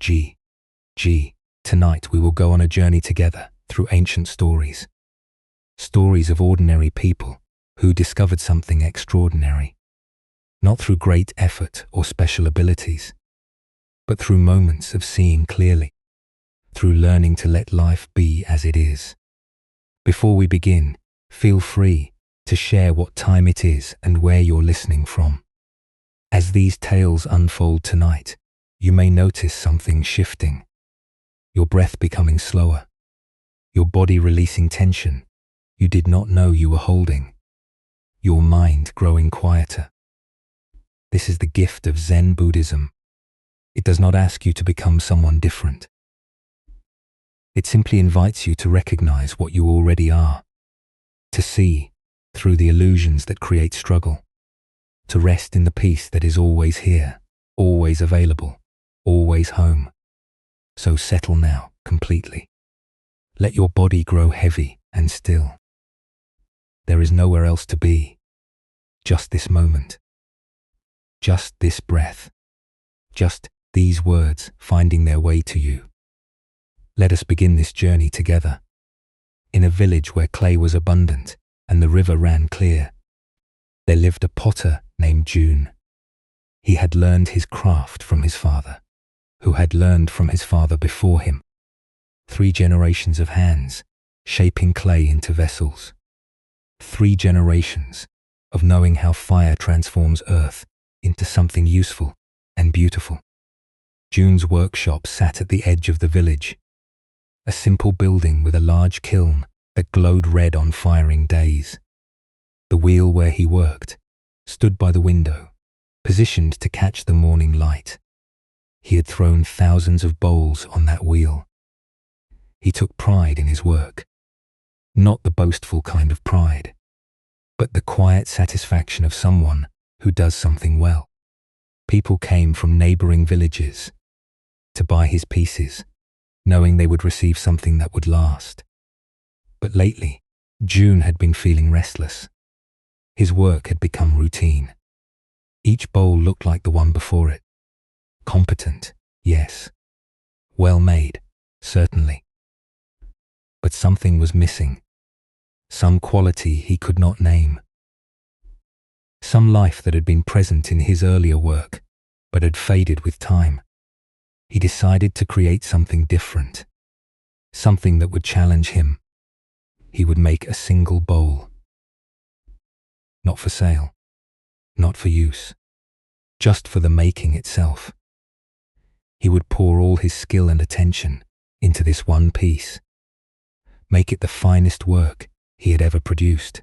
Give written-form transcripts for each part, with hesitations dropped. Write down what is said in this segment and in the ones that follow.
G. Tonight we will go on a journey together through ancient stories. Stories of ordinary people who discovered something extraordinary, not through great effort or special abilities, but through moments of seeing clearly, through learning to let life be as it is. Before we begin, feel free to share what time it is and where you're listening from. As these tales unfold tonight, you may notice something shifting, your breath becoming slower, your body releasing tension you did not know you were holding, your mind growing quieter. This is the gift of Zen Buddhism. It does not ask you to become someone different. It simply invites you to recognize what you already are, to see through the illusions that create struggle, to rest in the peace that is always here, always available, always home. So settle now completely. Let your body grow heavy and still. There is nowhere else to be. Just this moment. Just this breath. Just these words finding their way to you. Let us begin this journey together. In a village where clay was abundant and the river ran clear, there lived a potter named June. He had learned his craft from his father, who had learned from his father before him. 3 generations of hands shaping clay into vessels. 3 generations of knowing how fire transforms earth into something useful and beautiful. June's workshop sat at the edge of the village, a simple building with a large kiln that glowed red on firing days. The wheel where he worked stood by the window, positioned to catch the morning light. He had thrown thousands of bowls on that wheel. He took pride in his work, not the boastful kind of pride, but the quiet satisfaction of someone who does something well. People came from neighboring villages to buy his pieces, knowing they would receive something that would last. But lately, June had been feeling restless. His work had become routine. Each bowl looked like the one before it. Competent, yes. Well made, certainly. But something was missing. Some quality he could not name. Some life that had been present in his earlier work, but had faded with time. He decided to create something different, something that would challenge him. He would make a single bowl. Not for sale, not for use, just for the making itself. He would pour all his skill and attention into this one piece, make it the finest work he had ever produced,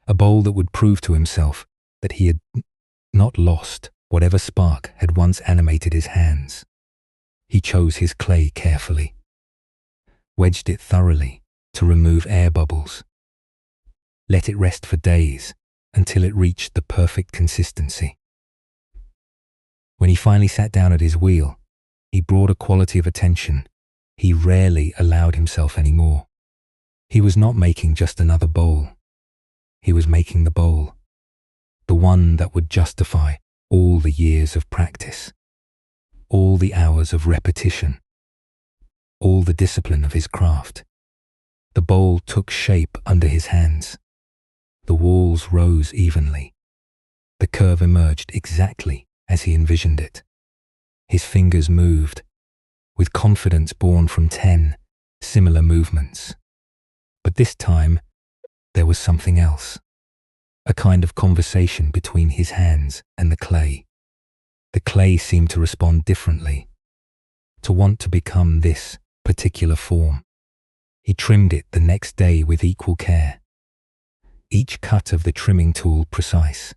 a bowl that would prove to himself that he had not lost whatever spark had once animated his hands. He chose his clay carefully, wedged it thoroughly to remove air bubbles, let it rest for days until it reached the perfect consistency. When he finally sat down at his wheel, he brought a quality of attention he rarely allowed himself anymore. He was not making just another bowl. He was making the bowl, the one that would justify all the years of practice, all the hours of repetition, all the discipline of his craft. The bowl took shape under his hands. The walls rose evenly. The curve emerged exactly as he envisioned it. His fingers moved, with confidence born from 10 similar movements. But this time, there was something else, a kind of conversation between his hands and the clay. The clay seemed to respond differently, to want to become this particular form. He trimmed it the next day with equal care, each cut of the trimming tool precise,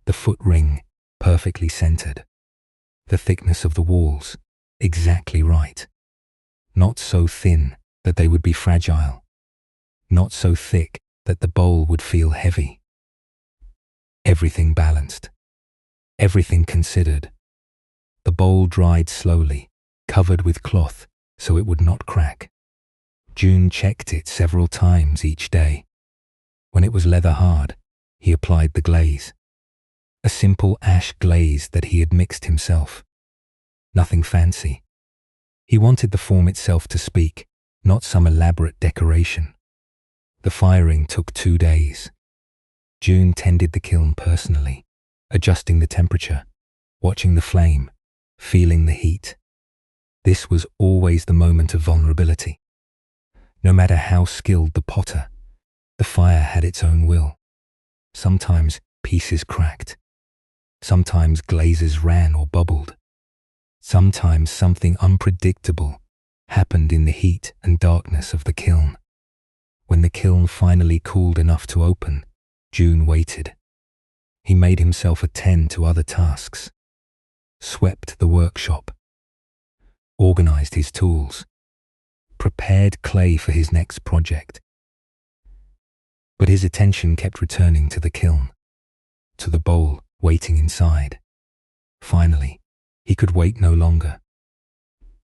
the foot ring perfectly centered, the thickness of the walls exactly right, not so thin that they would be fragile, not so thick that the bowl would feel heavy. Everything balanced, everything considered. The bowl dried slowly, covered with cloth so it would not crack. June checked it several times each day. When it was leather hard, he applied the glaze. A simple ash glaze that he had mixed himself. Nothing fancy, He wanted the form itself to speak, not some elaborate decoration. The firing took 2 days. June tended the kiln personally, adjusting the temperature, watching the flame, feeling the heat. This was always the moment of vulnerability. No matter how skilled the potter, the fire had its own will. Sometimes pieces cracked. Sometimes glazes ran or bubbled. Sometimes something unpredictable happened in the heat and darkness of the kiln. When the kiln finally cooled enough to open, June waited. He made himself attend to other tasks, swept the workshop, organized his tools, prepared clay for his next project. But his attention kept returning to the kiln, to the bowl waiting inside. Finally, he could wait no longer.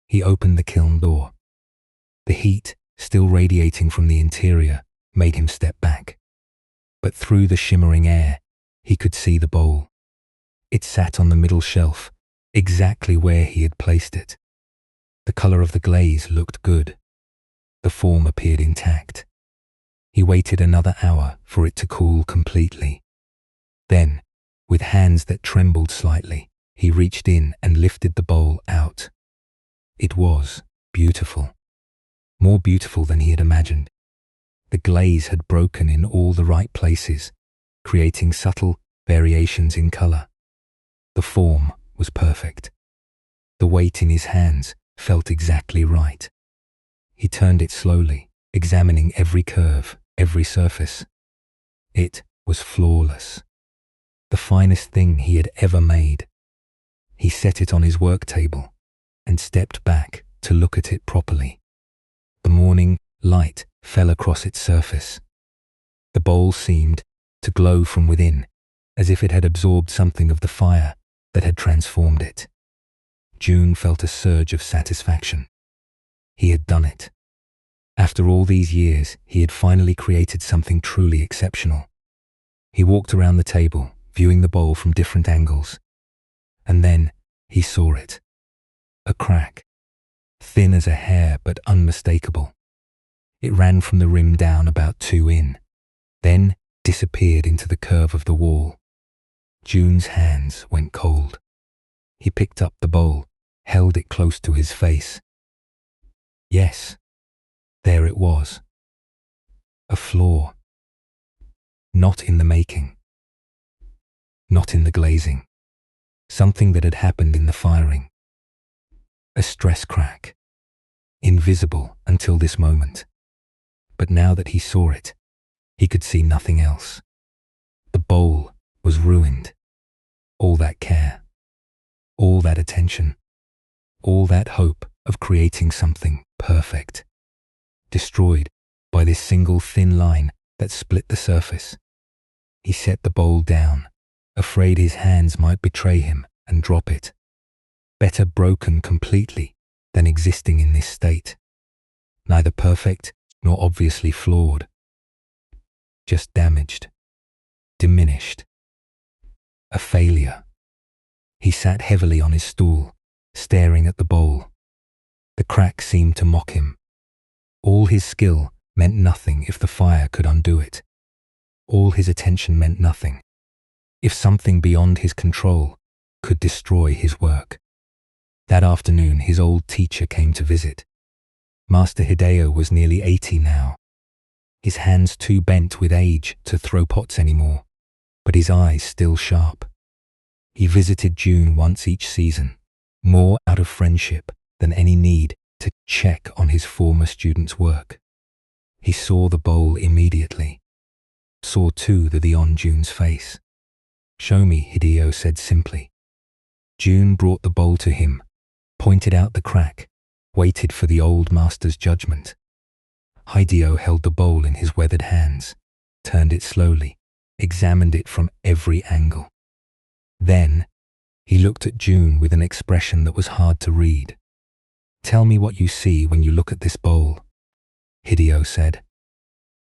He opened the kiln door. The heat, still radiating from the interior, made him step back. But through the shimmering air, he could see the bowl. It sat on the middle shelf, exactly where he had placed it. The color of the glaze looked good. The form appeared intact. He waited another hour for it to cool completely. Then, with hands that trembled slightly, he reached in and lifted the bowl out. It was beautiful. More beautiful than he had imagined. The glaze had broken in all the right places, creating subtle variations in color. The form was perfect. The weight in his hands felt exactly right. He turned it slowly, examining every curve, every surface. It was flawless. The finest thing he had ever made. He set it on his work table and stepped back to look at it properly. The morning light fell across its surface. The bowl seemed to glow from within, as if it had absorbed something of the fire that had transformed it. June felt a surge of satisfaction. He had done it. After all these years, he had finally created something truly exceptional. He walked around the table, viewing the bowl from different angles. And then he saw it. A crack, thin as a hair but unmistakable. It ran from the rim down about 2 in, then disappeared into the curve of the wall. June's hands went cold. He picked up the bowl, held it close to his face. Yes, there it was. A flaw. Not in the making. Not in the glazing. Something that had happened in the firing. A stress crack. Invisible until this moment. But now that he saw it, he could see nothing else. The bowl was ruined. All that care. All that attention. All that hope of creating something perfect. Destroyed by this single thin line that split the surface. He set the bowl down, afraid his hands might betray him and drop it. Better broken completely than existing in this state. Neither perfect nor obviously flawed. Just damaged. Diminished. A failure. He sat heavily on his stool, staring at the bowl. The crack seemed to mock him. All his skill meant nothing if the fire could undo it. All his attention meant nothing if something beyond his control could destroy his work. That afternoon, his old teacher came to visit. Master Hideo was nearly 80 now. His hands too bent with age to throw pots anymore, but his eyes still sharp. He visited June once each season, more out of friendship than any need to check on his former student's work. He saw the bowl immediately. Saw too the on June's face. "Show me," Hideo said simply. June brought the bowl to him, pointed out the crack, waited for the old master's judgment. Hideo held the bowl in his weathered hands, turned it slowly, examined it from every angle. Then, he looked at June with an expression that was hard to read. "Tell me what you see when you look at this bowl," Hideo said.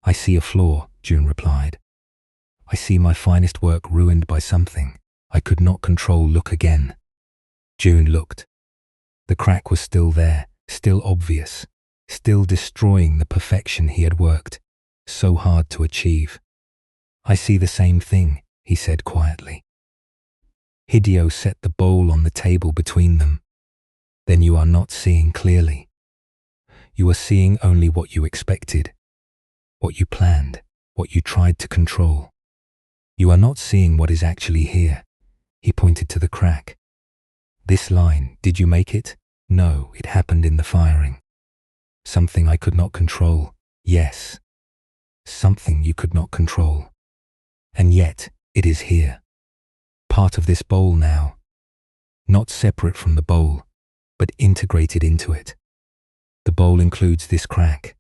"I see a flaw," June replied. "I see my finest work ruined by something I could not control. Look again." June looked. The crack was still there, still obvious, still destroying the perfection he had worked so hard to achieve. "I see the same thing," he said quietly. Hideo set the bowl on the table between them. "Then you are not seeing clearly. You are seeing only what you expected, what you planned, what you tried to control. You are not seeing what is actually here." He pointed to the crack. "This line, did you make it? No, it happened in the firing. Something I could not control. Yes. Something you could not control. And yet, it is here. Part of this bowl now. Not separate from the bowl, but integrated into it. The bowl includes this crack.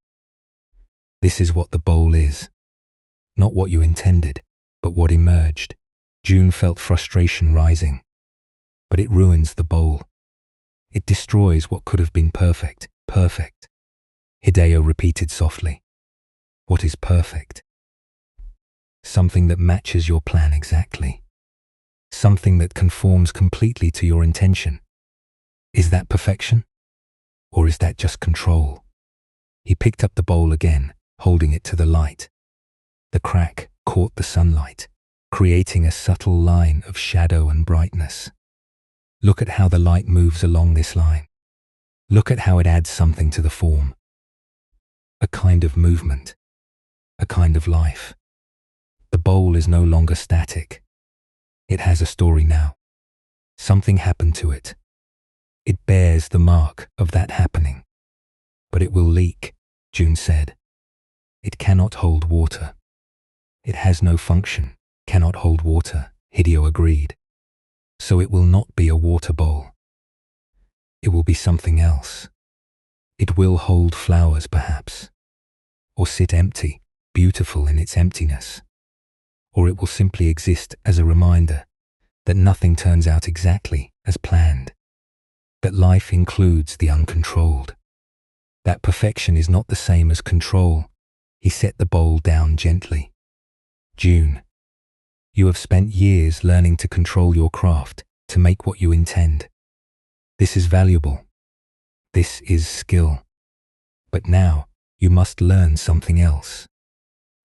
This is what the bowl is. Not what you intended, but what emerged." June felt frustration rising. "But it ruins the bowl. It destroys what could have been perfect. Perfect." Hideo repeated softly. "What is perfect?" "Something that matches your plan exactly. Something that conforms completely to your intention. Is that perfection? Or is that just control?" He picked up the bowl again, holding it to the light. The crack caught the sunlight, creating a subtle line of shadow and brightness. "Look at how the light moves along this line. Look at how it adds something to the form. A kind of movement, a kind of life. The bowl is no longer static. It has a story now. Something happened to it. It bears the mark of that happening. But it will leak," June said. "It cannot hold water. It has no function, cannot hold water," Hideo agreed. "So it will not be a water bowl. It will be something else. It will hold flowers, perhaps. Or sit empty, beautiful in its emptiness. Or it will simply exist as a reminder that nothing turns out exactly as planned. That life includes the uncontrolled. That perfection is not the same as control." He set the bowl down gently. "June, you have spent years learning to control your craft, to make what you intend. This is valuable. This is skill. But now you must learn something else.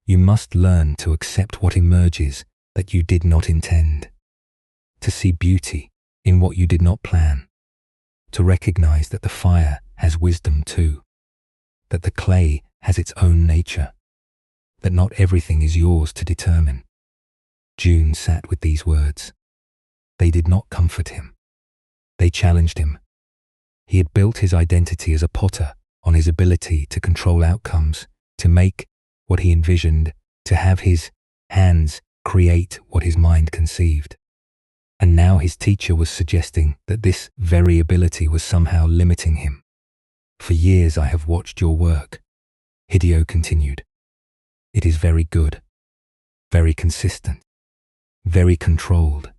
You must learn to accept what emerges that you did not intend. To see beauty in what you did not plan. To recognize that the fire has wisdom too. That the clay has its own nature. That not everything is yours to determine." June sat with these words. They did not comfort him. They challenged him. He had built his identity as a potter on his ability to control outcomes, to make what he envisioned, to have his hands create what his mind conceived. And now his teacher was suggesting that this very ability was somehow limiting him. "For years I have watched your work," Hideo continued. "It is very good, very consistent, very controlled.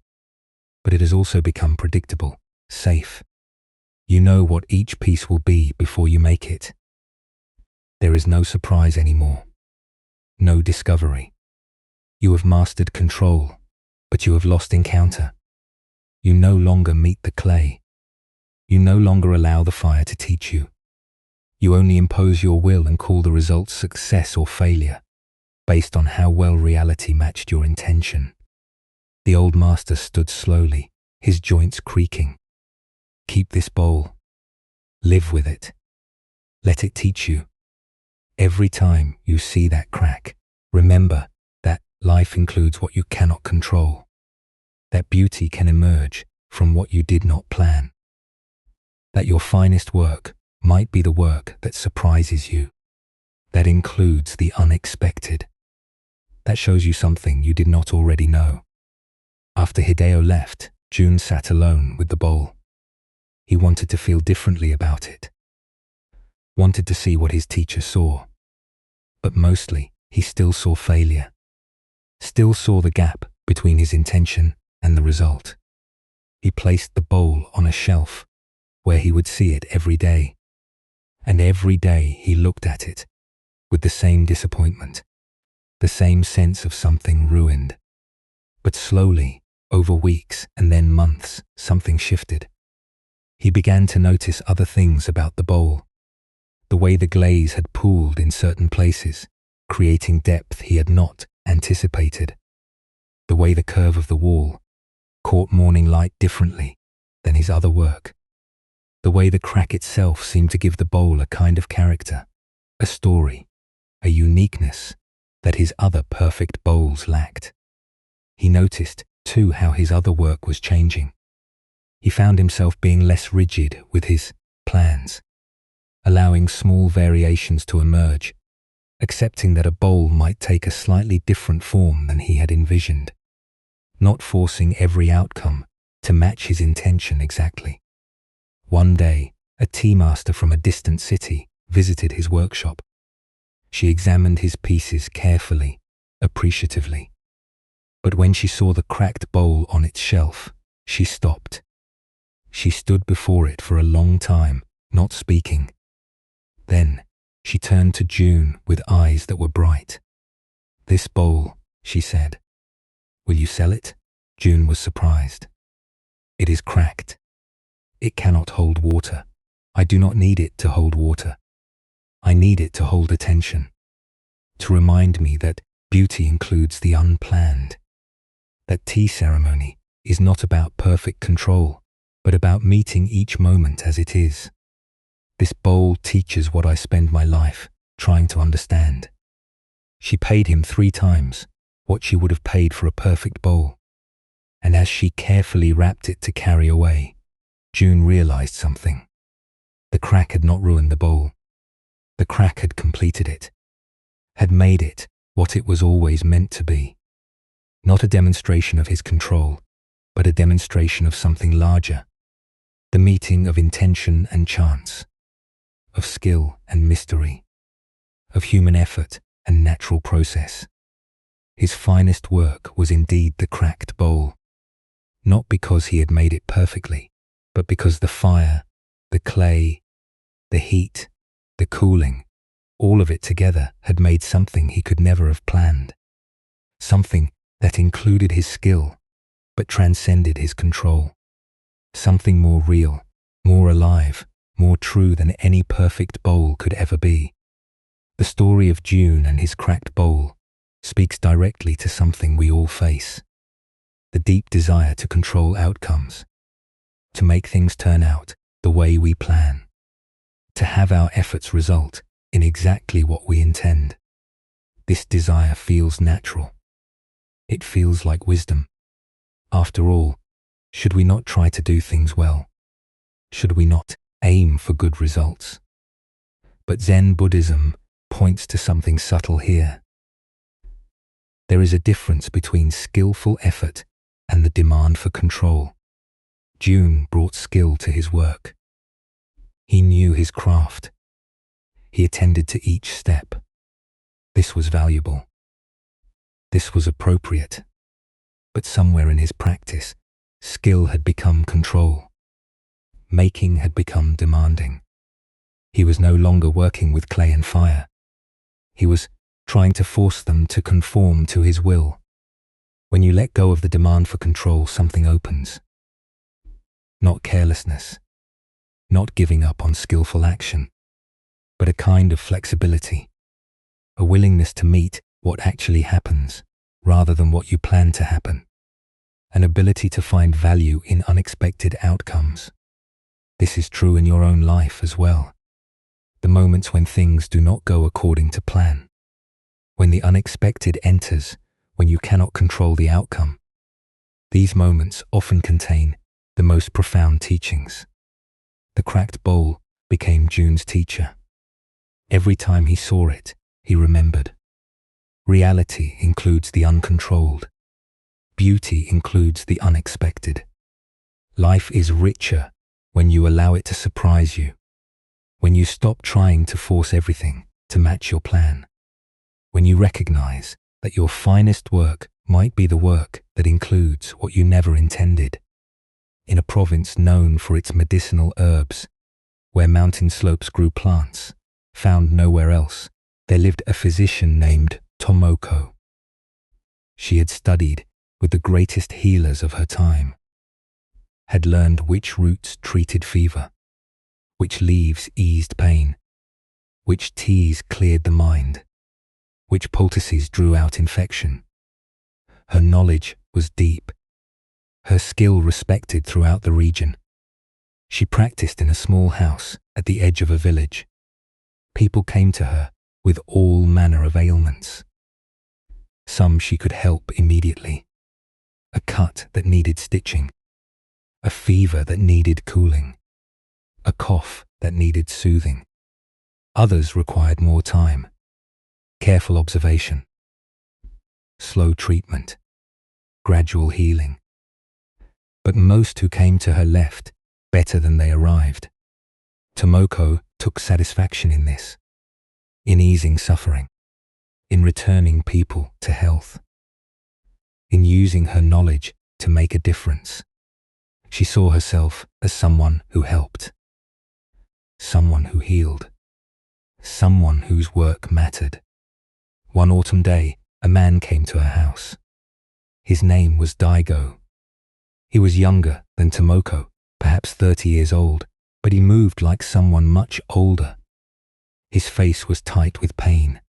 But it has also become predictable, safe. You know what each piece will be before you make it. There is no surprise anymore, no discovery. You have mastered control, but you have lost encounter. You no longer meet the clay. You no longer allow the fire to teach you. You only impose your will and call the results success or failure, based on how well reality matched your intention." The old master stood slowly, his joints creaking. "Keep this bowl. Live with it. Let it teach you. Every time you see that crack, remember that life includes what you cannot control. That beauty can emerge from what you did not plan. That your finest work might be the work that surprises you. That includes the unexpected. That shows you something you did not already know." After Hideo left, June sat alone with the bowl. He wanted to feel differently about it. Wanted to see what his teacher saw. But mostly, he still saw failure. Still saw the gap between his intention and the result. He placed the bowl on a shelf where he would see it every day. And every day he looked at it with the same disappointment, the same sense of something ruined. But slowly, over weeks and then months, something shifted. He began to notice other things about the bowl. The way the glaze had pooled in certain places, creating depth he had not anticipated. The way the curve of the wall caught morning light differently than his other work. The way the crack itself seemed to give the bowl a kind of character, a story, a uniqueness that his other perfect bowls lacked. He noticed, too, how his other work was changing. He found himself being less rigid with his plans, allowing small variations to emerge, accepting that a bowl might take a slightly different form than he had envisioned, not forcing every outcome to match his intention exactly. One day, a tea master from a distant city visited his workshop. She examined his pieces carefully, appreciatively. But when she saw the cracked bowl on its shelf, she stopped. She stood before it for a long time, not speaking. Then, she turned to June with eyes that were bright. "This bowl," she said. "Will you sell it?" June was surprised. "It is cracked. It cannot hold water. I do not need it to hold water. I need it to hold attention, to remind me that beauty includes the unplanned, that tea ceremony is not about perfect control, but about meeting each moment as it is. This bowl teaches what I spend my life trying to understand." She paid him 3 times what she would have paid for a perfect bowl. And as she carefully wrapped it to carry away, June realized something. The crack had not ruined the bowl. The crack had completed it, had made it what it was always meant to be. Not a demonstration of his control, but a demonstration of something larger. The meeting of intention and chance, of skill and mystery, of human effort and natural process. His finest work was indeed the cracked bowl, not because he had made it perfectly, but because the fire, the clay, the heat, the cooling, all of it together had made something he could never have planned. Something that included his skill, but transcended his control. Something more real, more alive, more true than any perfect bowl could ever be. The story of June and his cracked bowl speaks directly to something we all face. The deep desire to control outcomes, to make things turn out the way we plan, to have our efforts result in exactly what we intend. This desire feels natural. It feels like wisdom. After all, should we not try to do things well? Should we not aim for good results? But Zen Buddhism points to something subtle here. There is a difference between skillful effort and the demand for control. June brought skill to his work. He knew his craft. He attended to each step. This was valuable. This was appropriate. But somewhere in his practice, skill had become control. Making had become demanding. He was no longer working with clay and fire. He was trying to force them to conform to his will. When you let go of the demand for control, something opens. Not carelessness, not giving up on skillful action, but a kind of flexibility, a willingness to meet what actually happens rather than what you plan to happen, an ability to find value in unexpected outcomes. This is true in your own life as well. The moments when things do not go according to plan, when the unexpected enters, when you cannot control the outcome. These moments often contain the most profound teachings. The cracked bowl became June's teacher. Every time he saw it, he remembered. Reality includes the uncontrolled. Beauty includes the unexpected. Life is richer when you allow it to surprise you, when you stop trying to force everything to match your plan, when you recognize that your finest work might be the work that includes what you never intended. In a province known for its medicinal herbs, where mountain slopes grew plants found nowhere else, there lived a physician named Tomoko. She had studied with the greatest healers of her time. had learned which roots treated fever, which leaves eased pain, which teas cleared the mind, which poultices drew out infection. Her knowledge was deep, her skill respected throughout the region. She practiced in a small house at the edge of a village. People came to her with all manner of ailments. Some she could help immediately. A cut that needed stitching, a fever that needed cooling, a cough that needed soothing. Others required more time, careful observation, slow treatment, gradual healing. But most who came to her left better than they arrived. Tomoko took satisfaction in this, in easing suffering, in returning people to health, in using her knowledge to make a difference. She saw herself as someone who helped, someone who healed, someone whose work mattered. One autumn day, a man came to her house. His name was Daigo. He was younger than Tomoko, perhaps 30 years old, but he moved like someone much older. His face was tight with pain,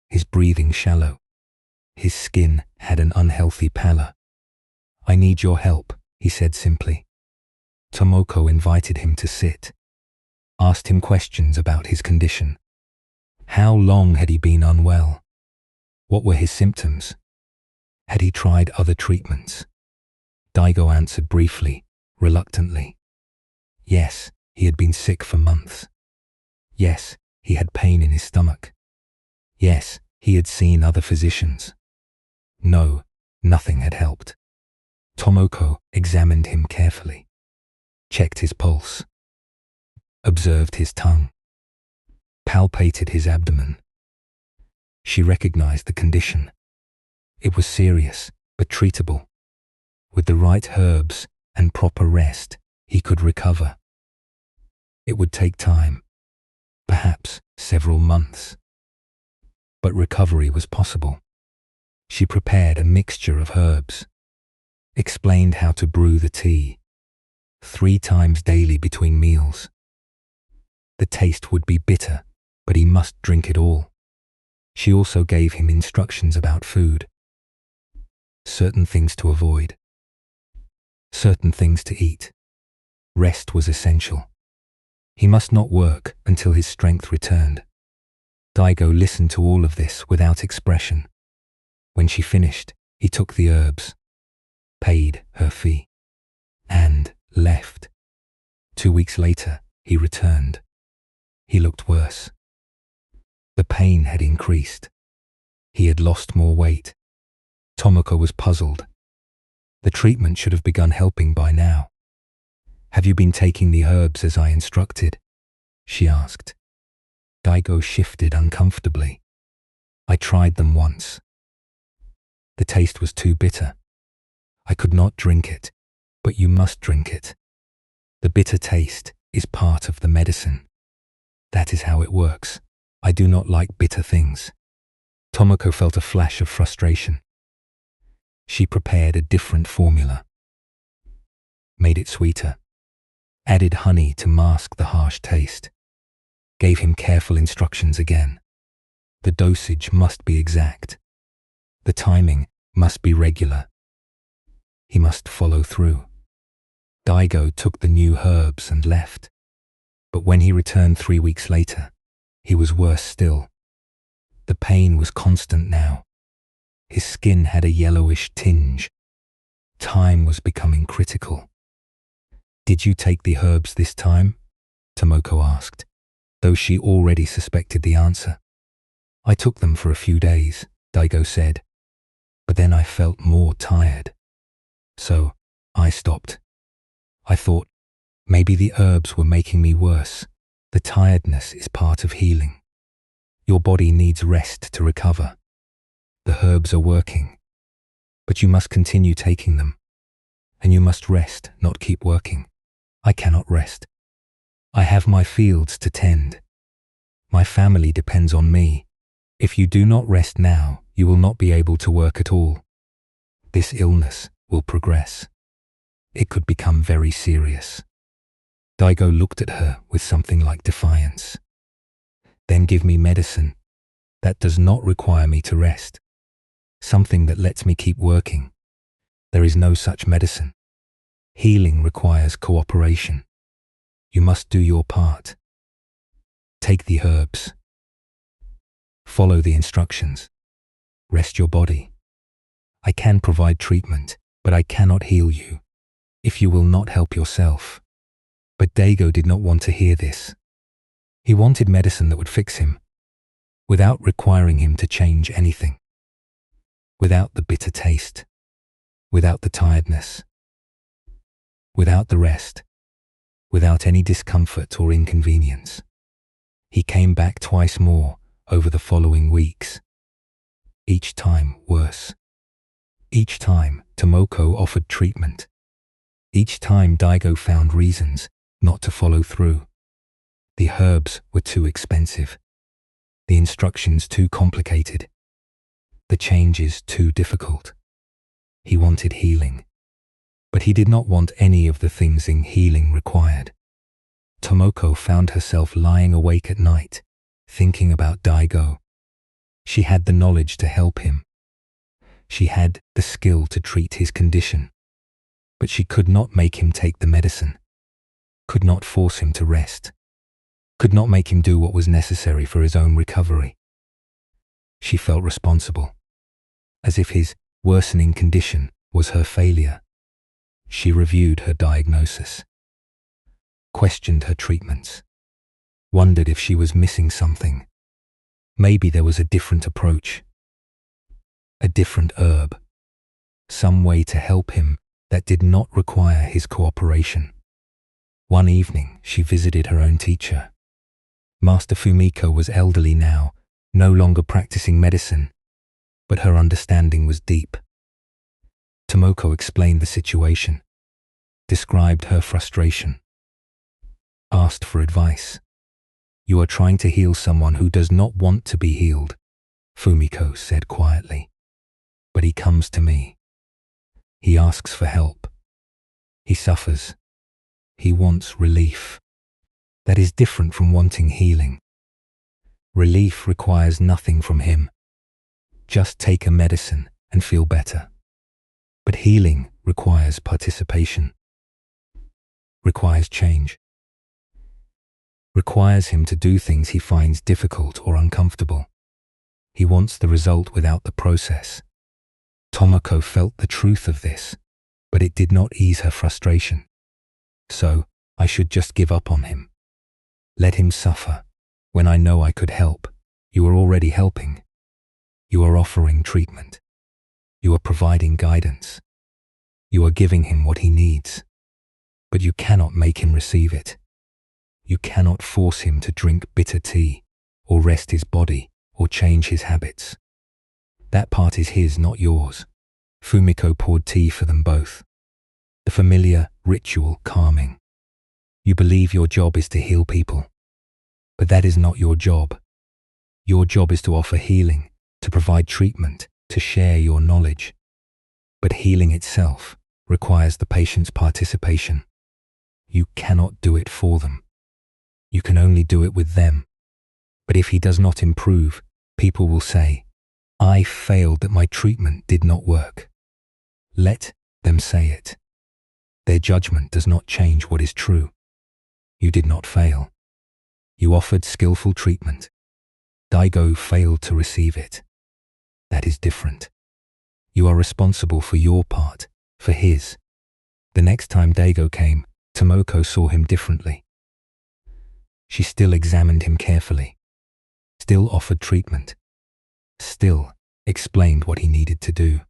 his breathing shallow. His skin had an unhealthy pallor. "I need your help," he said simply. Tomoko invited him to sit, asked him questions about his condition. How long had he been unwell? What were his symptoms? Had he tried other treatments? Daigo answered briefly, reluctantly. Yes, he had been sick for months. Yes, he had pain in his stomach. Yes, he had seen other physicians. No, nothing had helped. Tomoko examined him carefully, checked his pulse, observed his tongue, palpated his abdomen. She recognized the condition. It was serious, but treatable. With the right herbs and proper rest, he could recover. It would take time, perhaps several months. But recovery was possible. She prepared a mixture of herbs, explained how to brew the tea, 3 times daily between meals. The taste would be bitter, but he must drink it all. She also gave him instructions about food, certain things to avoid, certain things to eat. Rest was essential. He must not work until his strength returned. Daigo listened to all of this without expression. When she finished, he took the herbs, paid her fee, and left. 2 weeks later, he returned. He looked worse. The pain had increased. He had lost more weight. Tomoko was puzzled. The treatment should have begun helping by now. "Have you been taking the herbs as I instructed?" she asked. Daigo shifted uncomfortably. "I tried them once. The taste was too bitter. I could not drink it, but you must drink it. The bitter taste is part of the medicine. That is how it works. I do not like bitter things." Tomoko felt a flash of frustration. She prepared a different formula, made it sweeter, added honey to mask the harsh taste, gave him careful instructions again. The dosage must be exact. The timing must be regular. He must follow through. Daigo took the new herbs and left. But when he returned 3 weeks later, he was worse still. The pain was constant now. His skin had a yellowish tinge. Time was becoming critical. "Did you take the herbs this time?" Tomoko asked, though she already suspected the answer. "I took them for a few days," Daigo said, "but then I felt more tired. So I stopped. I thought, maybe the herbs were making me worse. The tiredness is part of healing. Your body needs rest to recover. The herbs are working, but you must continue taking them. And you must rest, not keep working. I cannot rest. I have my fields to tend. My family depends on me. If you do not rest now, you will not be able to work at all. This illness will progress. it could become very serious. Daigo looked at her with something like defiance. Then give me medicine that does not require me to rest. Something that lets me keep working. There is no such medicine. Healing requires cooperation. You must do your part. Take the herbs. Follow the instructions. Rest your body. I can provide treatment, but I cannot heal you if you will not help yourself. But Daigo did not want to hear this. He wanted medicine that would fix him, without requiring him to change anything. Without the bitter taste, without the tiredness, without the rest, without any discomfort or inconvenience. He came back twice more over the following weeks. Each time worse. Each time Tomoko offered treatment. Each time Daigo found reasons not to follow through. The herbs were too expensive. The instructions too complicated. The changes too difficult. He wanted healing, but he did not want any of the things in healing required. Tomoko found herself lying awake at night, thinking about Daigo. She had the knowledge to help him. She had the skill to treat his condition, but she could not make him take the medicine, could not force him to rest, could not make him do what was necessary for his own recovery. She felt responsible, as if his worsening condition was her failure. She reviewed her diagnosis, questioned her treatments, wondered if she was missing something. Maybe there was a different approach, a different herb, some way to help him that did not require his cooperation. One evening, she visited her own teacher. Master Fumiko was elderly now, no longer practicing medicine, but her understanding was deep. Tomoko explained the situation, described her frustration, asked for advice. You are trying to heal someone who does not want to be healed, Fumiko said quietly. But he comes to me. He asks for help. He suffers. He wants relief. That is different from wanting healing. Relief requires nothing from him. Just take a medicine and feel better. But healing requires participation, requires change, requires him to do things he finds difficult or uncomfortable. He wants the result without the process. Tomoko felt the truth of this, but it did not ease her frustration. So, I should just give up on him. Let him suffer. When I know I could help, you are already helping. You are offering treatment. You are providing guidance. You are giving him what he needs. But you cannot make him receive it. You cannot force him to drink bitter tea, or rest his body, or change his habits. That part is his, not yours. Fumiko poured tea for them both. The familiar, ritual calming. You believe your job is to heal people. But that is not your job. Your job is to offer healing, to provide treatment, to share your knowledge. But healing itself requires the patient's participation. You cannot do it for them. You can only do it with them. But if he does not improve, people will say, I failed that my treatment did not work. Let them say it. Their judgment does not change what is true. You did not fail. You offered skillful treatment. Daigo failed to receive it. That is different. You are responsible for your part, for his. The next time Daigo came, Tomoko saw him differently. She still examined him carefully, still offered treatment, still explained what he needed to do.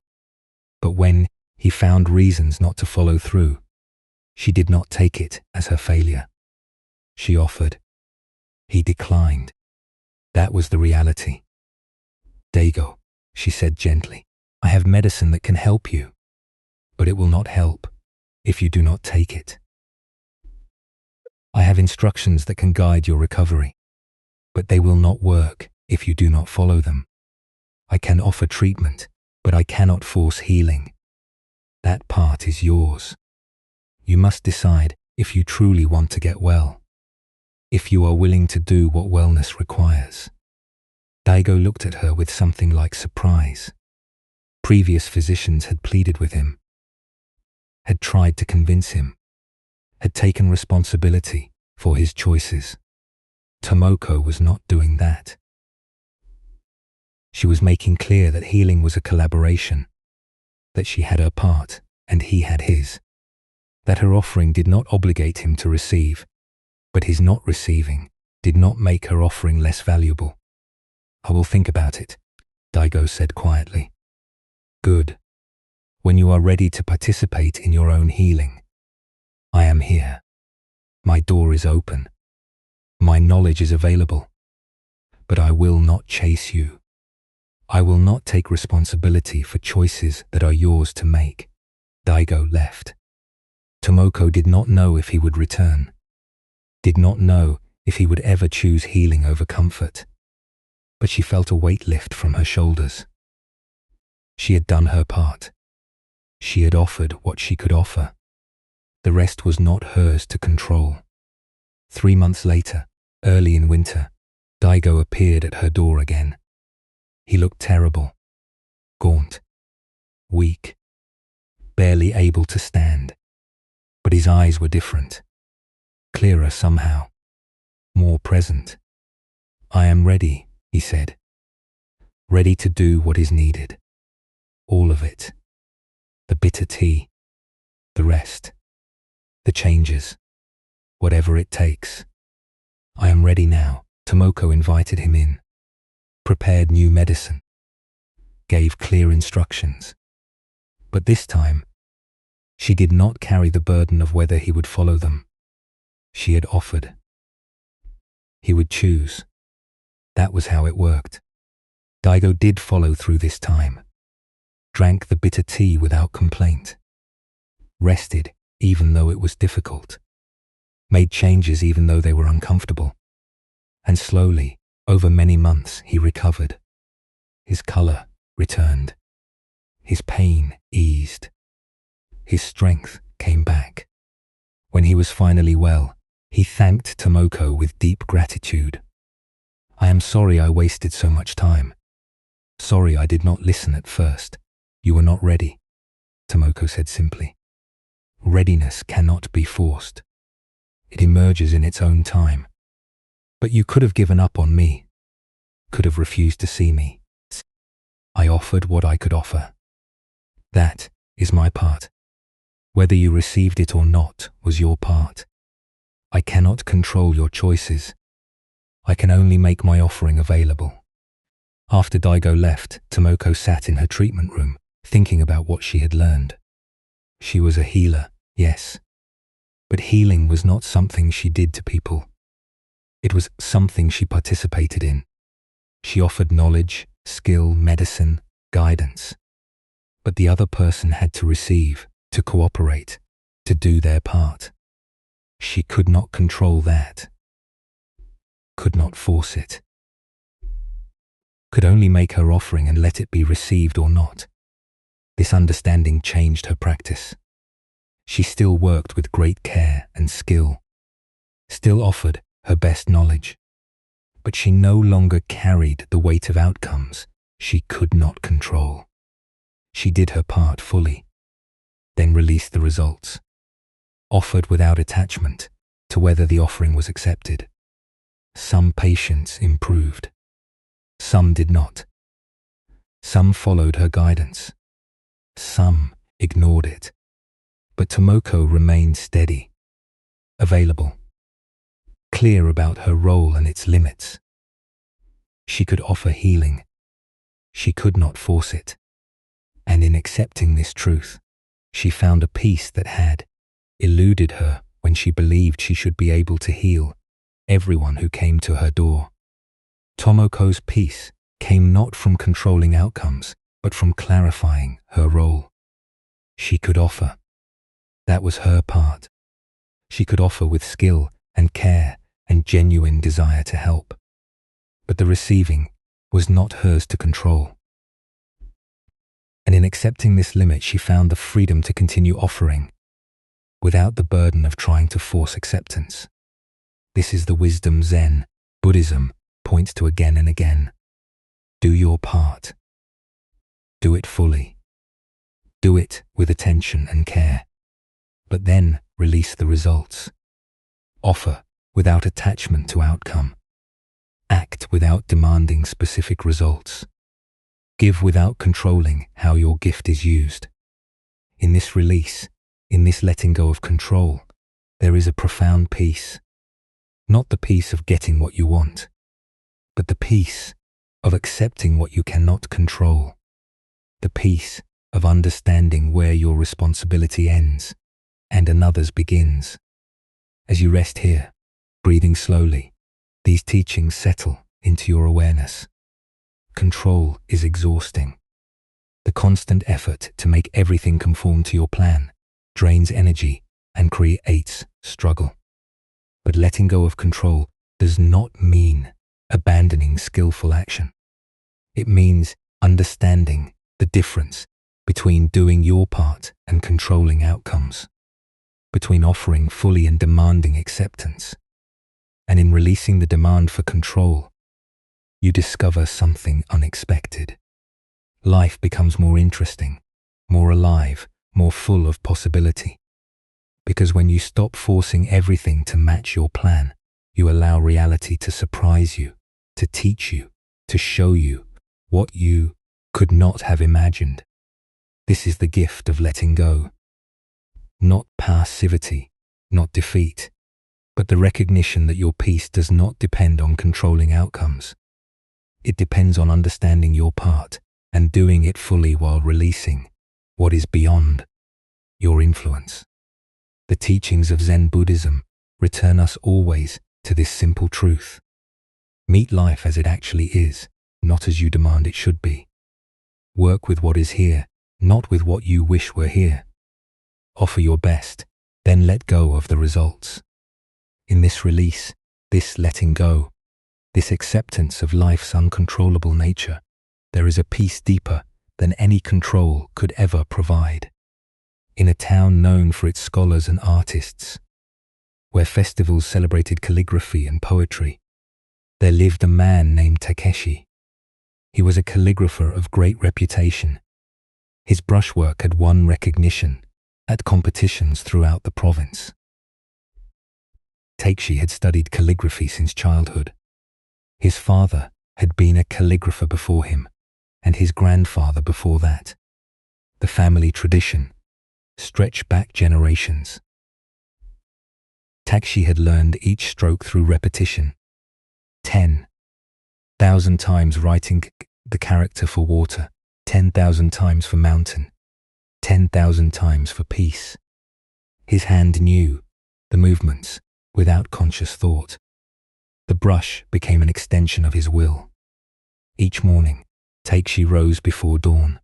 But when he found reasons not to follow through, she did not take it as her failure. She offered. He declined. That was the reality. Daigo, she said gently, I have medicine that can help you, but it will not help if you do not take it. I have instructions that can guide your recovery, but they will not work if you do not follow them. I can offer treatment, but I cannot force healing. That part is yours. You must decide if you truly want to get well, if you are willing to do what wellness requires. Daigo looked at her with something like surprise. Previous physicians had pleaded with him, had tried to convince him, had taken responsibility for his choices. Tomoko was not doing that. She was making clear that healing was a collaboration, that she had her part and he had his, that her offering did not obligate him to receive, but his not receiving did not make her offering less valuable. I will think about it, Daigo said quietly. Good. When you are ready to participate in your own healing, I am here. My door is open. My knowledge is available. But I will not chase you. I will not take responsibility for choices that are yours to make. Daigo left. Tomoko did not know if he would return, did not know if he would ever choose healing over comfort. But she felt a weight lift from her shoulders. She had done her part. She had offered what she could offer. The rest was not hers to control. 3 months later, early in winter, Daigo appeared at her door again. He looked terrible, gaunt, weak, barely able to stand. But his eyes were different, clearer somehow, more present. I am ready, he said. Ready to do what is needed. All of it. The bitter tea, the rest, the changes, whatever it takes. I am ready now. Tomoko invited him in, prepared new medicine, gave clear instructions. But this time, she did not carry the burden of whether he would follow them. She had offered. He would choose. That was how it worked. Daigo did follow through this time, drank the bitter tea without complaint, rested even though it was difficult, made changes even though they were uncomfortable. And slowly, over many months, he recovered. His color returned. His pain eased. His strength came back. When he was finally well, he thanked Tomoko with deep gratitude. I am sorry I wasted so much time. Sorry I did not listen at first. You were not ready, Tomoko said simply. Readiness cannot be forced. It emerges in its own time. But you could have given up on me, could have refused to see me. I offered what I could offer. That is my part. Whether you received it or not was your part. I cannot control your choices. I can only make my offering available. After Daigo left, Tomoko sat in her treatment room, thinking about what she had learned. She was a healer, yes. But healing was not something she did to people. It was something she participated in. She offered knowledge, skill, medicine, guidance. But the other person had to receive, to cooperate, to do their part. She could not control that. Could not force it. Could only make her offering and let it be received or not. This understanding changed her practice. She still worked with great care and skill, still offered her best knowledge, but she no longer carried the weight of outcomes she could not control. She did her part fully, then released the results, offered without attachment to whether the offering was accepted. Some patients improved, some did not. Some followed her guidance, some ignored it. But Tomoko remained steady, available, clear about her role and its limits. She could offer healing. She could not force it. And in accepting this truth, she found a peace that had eluded her when she believed she should be able to heal everyone who came to her door. Tomoko's peace came not from controlling outcomes, but from clarifying her role. She could offer. That was her part. She could offer with skill and care and genuine desire to help. But the receiving was not hers to control. And in accepting this limit, she found the freedom to continue offering without the burden of trying to force acceptance. This is the wisdom Zen, Buddhism, points to again and again. Do your part. Do it fully. Do it with attention and care. But then release the results. Offer without attachment to outcome. Act without demanding specific results. Give without controlling how your gift is used. In this release, in this letting go of control, there is a profound peace. Not the peace of getting what you want, but the peace of accepting what you cannot control. The peace of understanding where your responsibility ends and another's begins. As you rest here, breathing slowly, these teachings settle into your awareness. Control is exhausting. The constant effort to make everything conform to your plan drains energy and creates struggle. But letting go of control does not mean abandoning skillful action. It means understanding the difference between doing your part and controlling outcomes, between offering fully and demanding acceptance. And in releasing the demand for control, you discover something unexpected. Life becomes more interesting, more alive, more full of possibility. Because when you stop forcing everything to match your plan, you allow reality to surprise you, to teach you, to show you what you could not have imagined. This is the gift of letting go. Not passivity, not defeat, but the recognition that your peace does not depend on controlling outcomes. It depends on understanding your part and doing it fully while releasing what is beyond your influence. The teachings of Zen Buddhism return us always to this simple truth. Meet life as it actually is, not as you demand it should be. Work with what is here, not with what you wish were here. Offer your best, then let go of the results. In this release, this letting go, this acceptance of life's uncontrollable nature, there is a peace deeper than any control could ever provide. In a town known for its scholars and artists, where festivals celebrated calligraphy and poetry, there lived a man named Takeshi. He was a calligrapher of great reputation. His brushwork had won recognition at competitions throughout the province. Takeshi had studied calligraphy since childhood. His father had been a calligrapher before him, and his grandfather before that. The family tradition stretched back generations. Takeshi had learned each stroke through repetition. 10,000 times writing the character for water, 10,000 times for mountain, 10,000 times for peace. His hand knew the movements without conscious thought. The brush became an extension of his will. Each morning, Takeshi rose before dawn.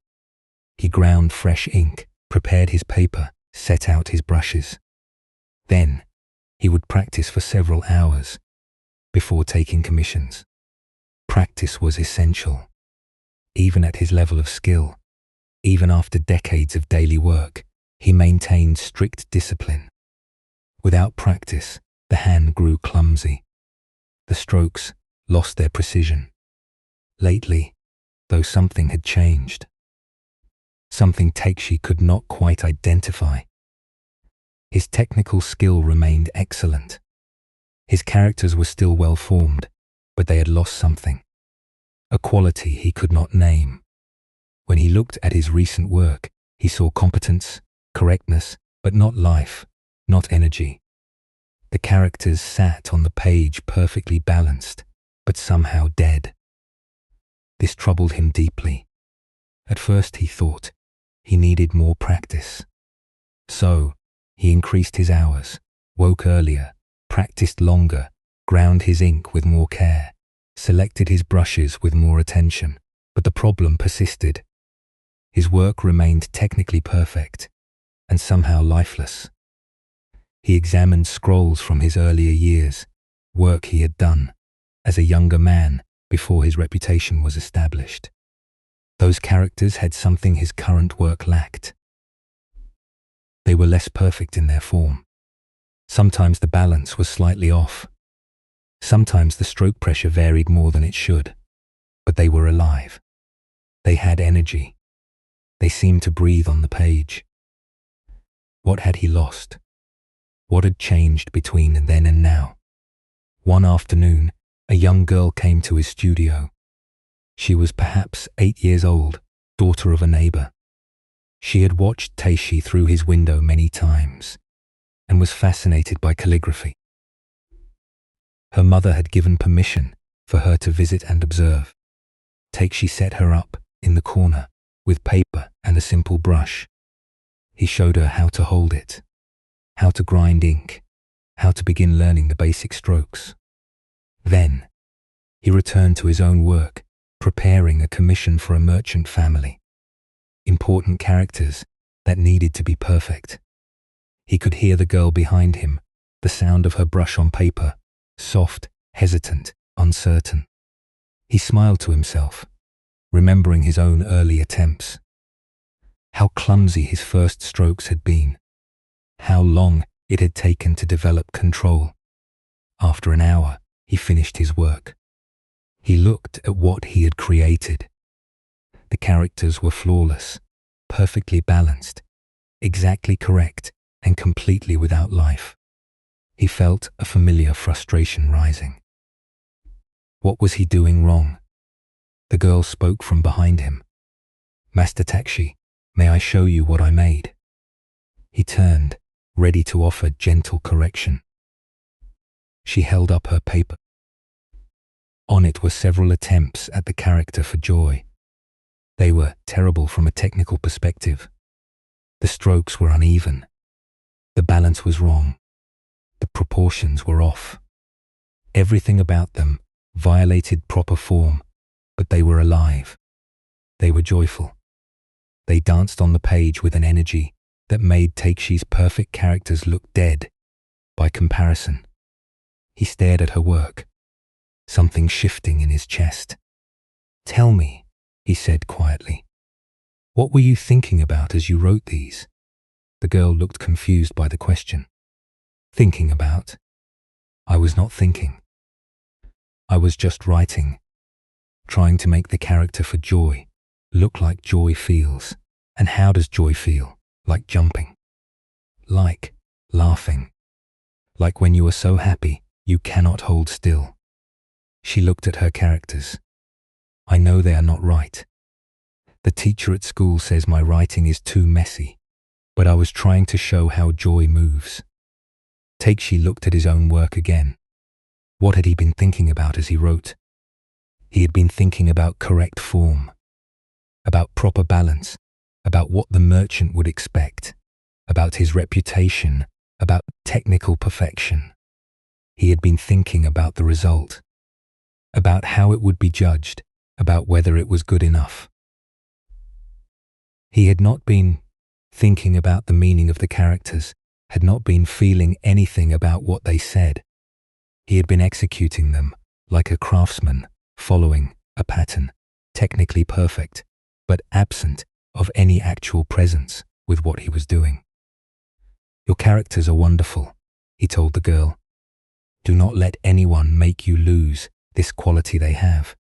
He ground fresh ink, prepared his paper, set out his brushes. Then, he would practice for several hours before taking commissions. Practice was essential. Even at his level of skill, even after decades of daily work, he maintained strict discipline. Without practice, the hand grew clumsy. The strokes lost their precision. Lately, though, something had changed. Something Takeshi could not quite identify. His technical skill remained excellent. His characters were still well formed, but they had lost something. A quality he could not name. When he looked at his recent work, he saw competence, correctness, but not life, not energy. The characters sat on the page perfectly balanced, but somehow dead. This troubled him deeply. At first he thought he needed more practice. So, he increased his hours, woke earlier, practiced longer, ground his ink with more care, selected his brushes with more attention, but the problem persisted. His work remained technically perfect, and somehow lifeless. He examined scrolls from his earlier years, work he had done as a younger man before his reputation was established. Those characters had something his current work lacked. They were less perfect in their form. Sometimes the balance was slightly off. Sometimes the stroke pressure varied more than it should. But they were alive. They had energy. They seemed to breathe on the page. What had he lost? What had changed between then and now? One afternoon, a young girl came to his studio. She was perhaps 8 years old, daughter of a neighbor. She had watched Taishi through his window many times and was fascinated by calligraphy. Her mother had given permission for her to visit and observe. Taishi set her up in the corner with paper and a simple brush. He showed her how to hold it, how to grind ink, how to begin learning the basic strokes. Then, he returned to his own work, preparing a commission for a merchant family. Important characters that needed to be perfect. He could hear the girl behind him, the sound of her brush on paper, soft, hesitant, uncertain. He smiled to himself, remembering his own early attempts. How clumsy his first strokes had been. How long it had taken to develop control. After an hour, he finished his work. He looked at what he had created. The characters were flawless, perfectly balanced, exactly correct, and completely without life. He felt a familiar frustration rising. What was he doing wrong? The girl spoke from behind him. "Master Takeshi, may I show you what I made?" He turned, ready to offer gentle correction. She held up her paper. On it were several attempts at the character for joy. They were terrible from a technical perspective. The strokes were uneven. The balance was wrong. The proportions were off. Everything about them violated proper form, but they were alive. They were joyful. They danced on the page with an energy that made Takeshi's perfect characters look dead by comparison. He stared at her work, something shifting in his chest. "Tell me," he said quietly, "what were you thinking about as you wrote these?" The girl looked confused by the question. "Thinking about? I was not thinking. I was just writing, trying to make the character for joy look like joy feels. And how does joy feel? Like jumping. Like laughing. Like when you are so happy you cannot hold still." She looked at her characters. "I know they are not right. The teacher at school says my writing is too messy, but I was trying to show how joy moves." Takeishi looked at his own work again. What had he been thinking about as he wrote? He had been thinking about correct form, about proper balance, about what the merchant would expect, about his reputation, about technical perfection. He had been thinking about the result, about how it would be judged, about whether it was good enough. He had not been thinking about the meaning of the characters, had not been feeling anything about what they said. He had been executing them like a craftsman, following a pattern, technically perfect, but absent of any actual presence with what he was doing. "Your characters are wonderful," he told the girl. "Do not let anyone make you lose this quality they have,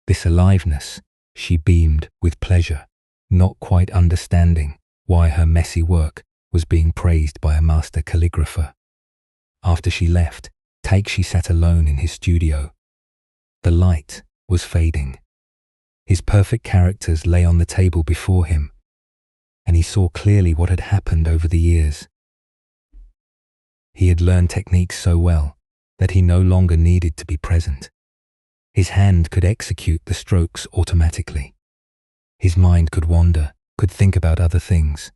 this aliveness." She beamed with pleasure, not quite understanding why her messy work was being praised by a master calligrapher. After she left, Takeishi sat alone in his studio. The light was fading. His perfect characters lay on the table before him, and he saw clearly what had happened over the years. He had learned techniques so well that he no longer needed to be present. His hand could execute the strokes automatically. His mind could wander, could think about other things,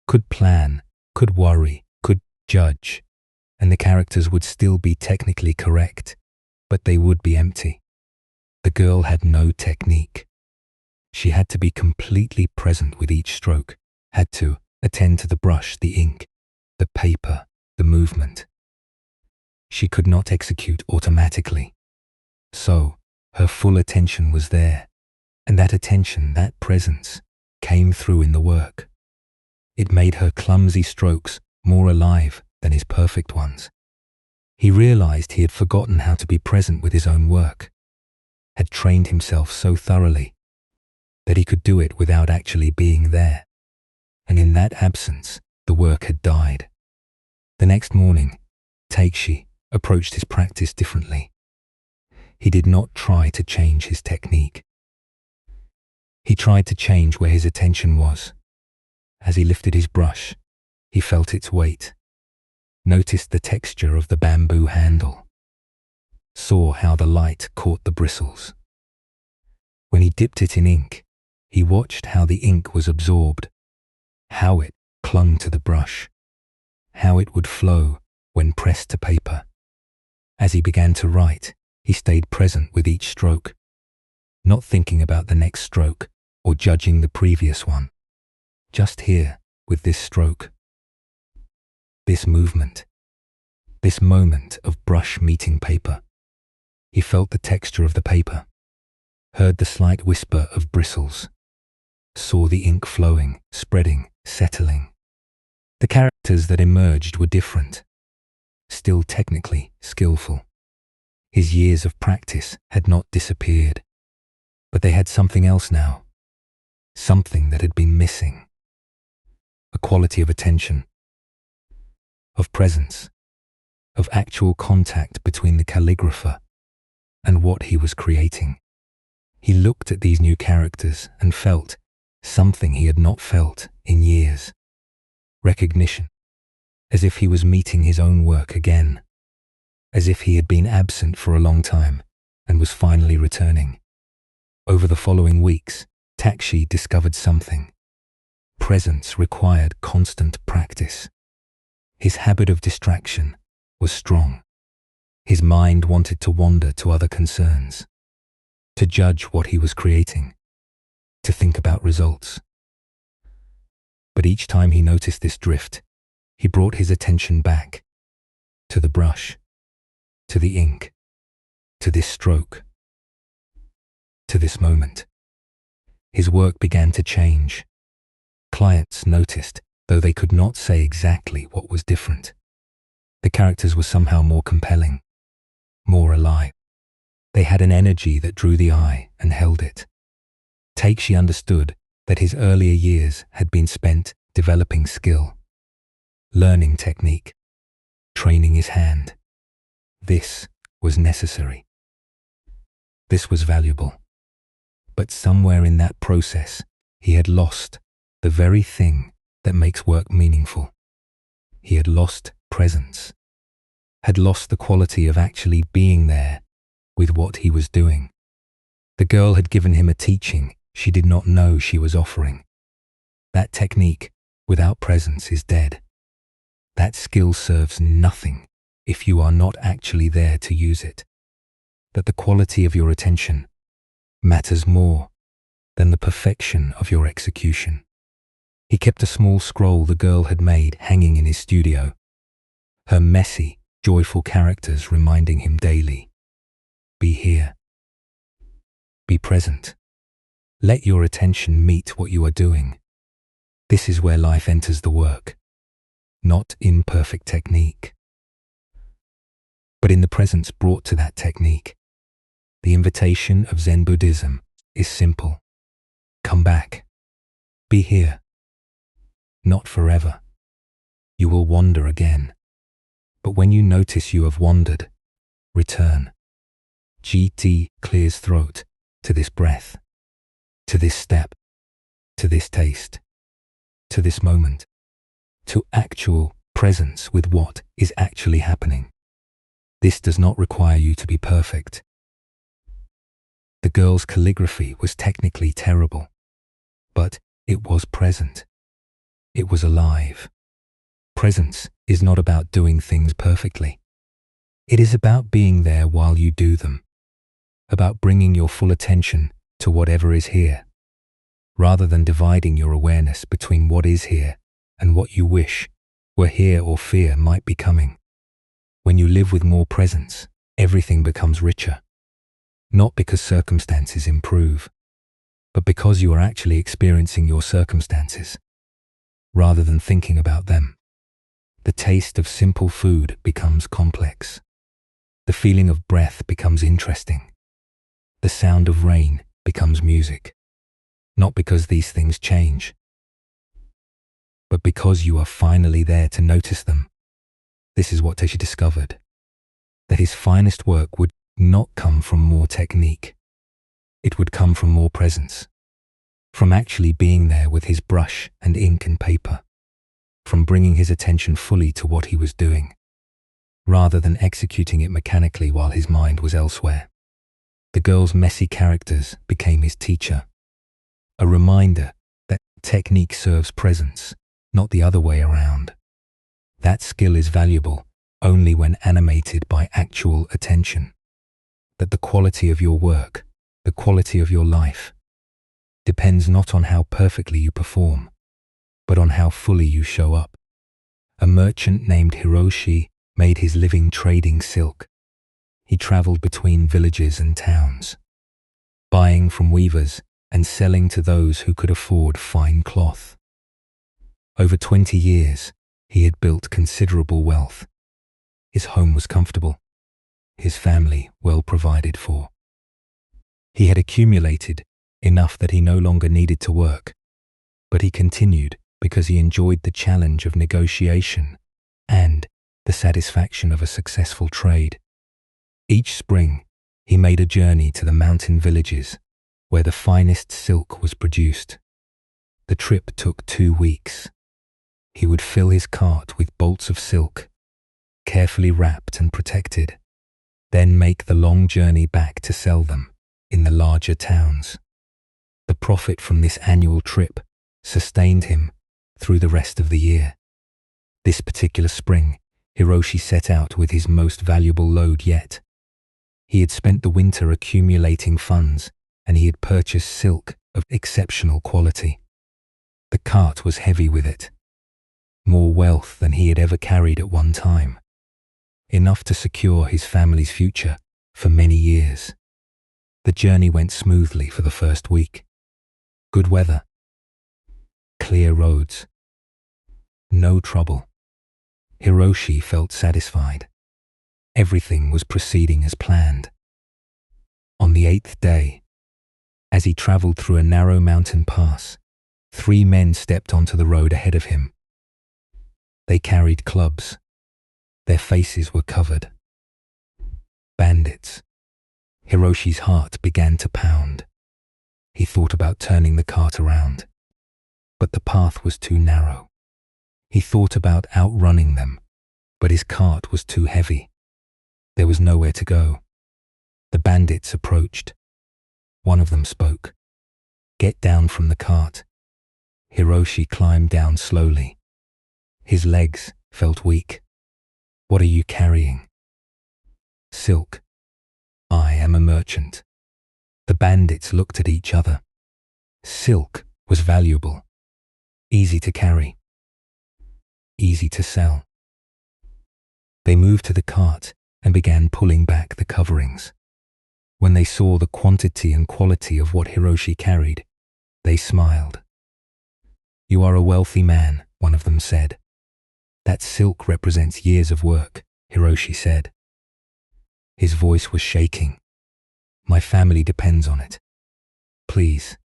could plan, could worry, could judge, and the characters would still be technically correct, but they would be empty. The girl had no technique. She had to be completely present with each stroke, had to attend to the brush, the ink, the paper, the movement. She could not execute automatically. So, her full attention was there, and that attention, that presence, came through in the work. It made her clumsy strokes more alive than his perfect ones. He realized he had forgotten how to be present with his own work, had trained himself so thoroughly that he could do it without actually being there. And in that absence, the work had died. The next morning, Takeshi approached his practice differently. He did not try to change his technique. He tried to change where his attention was. As he lifted his brush, he felt its weight, noticed the texture of the bamboo handle, saw how the light caught the bristles. When he dipped it in ink, he watched how the ink was absorbed, how it clung to the brush, how it would flow when pressed to paper. As he began to write, he stayed present with each stroke, not thinking about the next stroke or judging the previous one. Just here, with this stroke, this movement, this moment of brush meeting paper. He felt the texture of the paper, heard the slight whisper of bristles, saw the ink flowing, spreading, settling. The characters that emerged were different, still technically skillful. His years of practice had not disappeared, but they had something else now, something that had been missing. A quality of attention, of presence, of actual contact between the calligrapher and what he was creating. He looked at these new characters and felt something he had not felt in years. Recognition, as if he was meeting his own work again, as if he had been absent for a long time and was finally returning. Over the following weeks, Takeshi discovered something. Presence required constant practice. His habit of distraction was strong. His mind wanted to wander to other concerns, to judge what he was creating, to think about results. But each time he noticed this drift, he brought his attention back to the brush, to the ink, to this stroke, to this moment. His work began to change. Clients noticed, though they could not say exactly what was different. The characters were somehow more compelling, more alive. They had an energy that drew the eye and held it. Takeshi understood that his earlier years had been spent developing skill, learning technique, training his hand. This was necessary. This was valuable. But somewhere in that process, he had lost the very thing that makes work meaningful. He had lost presence, had lost the quality of actually being there with what he was doing. The girl had given him a teaching she did not know she was offering. That technique without presence is dead. That skill serves nothing if you are not actually there to use it. That the quality of your attention matters more than the perfection of your execution. He kept a small scroll the girl had made hanging in his studio, her messy, joyful characters reminding him daily, be here, be present, let your attention meet what you are doing. This is where life enters the work, not in perfect technique, but in the presence brought to that technique. The invitation of Zen Buddhism is simple. Come back. Be here. Not forever. You will wander again. But when you notice you have wandered, return. GT clears throat to this breath, to this step, to this taste, to this moment, to actual presence with what is actually happening. This does not require you to be perfect. The girl's calligraphy was technically terrible, but it was present. It was alive. Presence is not about doing things perfectly. It is about being there while you do them, about bringing your full attention to whatever is here, rather than dividing your awareness between what is here and what you wish were here or fear might be coming. When you live with more presence, everything becomes richer. Not because circumstances improve, but because you are actually experiencing your circumstances. rather than thinking about them. The taste of simple food becomes complex. The feeling of breath becomes interesting. The sound of rain becomes music. Not because these things change, but because you are finally there to notice them. This is what Teshi discovered, that his finest work would not come from more technique. It would come from more presence, from actually being there with his brush and ink and paper, from bringing his attention fully to what he was doing, rather than executing it mechanically while his mind was elsewhere. The girl's messy characters became his teacher, a reminder that technique serves presence, not the other way around. That skill is valuable only when animated by actual attention. That the quality of your work, the quality of your life, depends not on how perfectly you perform, but on how fully you show up. A merchant named Hiroshi made his living trading silk. He traveled between villages and towns, buying from weavers and selling to those who could afford fine cloth. Over 20 years, he had built considerable wealth. His home was comfortable, his family well provided for. He had accumulated enough that he no longer needed to work, but he continued because he enjoyed the challenge of negotiation and the satisfaction of a successful trade. Each spring, he made a journey to the mountain villages where the finest silk was produced. The trip took 2 weeks. He would fill his cart with bolts of silk, carefully wrapped and protected, then make the long journey back to sell them in the larger towns. The profit from this annual trip sustained him through the rest of the year. This particular spring, Hiroshi set out with his most valuable load yet. He had spent the winter accumulating funds, and he had purchased silk of exceptional quality. The cart was heavy with it, more wealth than he had ever carried at one time, enough to secure his family's future for many years. The journey went smoothly for the first week. Good weather, clear roads, no trouble. Hiroshi felt satisfied. Everything was proceeding as planned. On the 8th day, as he traveled through a narrow mountain pass, 3 men stepped onto the road ahead of him. They carried clubs. Their faces were covered. Bandits. Hiroshi's heart began to pound. He thought about turning the cart around, but the path was too narrow. He thought about outrunning them, but his cart was too heavy. There was nowhere to go. The bandits approached. One of them spoke. "Get down from the cart." Hiroshi climbed down slowly. His legs felt weak. "What are you carrying?" "Silk. I am a merchant." The bandits looked at each other. Silk was valuable, easy to carry, easy to sell. They moved to the cart and began pulling back the coverings. When they saw the quantity and quality of what Hiroshi carried, they smiled. "You are a wealthy man," one of them said. "That silk represents years of work," Hiroshi said. His voice was shaking. "My family depends on it. Please,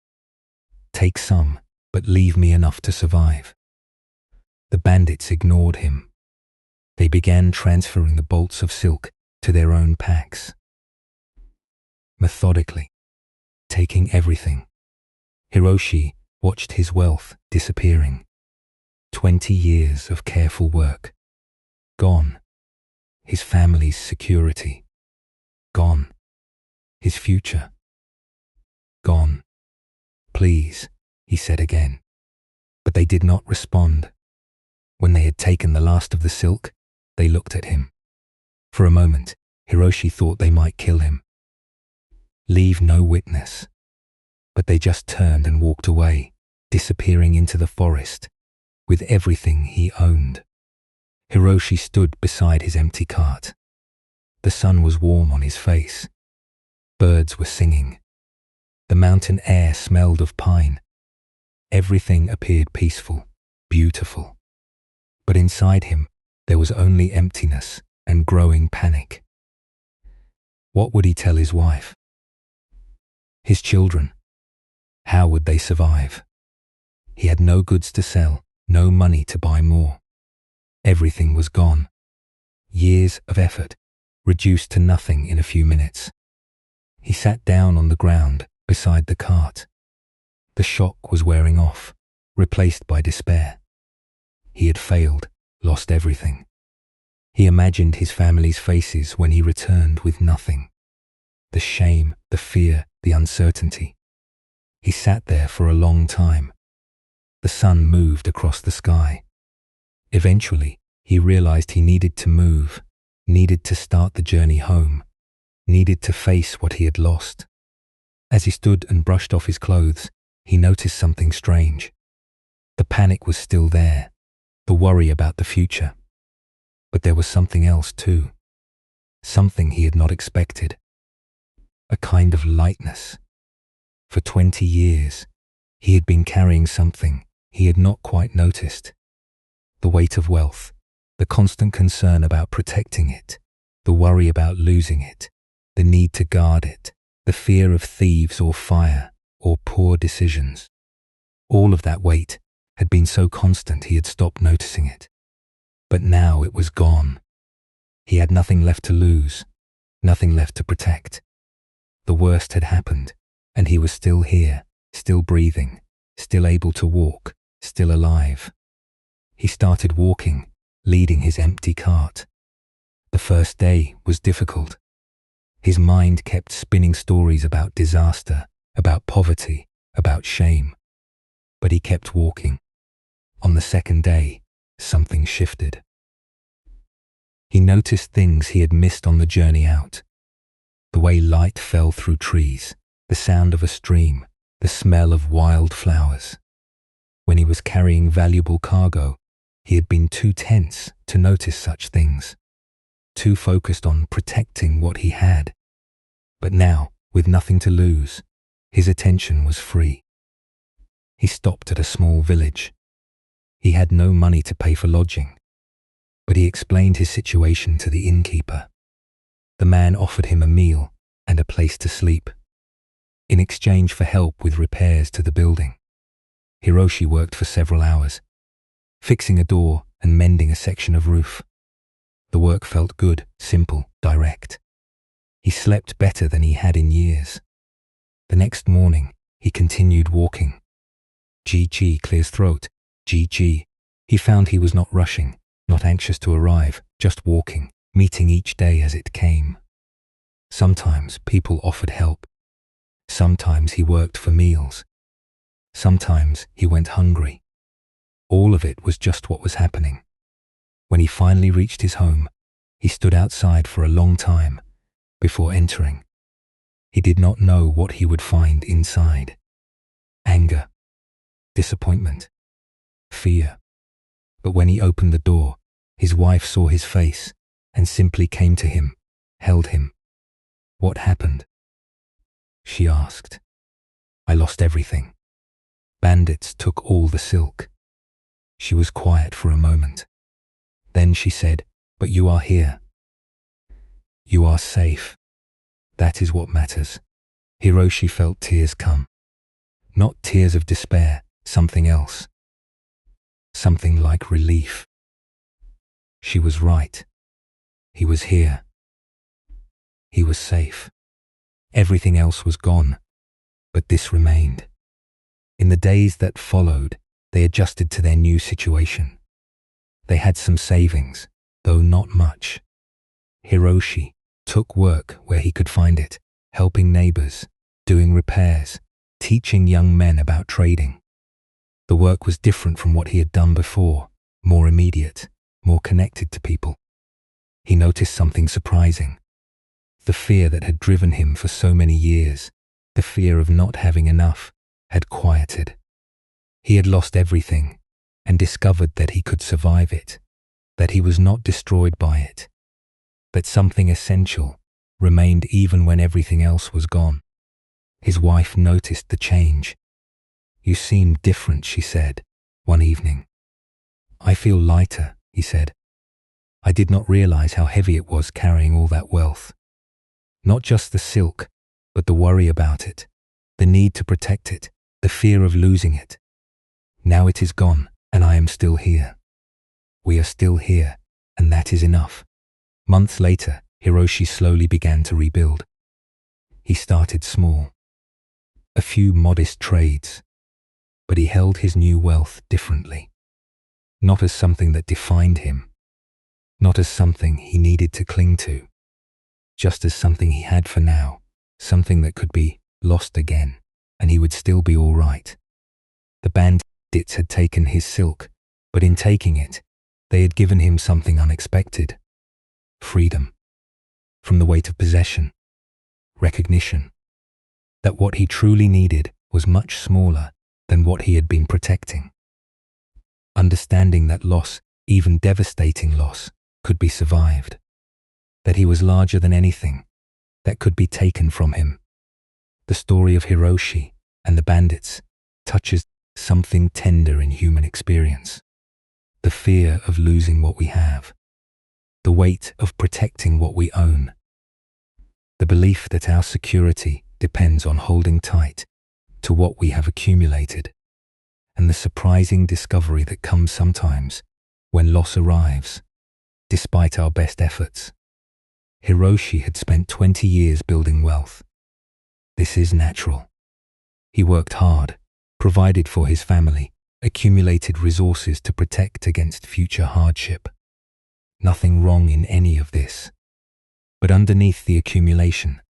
take some, but leave me enough to survive." The bandits ignored him. They began transferring the bolts of silk to their own packs. Methodically, taking everything, Hiroshi watched his wealth disappearing. 20 years of careful work, gone. His family's security, gone. His future, gone. "Please," he said again. But they did not respond. When they had taken the last of the silk, they looked at him. For a moment, Hiroshi thought they might kill him. Leave no witness. But they just turned and walked away, disappearing into the forest, with everything he owned. Hiroshi stood beside his empty cart. The sun was warm on his face. Birds were singing. The mountain air smelled of pine. Everything appeared peaceful. beautiful. But inside him, there was only emptiness and growing panic. What would he tell his wife? His children? How would they survive? He had no goods to sell, no money to buy more. Everything was gone. Years of effort, reduced to nothing in a few minutes. He sat down on the ground beside the cart. The shock was wearing off, replaced by despair. He had failed, lost everything. He imagined his family's faces when he returned with nothing. The shame, the fear, the uncertainty. He sat there for a long time. The sun moved across the sky. Eventually, he realized he needed to move, needed to start the journey home, needed to face what he had lost. As he stood and brushed off his clothes, he noticed something strange. The panic was still there, the worry about the future. But there was something else too, something he had not expected. A kind of lightness. For 20 years, he had been carrying something he had not quite noticed. The weight of wealth, the constant concern about protecting it, the worry about losing it, the need to guard it, the fear of thieves or fire or poor decisions. All of that weight had been so constant he had stopped noticing it. But now it was gone. He had nothing left to lose, nothing left to protect. The worst had happened, and he was still here, still breathing, still able to walk, still alive. He started walking, leading his empty cart. The first day was difficult. His mind kept spinning stories about disaster, about poverty, about shame. But he kept walking. On the second day, something shifted. He noticed things he had missed on the journey out. The way light fell through trees, the sound of a stream, the smell of wild flowers. When he was carrying valuable cargo, he had been too tense to notice such things, too focused on protecting what he had. But now, with nothing to lose, his attention was free. He stopped at a small village. He had no money to pay for lodging, but he explained his situation to the innkeeper. The man offered him a meal and a place to sleep, in exchange for help with repairs to the building. Hiroshi worked for several hours, fixing a door and mending a section of roof. The work felt good, simple, direct. He slept better than he had in years. The next morning, he continued walking. Ji clear his throat. Ji. He found he was not rushing, not anxious to arrive, just walking, meeting each day as it came. Sometimes people offered help. Sometimes he worked for meals. Sometimes he went hungry. All of it was just what was happening. When he finally reached his home, he stood outside for a long time before entering. He did not know what he would find inside. Anger, disappointment, fear. But when he opened the door, his wife saw his face and simply came to him, held him. "What happened?" she asked. "I lost everything. Bandits took all the silk." She was quiet for a moment. Then she said, "But you are here. You are safe. That is what matters." Hiroshi felt tears come. Not tears of despair, something else. Something like relief. She was right. He was here. He was safe. Everything else was gone, but this remained. In the days that followed, they adjusted to their new situation. They had some savings, though not much. Hiroshi took work where he could find it, helping neighbors, doing repairs, teaching young men about trading. The work was different from what he had done before, more immediate, more connected to people. He noticed something surprising. The fear that had driven him for so many years, the fear of not having enough, had quieted. He had lost everything and discovered that he could survive it, that he was not destroyed by it, that something essential remained even when everything else was gone. His wife noticed the change. "You seem different," she said, one evening. "I feel lighter," he said. "I did not realize how heavy it was carrying all that wealth. Not just the silk, but the worry about it, the need to protect it, the fear of losing it. Now it is gone, and I am still here. We are still here, and that is enough." Months later, Hiroshi slowly began to rebuild. He started small, a few modest trades, but he held his new wealth differently. Not as something that defined him, not as something he needed to cling to, just as something he had for now, something that could be lost again, and he would still be all right. The bandits had taken his silk, but in taking it, they had given him something unexpected: freedom from the weight of possession, recognition that what he truly needed was much smaller than what he had been protecting. Understanding that loss, even devastating loss, could be survived, that he was larger than anything that could be taken from him. The story of Hiroshi and the bandits touches something tender in human experience: the fear of losing what we have, the weight of protecting what we own, the belief that our security depends on holding tight to what we have accumulated, and the surprising discovery that comes sometimes when loss arrives, despite our best efforts. Hiroshi had spent 20 years building wealth. This is natural. He worked hard, provided for his family, accumulated resources to protect against future hardship. Nothing wrong in any of this. But underneath the accumulation,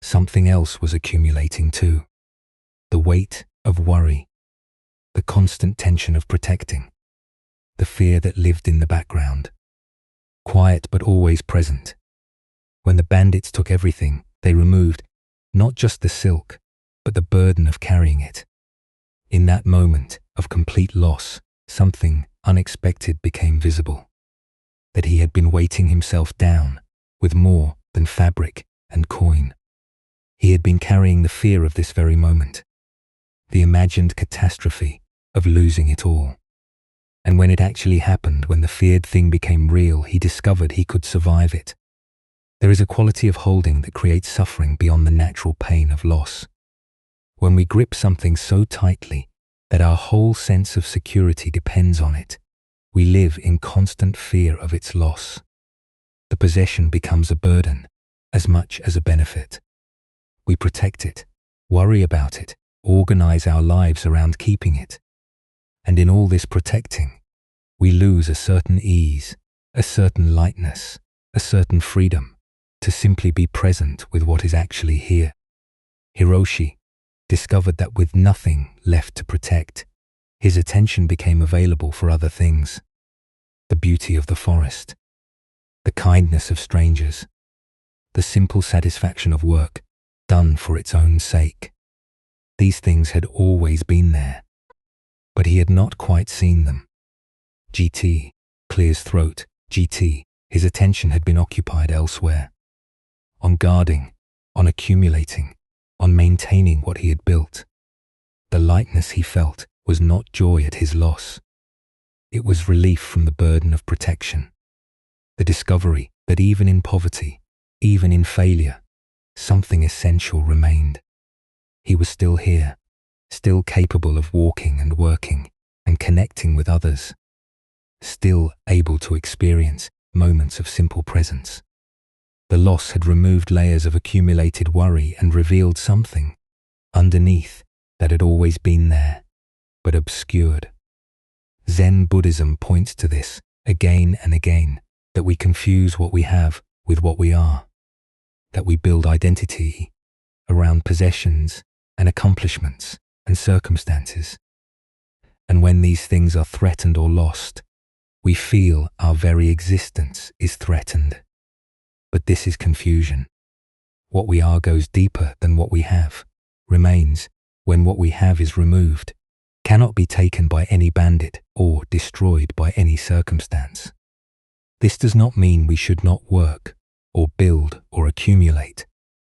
something else was accumulating too. The weight of worry, the constant tension of protecting, the fear that lived in the background, quiet but always present. When the bandits took everything, they removed not just the silk, but the burden of carrying it. In that moment of complete loss, something unexpected became visible: that he had been weighting himself down with more than fabric and coin. He had been carrying the fear of this very moment, the imagined catastrophe of losing it all. And when it actually happened, when the feared thing became real, he discovered he could survive it. There is a quality of holding that creates suffering beyond the natural pain of loss. When we grip something so tightly that our whole sense of security depends on it, we live in constant fear of its loss. The possession becomes a burden as much as a benefit. We protect it, worry about it, organize our lives around keeping it. And in all this protecting, we lose a certain ease, a certain lightness, a certain freedom to simply be present with what is actually here. Hiroshi discovered that with nothing left to protect, his attention became available for other things: the beauty of the forest, the kindness of strangers, the simple satisfaction of work done for its own sake. These things had always been there, but he had not quite seen them. GT, clears throat, GT, his attention had been occupied elsewhere. On guarding, on accumulating, on maintaining what he had built. The lightness he felt was not joy at his loss. It was relief from the burden of protection. The discovery that even in poverty, even in failure, something essential remained. He was still here, still capable of walking and working and connecting with others, still able to experience moments of simple presence. The loss had removed layers of accumulated worry and revealed something underneath that had always been there, but obscured. Zen Buddhism points to this again and again, that we confuse what we have with what we are, that we build identity around possessions and accomplishments and circumstances. And when these things are threatened or lost, we feel our very existence is threatened. But this is confusion. What we are goes deeper than what we have, remains when what we have is removed, cannot be taken by any bandit or destroyed by any circumstance. This does not mean we should not work or build or accumulate,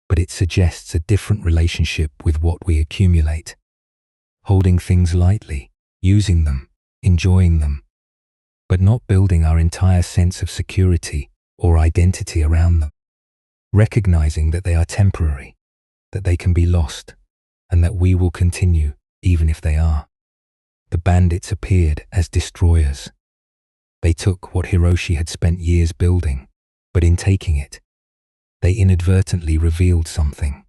but it suggests a different relationship with what we accumulate. Holding things lightly, using them, enjoying them, but not building our entire sense of security or identity around them. Recognizing that they are temporary, that they can be lost, and that we will continue even if they are. The bandits appeared as destroyers. They took what Hiroshi had spent years building, but in taking it, they inadvertently revealed something,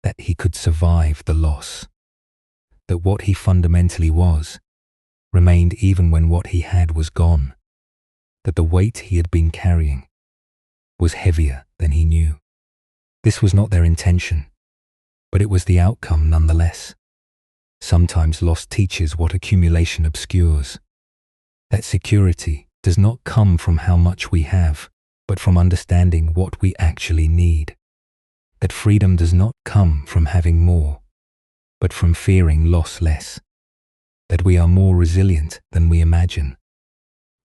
that he could survive the loss, that what he fundamentally was remained even when what he had was gone, that the weight he had been carrying was heavier than he knew. This was not their intention, but it was the outcome nonetheless. Sometimes loss teaches what accumulation obscures, that security does not come from how much we have, but from understanding what we actually need. That freedom does not come from having more, but from fearing loss less. That we are more resilient than we imagine,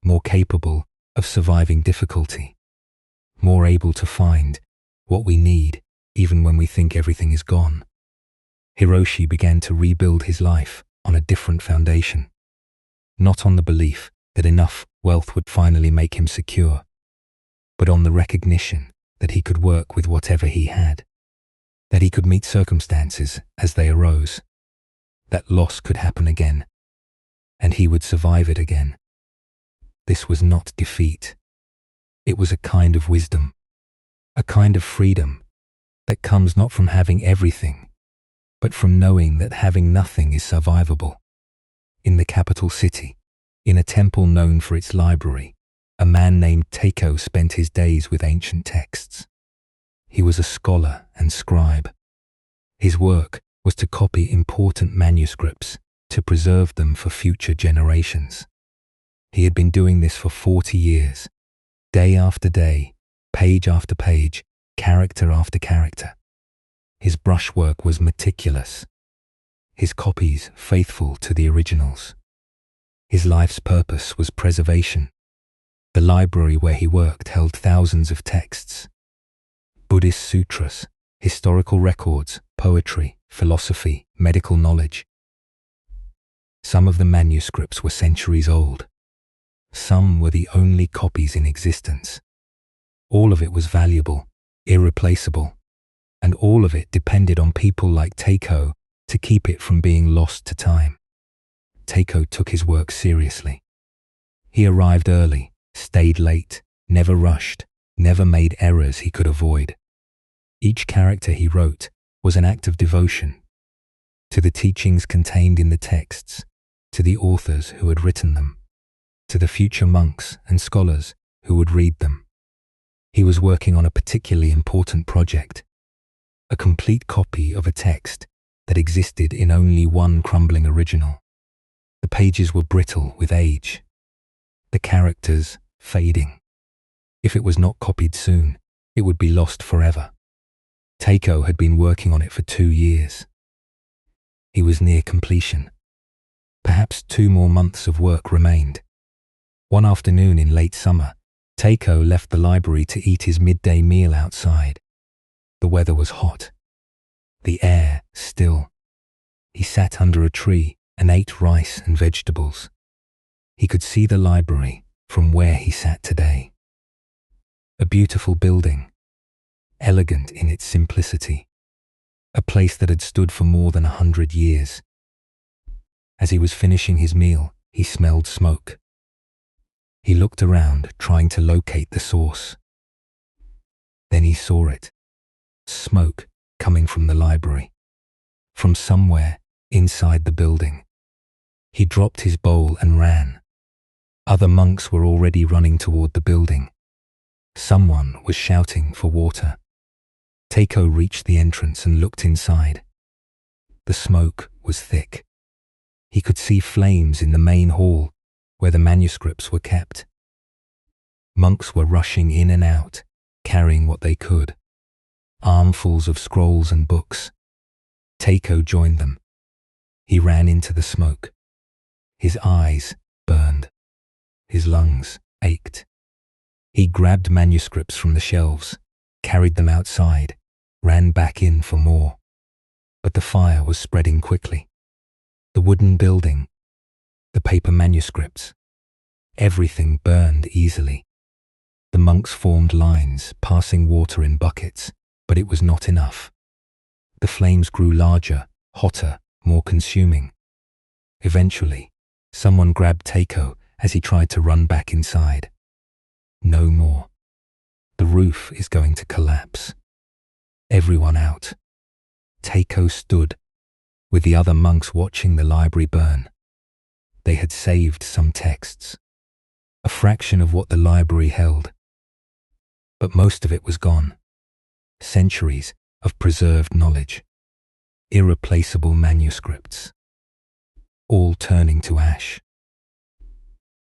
more capable of surviving difficulty, more able to find what we need even when we think everything is gone. Hiroshi began to rebuild his life on a different foundation, not on the belief that enough wealth would finally make him secure, but on the recognition that he could work with whatever he had, that he could meet circumstances as they arose, that loss could happen again, and he would survive it again. This was not defeat. It was a kind of wisdom, a kind of freedom that comes not from having everything, but from knowing that having nothing is survivable. In the capital city, in a temple known for its library, a man named Teiko spent his days with ancient texts. He was a scholar and scribe. His work was to copy important manuscripts to preserve them for future generations. He had been doing this for 40 years, day after day, page after page, character after character. His brushwork was meticulous, his copies faithful to the originals. His life's purpose was preservation. The library where he worked held thousands of texts, Buddhist sutras, historical records, poetry, philosophy, medical knowledge. Some of the manuscripts were centuries old. Some were the only copies in existence. All of it was valuable, irreplaceable, and all of it depended on people like Teiko to keep it from being lost to time. Teiko took his work seriously. He arrived early, stayed late, never rushed, never made errors he could avoid. Each character he wrote was an act of devotion to the teachings contained in the texts, to the authors who had written them, to the future monks and scholars who would read them. He was working on a particularly important project, a complete copy of a text that existed in only one crumbling original. The pages were brittle with age, the characters fading. If it was not copied soon, it would be lost forever. Teiko had been working on it for 2 years. He was near completion. Perhaps 2 more months of work remained. One afternoon in late summer, Teiko left the library to eat his midday meal outside. The weather was hot, the air still. He sat under a tree and ate rice and vegetables. He could see the library from where he sat today. A beautiful building, elegant in its simplicity, a place that had stood for more than 100 years. As he was finishing his meal, he smelled smoke. He looked around, trying to locate the source. Then he saw it. Smoke coming from the library, from somewhere inside the building. He dropped his bowl and ran. Other monks were already running toward the building. Someone was shouting for water. Teiko reached the entrance and looked inside. The smoke was thick. He could see flames in the main hall where the manuscripts were kept. Monks were rushing in and out, carrying what they could, armfuls of scrolls and books. Teiko joined them. He ran into the smoke. His eyes burned. His lungs ached. He grabbed manuscripts from the shelves, carried them outside, ran back in for more. But the fire was spreading quickly. The wooden building, the paper manuscripts, Everything burned easily. The monks formed lines, passing water in buckets, but it was not enough. The flames grew larger, hotter, more consuming. Eventually, someone grabbed Takeo as he tried to run back inside. No more. The roof is going to collapse. Everyone out. Takeo stood, with the other monks watching the library burn. They had saved some texts, a fraction of what the library held. But most of it was gone. Centuries of preserved knowledge, irreplaceable manuscripts, all turning to ash.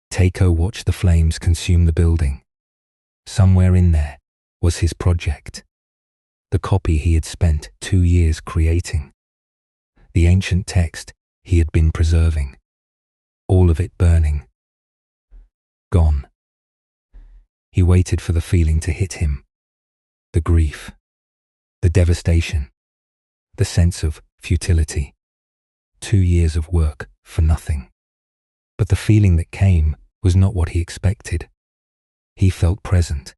Takeo watched the flames consume the building. Somewhere in there was his project, the copy he had spent 2 years creating, the ancient text he had been preserving, all of it burning. Gone. He waited for the feeling to hit him, the grief, the devastation, the sense of futility. 2 years of work for nothing. But the feeling that came was not what he expected. He felt present,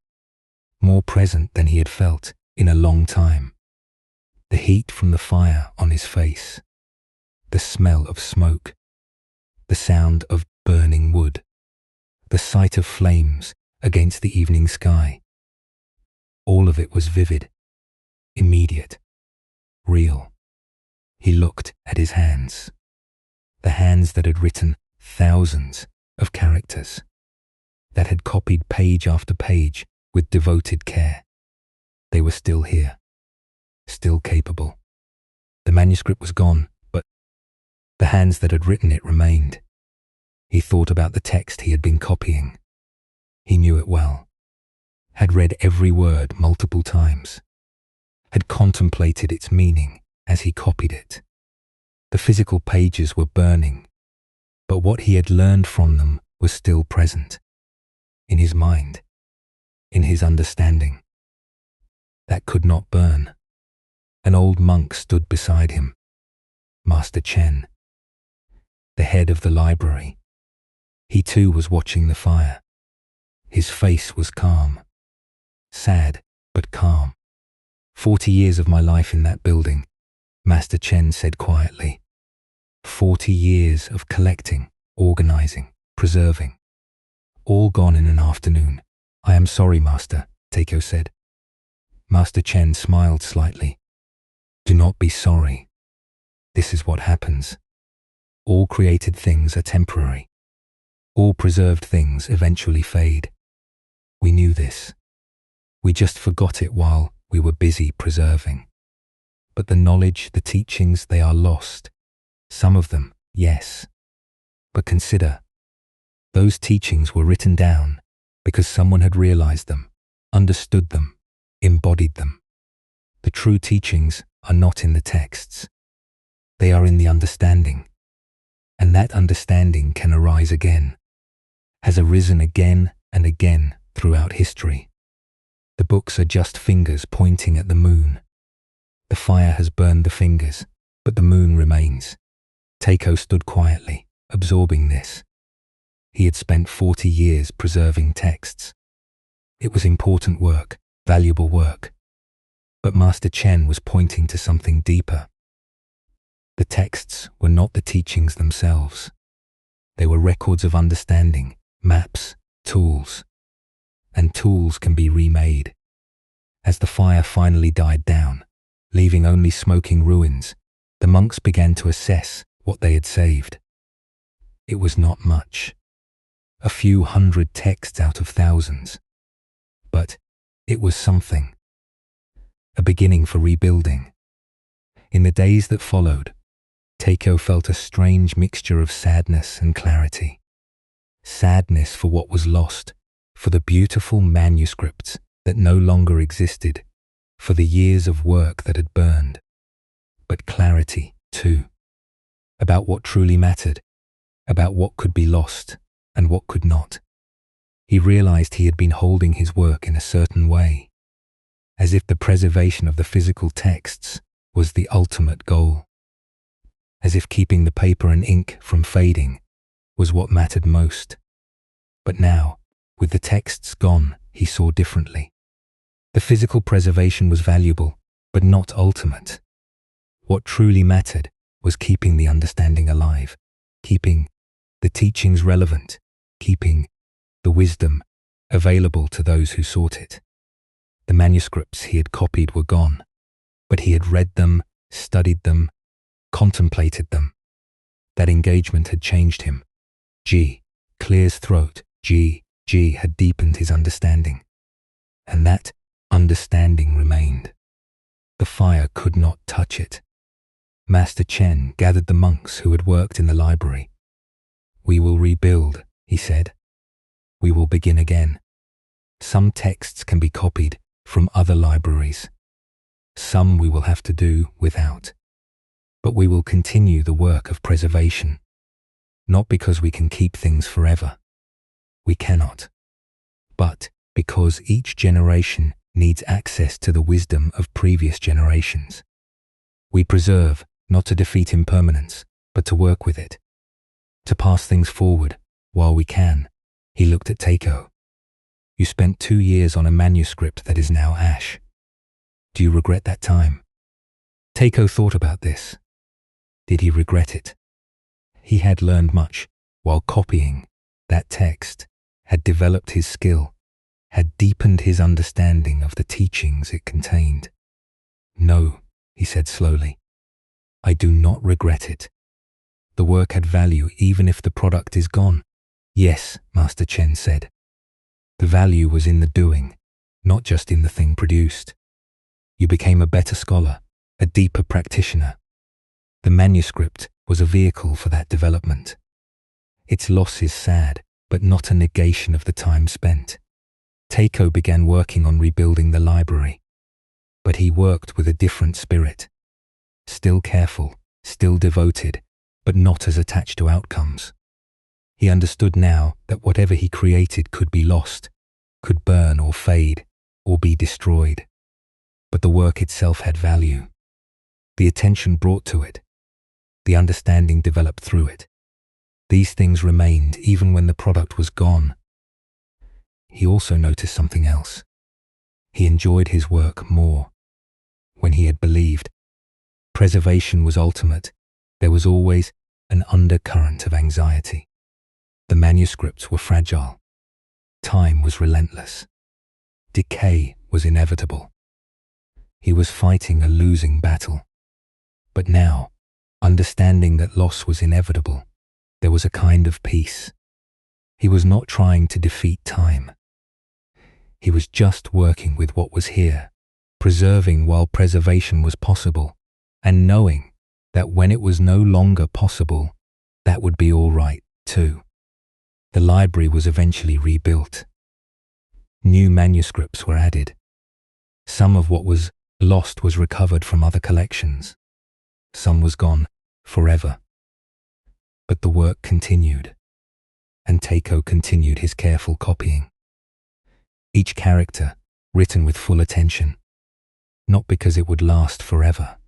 more present than he had felt in a long time. The heat from the fire on his face, the smell of smoke, the sound of burning wood, the sight of flames against the evening sky. All of it was vivid, immediate, real. He looked at his hands, the hands that had written thousands of characters, that had copied page after page with devoted care. They were still here, still capable. The manuscript was gone, but the hands that had written it remained. He thought about the text he had been copying. He knew it well, had read every word multiple times, had contemplated its meaning as he copied it. The physical pages were burning, but what he had learned from them was still present, in his mind, in his understanding. That could not burn. An old monk stood beside him, Master Chen, the head of the library. He too was watching the fire. His face was calm, sad but calm. 40 years of my life in that building, Master Chen said quietly. 40 years of collecting, organizing, preserving. All gone in an afternoon. I am sorry, Master, Takeo said. Master Chen smiled slightly. Do not be sorry. This is what happens. All created things are temporary. All preserved things eventually fade. We knew this. We just forgot it while we were busy preserving. But the knowledge, the teachings, they are lost. Some of them, yes. But consider, those teachings were written down because someone had realized them, understood them, embodied them. The true teachings are not in the texts. They are in the understanding. And that understanding can arise again, has arisen again and again throughout history. The books are just fingers pointing at the moon. The fire has burned the fingers, but the moon remains. Takeo stood quietly, absorbing this. He had spent 40 years preserving texts. It was important work, valuable work. But Master Chen was pointing to something deeper. The texts were not the teachings themselves. They were records of understanding, maps, tools. And tools can be remade. As the fire finally died down, leaving only smoking ruins, the monks began to assess what they had saved. It was not much. A few hundred texts out of thousands. But it was something. A beginning for rebuilding. In the days that followed, Takeo felt a strange mixture of sadness and clarity. Sadness for what was lost, for the beautiful manuscripts that no longer existed, for the years of work that had burned. But clarity, too, about what truly mattered, about what could be lost and what could not. He realized he had been holding his work in a certain way, as if the preservation of the physical texts was the ultimate goal, as if keeping the paper and ink from fading was what mattered most. But now, with the texts gone, he saw differently. The physical preservation was valuable, but not ultimate. What truly mattered was keeping the understanding alive, keeping the teachings relevant, keeping the wisdom available to those who sought it. The manuscripts he had copied were gone, but he had read them, studied them, contemplated them. That engagement had changed him. Clear's throat, had deepened his understanding. And that understanding remained. The fire could not touch it. Master Chen gathered the monks who had worked in the library. "We will rebuild," he said. "We will begin again. Some texts can be copied from other libraries. Some we will have to do without. But we will continue the work of preservation. Not because we can keep things forever. We cannot. But because each generation needs access to the wisdom of previous generations. We preserve, not to defeat impermanence, but to work with it. To pass things forward while we can." He looked at Takeo. "You spent 2 years on a manuscript that is now ash. Do you regret that time?" Takeo thought about this. Did he regret it? He had learned much while copying that text, had developed his skill, had deepened his understanding of the teachings it contained. "No," he said slowly. "I do not regret it. The work had value even if the product is gone." "Yes," Master Chen said. "The value was in the doing, not just in the thing produced. You became a better scholar, a deeper practitioner. The manuscript was a vehicle for that development. Its loss is sad, but not a negation of the time spent." Takeo began working on rebuilding the library. But he worked with a different spirit. Still careful, still devoted, but not as attached to outcomes. He understood now that whatever he created could be lost, could burn or fade, or be destroyed. But the work itself had value. The attention brought to it, the understanding developed through it. These things remained even when the product was gone. He also noticed something else. He enjoyed his work more. When he had believed preservation was ultimate, there was always an undercurrent of anxiety. The manuscripts were fragile. Time was relentless. Decay was inevitable. He was fighting a losing battle. But now, understanding that loss was inevitable, there was a kind of peace. He was not trying to defeat time. He was just working with what was here, preserving while preservation was possible, and knowing that when it was no longer possible, that would be all right too. The library was eventually rebuilt. New manuscripts were added. Some of what was lost was recovered from other collections. Some was gone forever. But the work continued, and Takeo continued his careful copying. Each character written with full attention, not because it would last forever,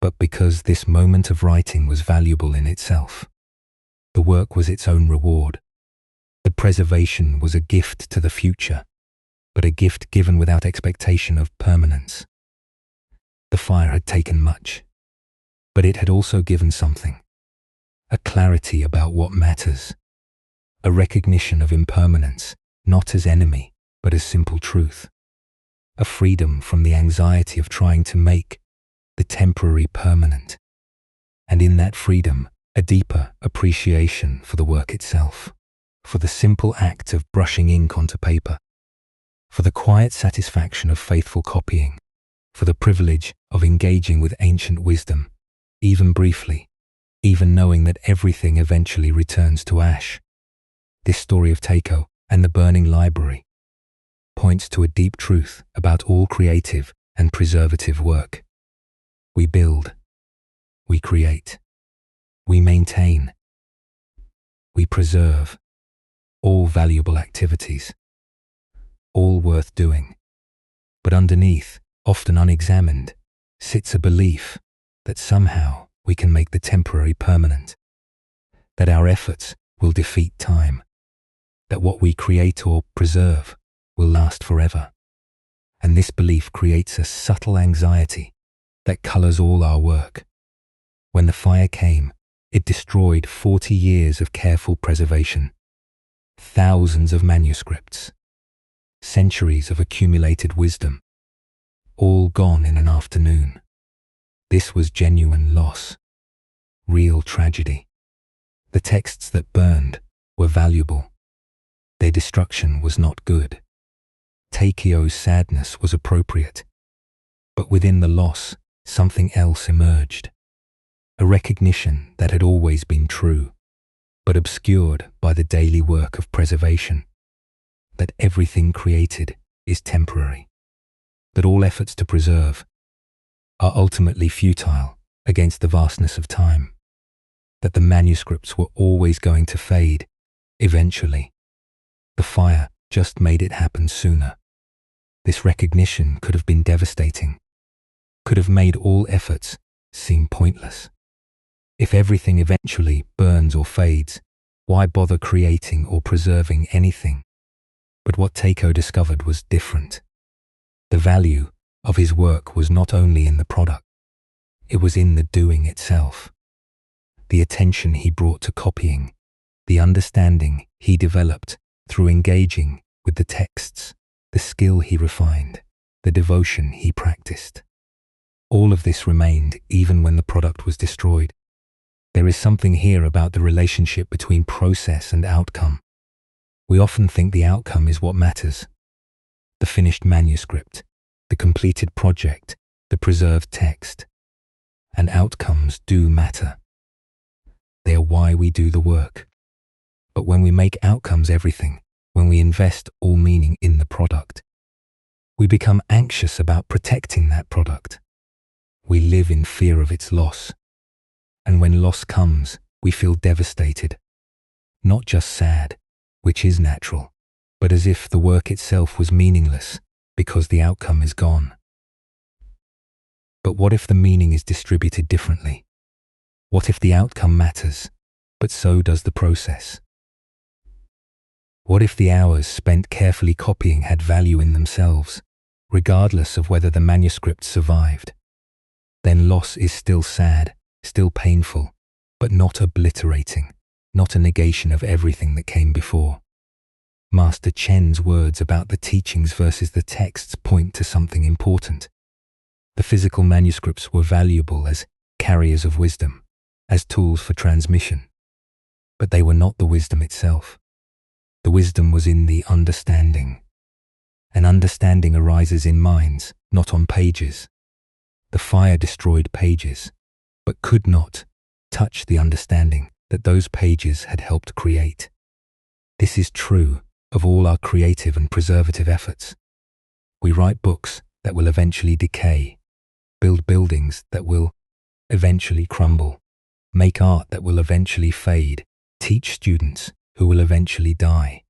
but because this moment of writing was valuable in itself. The work was its own reward. The preservation was a gift to the future, but a gift given without expectation of permanence. The fire had taken much, but it had also given something. A clarity about what matters. A recognition of impermanence, not as enemy, but as simple truth. A freedom from the anxiety of trying to make the temporary permanent. And in that freedom, a deeper appreciation for the work itself, for the simple act of brushing ink onto paper, for the quiet satisfaction of faithful copying, for the privilege of engaging with ancient wisdom, even briefly, even knowing that everything eventually returns to ash. This story of Takeo and the burning library points to a deep truth about all creative and preservative work. We build, we create, we maintain, we preserve, all valuable activities, all worth doing. But underneath, often unexamined, sits a belief that somehow we can make the temporary permanent, that our efforts will defeat time, that what we create or preserve will last forever. And this belief creates a subtle anxiety that colors all our work. When the fire came, it destroyed 40 years of careful preservation, thousands of manuscripts, centuries of accumulated wisdom, all gone in an afternoon. This was genuine loss, real tragedy. The texts that burned were valuable. Their destruction was not good. Teikyo's sadness was appropriate, but within the loss, something else emerged. A recognition that had always been true, but obscured by the daily work of preservation. That everything created is temporary. That all efforts to preserve are ultimately futile against the vastness of time. That the manuscripts were always going to fade, eventually. The fire just made it happen sooner. This recognition could have been devastating, could have made all efforts seem pointless. If everything eventually burns or fades, why bother creating or preserving anything? But what Teiko discovered was different. The value of his work was not only in the product, it was in the doing itself. The attention he brought to copying, the understanding he developed through engaging with the texts, the skill he refined, the devotion he practiced. All of this remained even when the product was destroyed. There is something here about the relationship between process and outcome. We often think the outcome is what matters. The finished manuscript, the completed project, the preserved text. And outcomes do matter. They are why we do the work. But when we make outcomes everything, when we invest all meaning in the product, we become anxious about protecting that product. We live in fear of its loss. And when loss comes, we feel devastated. Not just sad, which is natural, but as if the work itself was meaningless because the outcome is gone. But what if the meaning is distributed differently? What if the outcome matters, but so does the process? What if the hours spent carefully copying had value in themselves, regardless of whether the manuscript survived? Then loss is still sad, still painful, but not obliterating, not a negation of everything that came before. Master Chen's words about the teachings versus the texts point to something important. The physical manuscripts were valuable as carriers of wisdom, as tools for transmission. But they were not the wisdom itself. The wisdom was in the understanding. An understanding arises in minds, not on pages. The fire destroyed pages, but could not touch the understanding that those pages had helped create. This is true of all our creative and preservative efforts. We write books that will eventually decay, build buildings that will eventually crumble, make art that will eventually fade, teach students who will eventually die.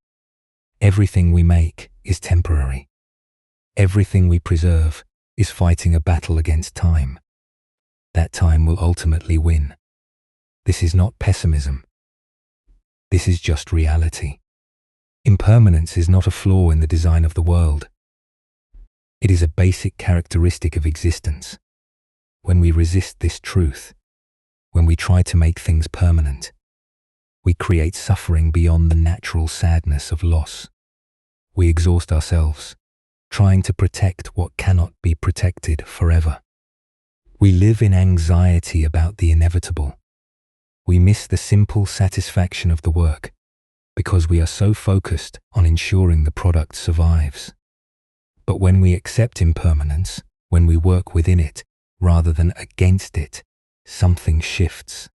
Everything we make is temporary. Everything we preserve is fighting a battle against time. That time will ultimately win. This is not pessimism. This is just reality. Impermanence is not a flaw in the design of the world. It is a basic characteristic of existence. When we resist this truth, when we try to make things permanent, we create suffering beyond the natural sadness of loss. We exhaust ourselves, trying to protect what cannot be protected forever. We live in anxiety about the inevitable. We miss the simple satisfaction of the work because we are so focused on ensuring the product survives. But when we accept impermanence, when we work within it rather than against it, something shifts.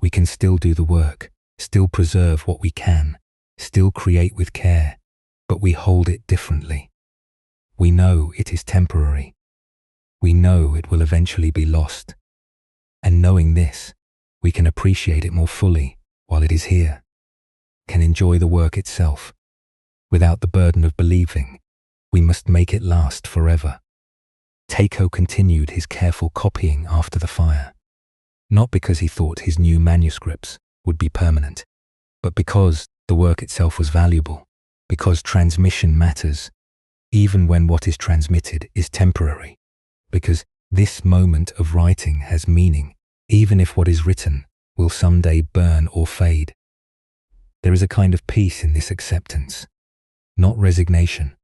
We can still do the work, still preserve what we can, still create with care, but we hold it differently. We know it is temporary. We know it will eventually be lost. And knowing this, we can appreciate it more fully while it is here, can enjoy the work itself, without the burden of believing we must make it last forever. Teiko continued his careful copying after the fire, not because he thought his new manuscripts would be permanent, but because The work itself was valuable, because transmission matters, even when what is transmitted is temporary, because this moment of writing has meaning, even if what is written will someday burn or fade. There is a kind of peace in this acceptance, not resignation,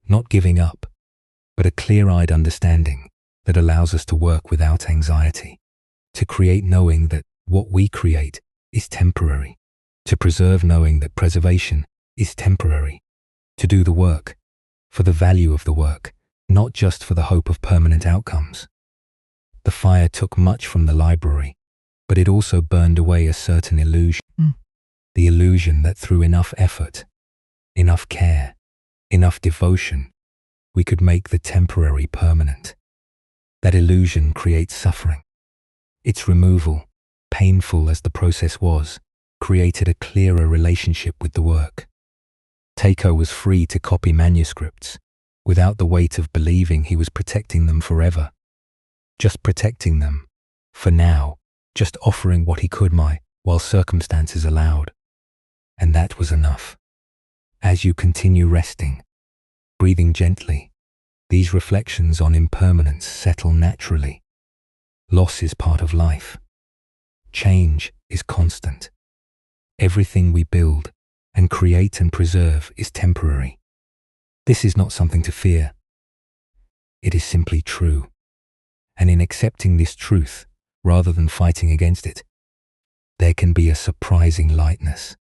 not giving up, but a clear-eyed understanding that allows us to work without anxiety, to create knowing that what we create is temporary, to preserve knowing that preservation is temporary, to do the work for the value of the work, not just for the hope of permanent outcomes. The fire took much from the library, but it also burned away a certain illusion. The illusion that through enough effort, enough care, enough devotion, we could make the temporary permanent. That illusion creates suffering. Its removal, painful as the process was, created a clearer relationship with the work. Takeo was free to copy manuscripts, without the weight of believing he was protecting them forever. Just protecting them, for now, just offering what he could while circumstances allowed. And that was enough. As you continue resting, breathing gently, these reflections on impermanence settle naturally. Loss is part of life. Change is constant. Everything we build and create and preserve is temporary. This is not something to fear. It is simply true. And in accepting this truth, rather than fighting against it, there can be a surprising lightness,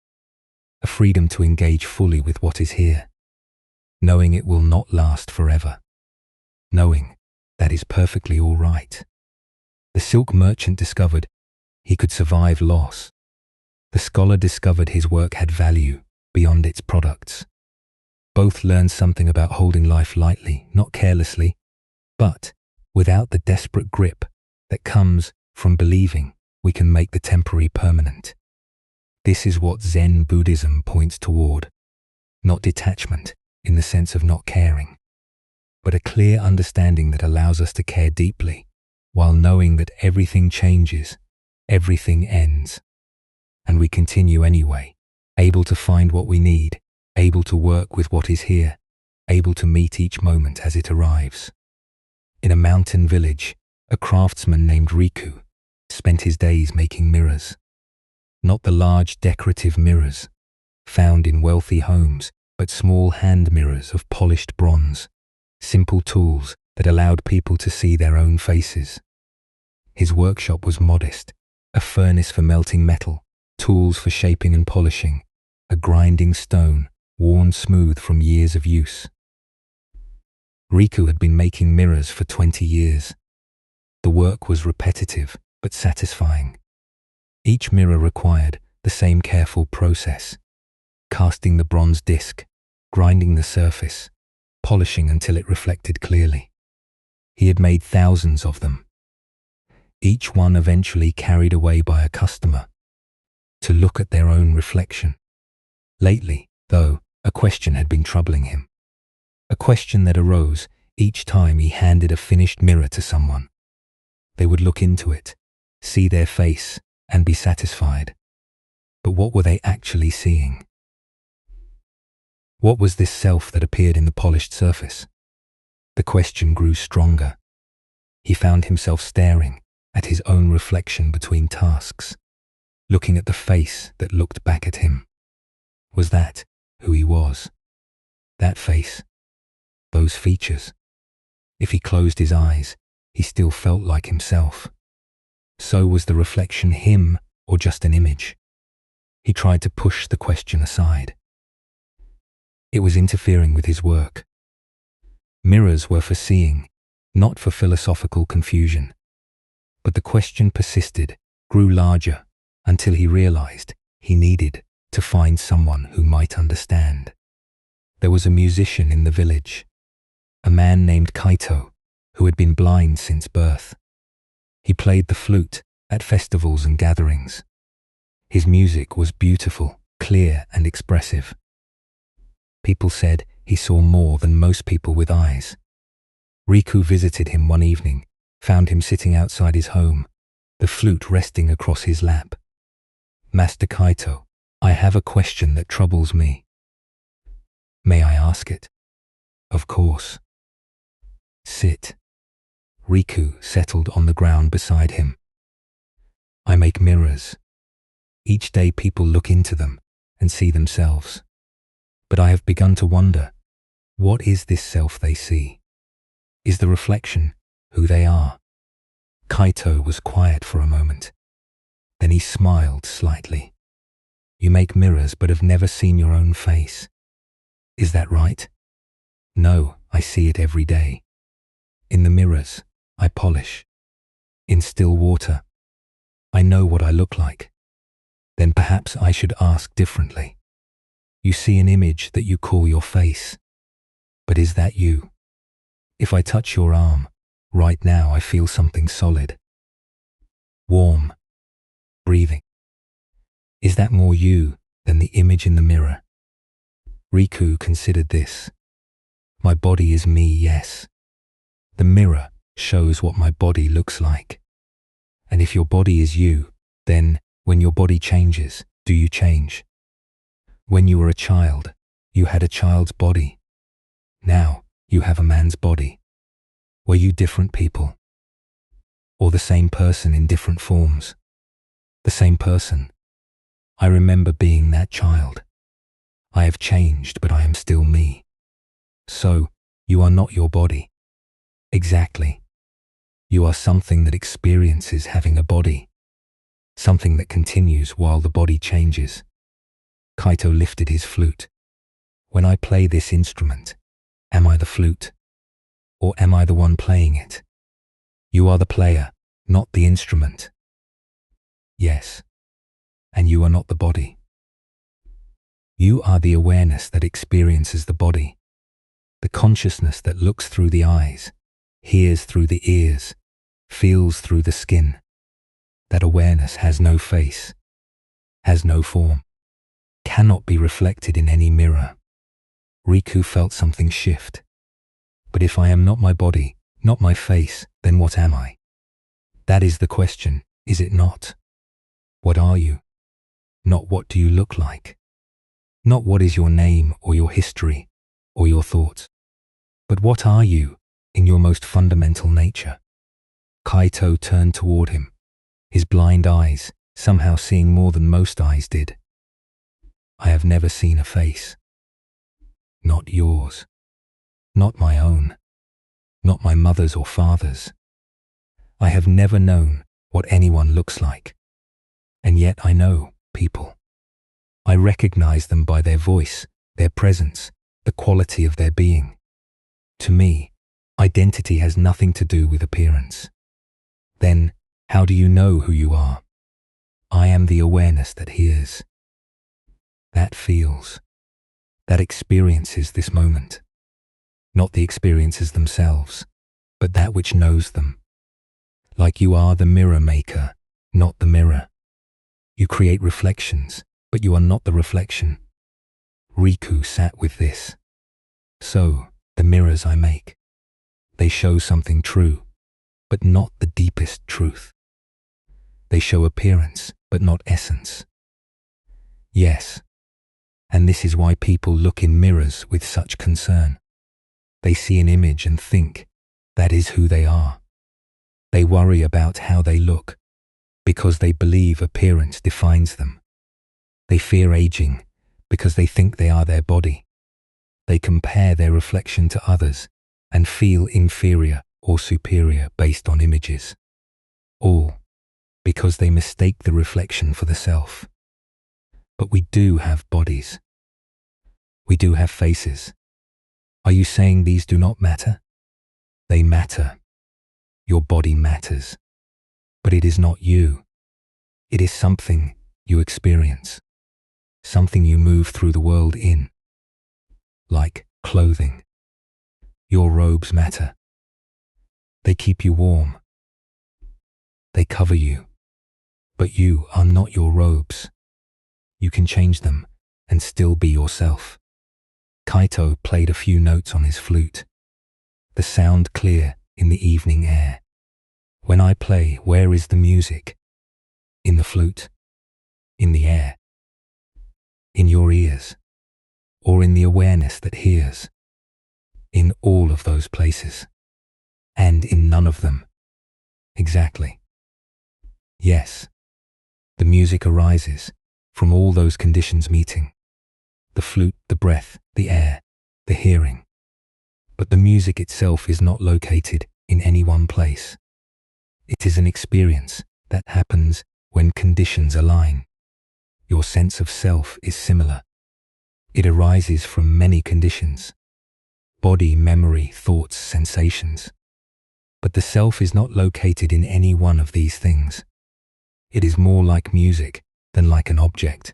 a freedom to engage fully with what is here, knowing it will not last forever, knowing that is perfectly all right. The silk merchant discovered he could survive loss. The scholar discovered his work had value beyond its products. Both learned something about holding life lightly, not carelessly, but without the desperate grip that comes from believing we can make the temporary permanent. This is what Zen Buddhism points toward, not detachment in the sense of not caring, but a clear understanding that allows us to care deeply while knowing that everything changes, everything ends, and we continue anyway, able to find what we need, able to work with what is here, able to meet each moment as it arrives. In a mountain village, a craftsman named Riku spent his days making mirrors. Not the large decorative mirrors found in wealthy homes, but small hand mirrors of polished bronze, simple tools that allowed people to see their own faces. His workshop was modest, a furnace for melting metal, tools for shaping and polishing, a grinding stone worn smooth from years of use. Riku had been making mirrors for 20 years. The work was repetitive but satisfying. Each mirror required the same careful process: casting the bronze disc, grinding the surface, polishing until it reflected clearly. He had made thousands of them, each one eventually carried away by a customer to look at their own reflection. Lately, though, a question had been troubling him. A question that arose each time he handed a finished mirror to someone. They would look into it, see their face, and be satisfied. But what were they actually seeing? What was this self that appeared in the polished surface? The question grew stronger. He found himself staring at his own reflection between tasks, looking at the face that looked back at him. Was that who he was? That face? Those features? If he closed his eyes, he still felt like himself. So was the reflection him or just an image? He tried to push the question aside. It was interfering with his work. Mirrors were for seeing, not for philosophical confusion. But the question persisted, grew larger, until he realized he needed to find someone who might understand. There was a musician in the village, a man named Kaito, who had been blind since birth. He played the flute at festivals and gatherings. His music was beautiful, clear, and expressive. People said he saw more than most people with eyes. Riku visited him one evening, found him sitting outside his home, the flute resting across his lap. "Master Kaito," I have a question that troubles me. May I ask it? Of course. Sit. Riku settled on the ground beside him. I make mirrors. Each day people look into them and see themselves. But I have begun to wonder, what is this self they see? Is the reflection who they are? Kaito was quiet for a moment. Then he smiled slightly. You make mirrors but have never seen your own face. Is that right? No, I see it every day. In the mirrors, I polish. In still water, I know what I look like. Then perhaps I should ask differently. You see an image that you call your face. But is that you? If I touch your arm, right now I feel something solid. Warm. Breathing. Is that more you than the image in the mirror? Riku considered this. My body is me, yes. The mirror shows what my body looks like. And if your body is you, then when your body changes, do you change? When you were a child, you had a child's body. Now you have a man's body. Were you different people? Or the same person in different forms? The same person. I remember being that child. I have changed, but I am still me. So, you are not your body. Exactly. You are something that experiences having a body. Something that continues while the body changes. Kaito lifted his flute. When I play this instrument, am I the flute? Or am I the one playing it? You are the player, not the instrument. Yes. And you are not the body. You are the awareness that experiences the body. The consciousness that looks through the eyes, hears through the ears, feels through the skin. That awareness has no face, has no form, cannot be reflected in any mirror. Riku felt something shift. But if I am not my body, not my face, then what am I? That is the question, is it not? What are you? Not what do you look like? Not what is your name or your history or your thoughts? But what are you in your most fundamental nature? Kaito turned toward him, his blind eyes somehow seeing more than most eyes did. I have never seen a face. Not yours. Not my own. Not my mother's or father's. I have never known what anyone looks like. And yet I know people. I recognize them by their voice, their presence, the quality of their being. To me, identity has nothing to do with appearance. Then, how do you know who you are? I am the awareness that hears, that feels, that experiences this moment. Not the experiences themselves, but that which knows them. Like you are the mirror maker, not the mirror. You create reflections, but you are not the reflection. Riku sat with this. So, the mirrors I make, they show something true, but not the deepest truth. They show appearance, but not essence. Yes, and this is why people look in mirrors with such concern. They see an image and think, that is who they are. They worry about how they look, because they believe appearance defines them. They fear aging, because they think they are their body. They compare their reflection to others, and feel inferior or superior based on images. All because they mistake the reflection for the self. But we do have bodies. We do have faces. Are you saying these do not matter? They matter. Your body matters. But it is not you. It is something you experience. Something you move through the world in. Like clothing. Your robes matter. They keep you warm. They cover you. But you are not your robes. You can change them and still be yourself. Kaito played a few notes on his flute. The sound clear in the evening air. When I play, where is the music? In the flute. In the air. in your ears, or in the awareness that hears. In all of those places, and in none of them. Exactly. Yes, the music arises from all those conditions meeting. The flute, the breath, the air, the hearing. But the music itself is not located in any one place. It is an experience that happens when conditions align. Your sense of self is similar. It arises from many conditions. Body, memory, thoughts, sensations. But the self is not located in any one of these things. It is more like music than like an object,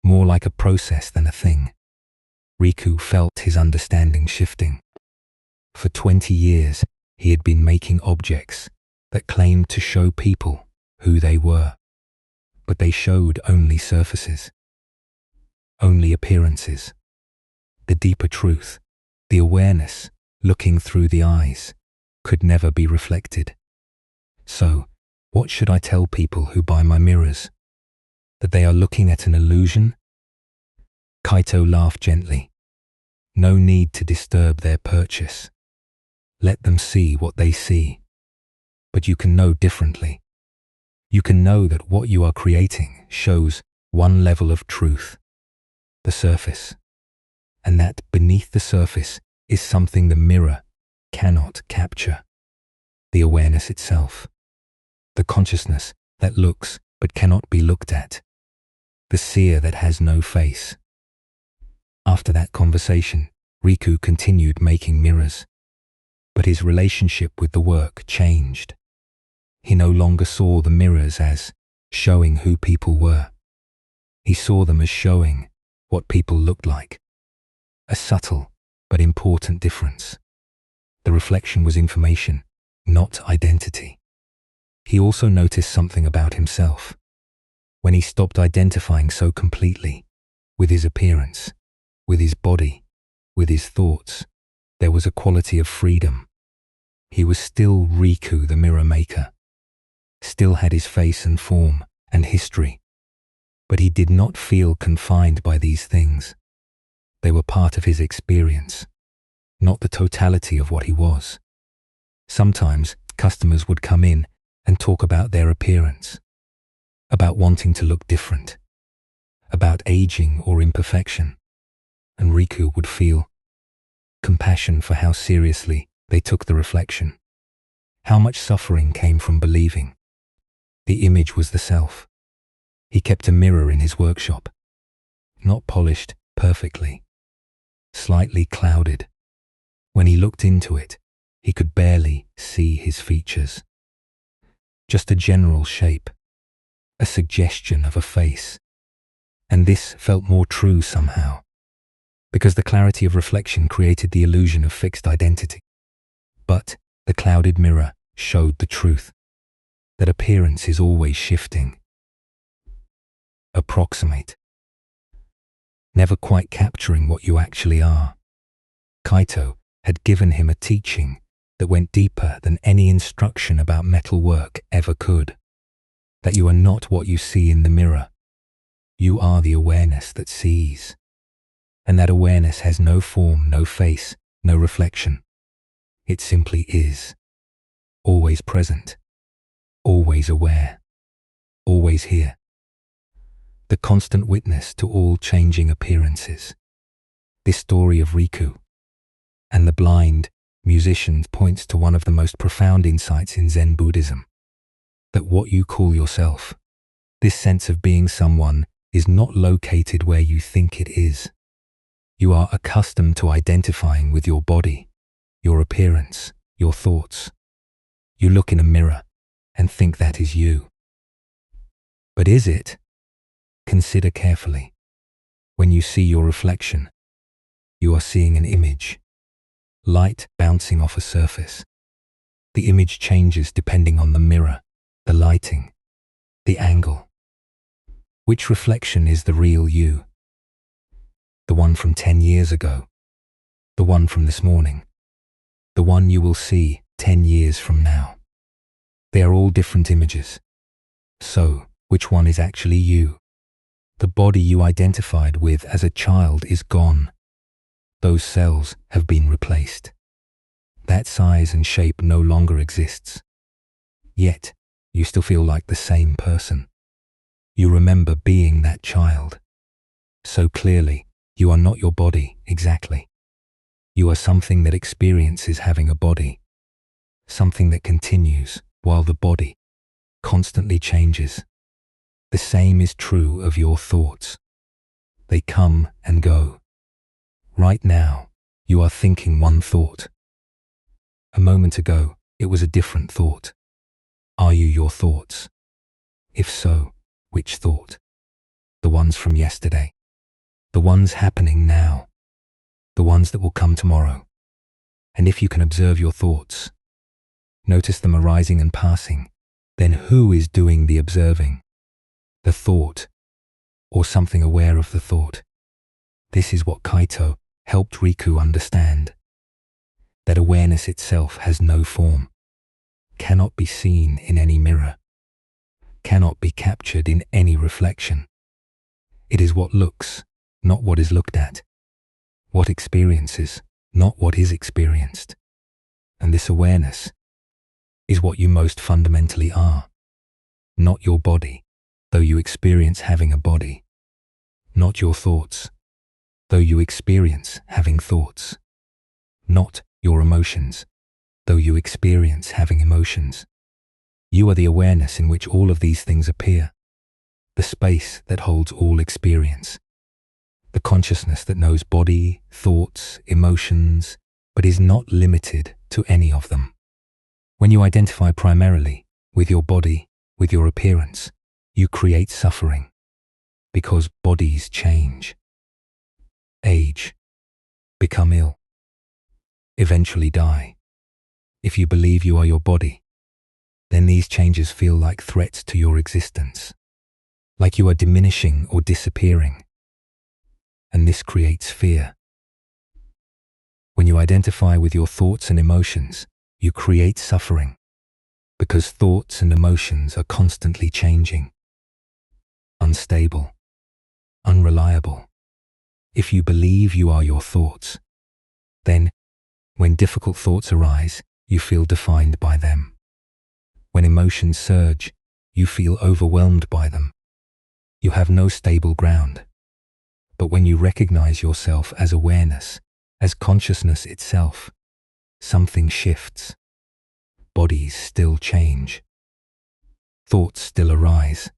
more like a process than a thing. Riku felt his understanding shifting. For 20 years, he had been making objects that claimed to show people who they were, but they showed only surfaces, only appearances. The deeper truth, the awareness looking through the eyes, could never be reflected. So, what should I tell people who buy my mirrors? That they are looking at an illusion? Kaito laughed gently. No need to disturb their purchase. Let them see what they see. But you can know differently. You can know that what you are creating shows one level of truth, the surface, and that beneath the surface is something the mirror cannot capture. The awareness itself, the consciousness that looks but cannot be looked at, the seer that has no face. After that conversation, Riku continued making mirrors, but his relationship with the work changed. He no longer saw the mirrors as showing who people were. He saw them as showing what people looked like. A subtle but important difference. The reflection was information, not identity. He also noticed something about himself. When he stopped identifying so completely with his appearance, with his body, with his thoughts, there was a quality of freedom. He was still Riku the mirror maker, still had his face and form and history, but he did not feel confined by these things. They were part of his experience, not the totality of what he was. Sometimes customers would come in and talk about their appearance, about wanting to look different, about aging or imperfection, and Riku would feel compassion for how seriously they took the reflection, how much suffering came from believing. The image was the self. He kept a mirror in his workshop, not polished perfectly, slightly clouded. When he looked into it, he could barely see his features. Just a general shape, a suggestion of a face. And this felt more true somehow, because the clarity of reflection created the illusion of fixed identity. But the clouded mirror showed the truth, that appearance is always shifting. Approximate. Never quite capturing what you actually are. Kaito had given him a teaching that went deeper than any instruction about metal work ever could. That you are not what you see in the mirror. You are the awareness that sees. And that awareness has no form, no face, no reflection. It simply is. Always present. Always aware. Always here. The constant witness to all changing appearances. This story of Riku and the blind musician points to one of the most profound insights in Zen Buddhism. That what you call yourself, this sense of being someone, is not located where you think it is. You are accustomed to identifying with your body, your appearance, your thoughts. You look in a mirror and think that is you. But is it? Consider carefully. When you see your reflection, you are seeing an image, light bouncing off a surface. The image changes depending on the mirror, the lighting, the angle. Which reflection is the real you? The one from 10 years ago, the one from this morning, the one you will see 10 years from now. They are all different images. So, which one is actually you? The body you identified with as a child is gone. Those cells have been replaced. That size and shape no longer exists. Yet, you still feel like the same person. You remember being that child. So clearly, you are not your body exactly. You are something that experiences having a body. Something that continues while the body constantly changes. The same is true of your thoughts. They come and go. Right now, you are thinking one thought. A moment ago, it was a different thought. Are you your thoughts? If so, which thought? The ones from yesterday? The ones happening now? The ones that will come tomorrow? And if you can observe your thoughts, notice them arising and passing, then who is doing the observing? The thought, or something aware of the thought? This is what Kaito helped Riku understand. That awareness itself has no form, cannot be seen in any mirror, cannot be captured in any reflection. It is what looks, not what is looked at. What experiences, not what is experienced. And this awareness is what you most fundamentally are. Not your body, though you experience having a body. Not your thoughts, though you experience having thoughts. Not your emotions, though you experience having emotions. You are the awareness in which all of these things appear, the space that holds all experience, the consciousness that knows body, thoughts, emotions, but is not limited to any of them. When you identify primarily with your body, with your appearance, you create suffering, because bodies change, age, become ill, eventually die. If you believe you are your body, then these changes feel like threats to your existence, like you are diminishing or disappearing. And this creates fear. When you identify with your thoughts and emotions, you create suffering, because thoughts and emotions are constantly changing, unstable, unreliable. If you believe you are your thoughts, then when difficult thoughts arise, you feel defined by them. When emotions surge, you feel overwhelmed by them. You have no stable ground. But when you recognize yourself as awareness, as consciousness itself, something shifts. Bodies still change. Thoughts still arise.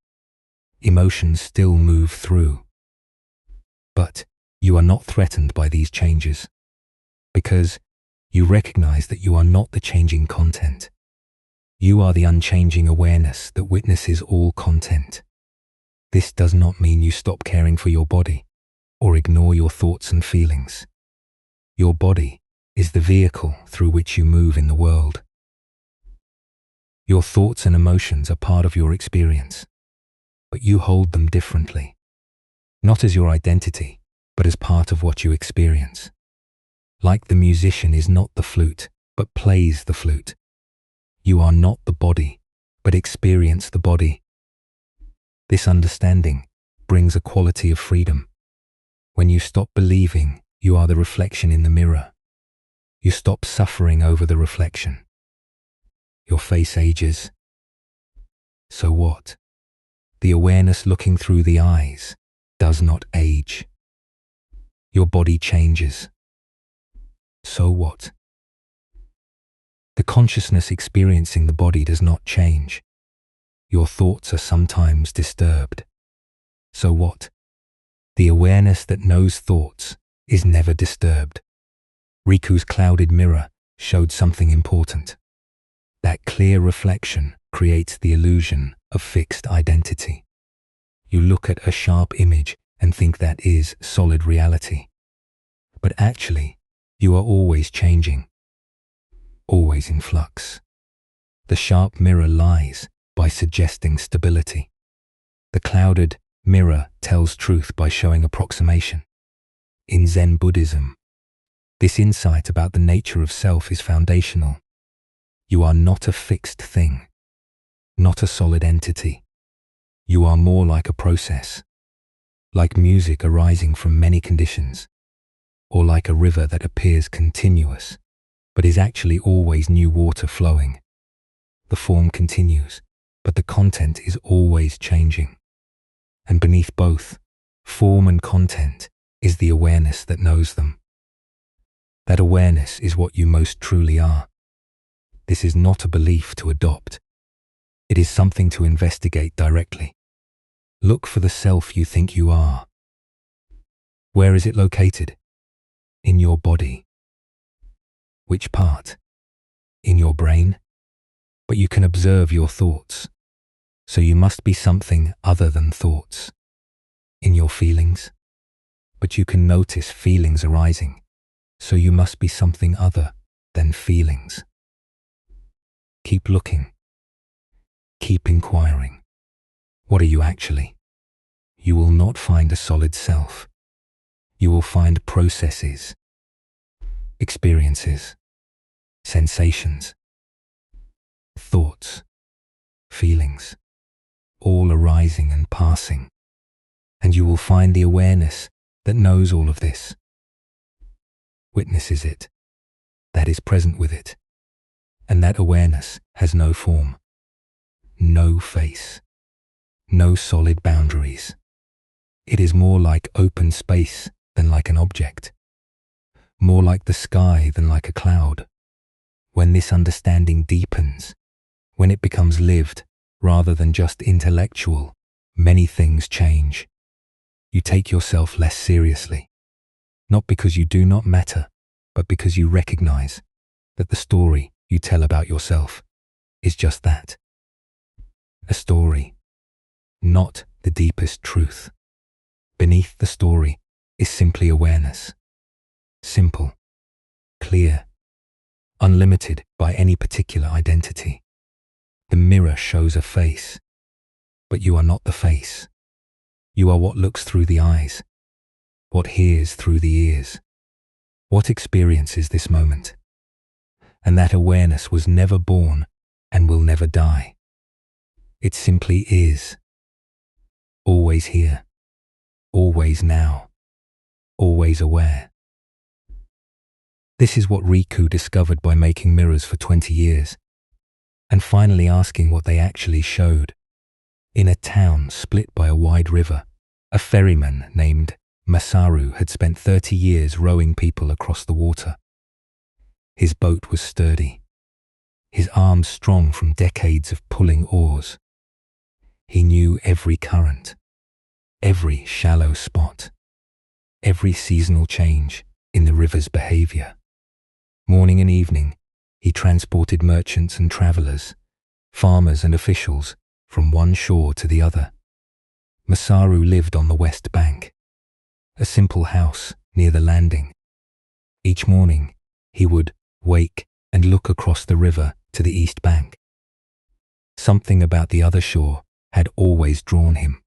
Emotions still move through. But you are not threatened by these changes, because you recognize that you are not the changing content. You are the unchanging awareness that witnesses all content. This does not mean you stop caring for your body or ignore your thoughts and feelings. Your body is the vehicle through which you move in the world. Your thoughts and emotions are part of your experience, but you hold them differently, not as your identity, but as part of what you experience. Like the musician is not the flute, but plays the flute. You are not the body, but experience the body. This understanding brings a quality of freedom. When you stop believing you are the reflection in the mirror, you stop suffering over the reflection. Your face ages. So what? The awareness looking through the eyes does not age. Your body changes. So what? The consciousness experiencing the body does not change. Your thoughts are sometimes disturbed. So what? The awareness that knows thoughts is never disturbed. Riku's clouded mirror showed something important. That clear reflection creates the illusion of fixed identity. You look at a sharp image and think that is solid reality. But actually, you are always changing, always in flux. The sharp mirror lies by suggesting stability. The clouded mirror tells truth by showing approximation. In Zen Buddhism, this insight about the nature of self is foundational. You are not a fixed thing, not a solid entity. You are more like a process, like music arising from many conditions, or like a river that appears continuous, but is actually always new water flowing. The form continues, but the content is always changing. And beneath both, form and content, is the awareness that knows them. That awareness is what you most truly are. This is not a belief to adopt. It is something to investigate directly. Look for the self you think you are. Where is it located? In your body. Which part? In your brain? But you can observe your thoughts, so you must be something other than thoughts. In your feelings? But you can notice feelings arising, so you must be something other than feelings. Keep looking. Keep inquiring. What are you actually? You will not find a solid self. You will find processes, experiences, sensations, thoughts, feelings, all arising and passing. And you will find the awareness that knows all of this, witnesses it, that is present with it. And that awareness has no form, no face, no solid boundaries. It is more like open space than like an object, more like the sky than like a cloud. When this understanding deepens, when it becomes lived rather than just intellectual, many things change. You take yourself less seriously, not because you do not matter, but because you recognize that the story you tell about yourself is just that, a story, not the deepest truth. Beneath the story is simply awareness, simple, clear, unlimited by any particular identity. The mirror shows a face, but you are not the face. You are what looks through the eyes, what hears through the ears, what experiences this moment. And that awareness was never born and will never die. It simply is, always here, always now, always aware. This is what Riku discovered by making mirrors for 20 years, and finally asking what they actually showed. In a town split by a wide river, a ferryman named Masaru had spent 30 years rowing people across the water. His boat was sturdy, his arms strong from decades of pulling oars. He knew every current, every shallow spot, every seasonal change in the river's behavior. Morning and evening, he transported merchants and travelers, farmers and officials from one shore to the other. Masaru lived on the west bank, a simple house near the landing. Each morning, he would wake and look across the river to the east bank. Something about the other shore had always drawn him,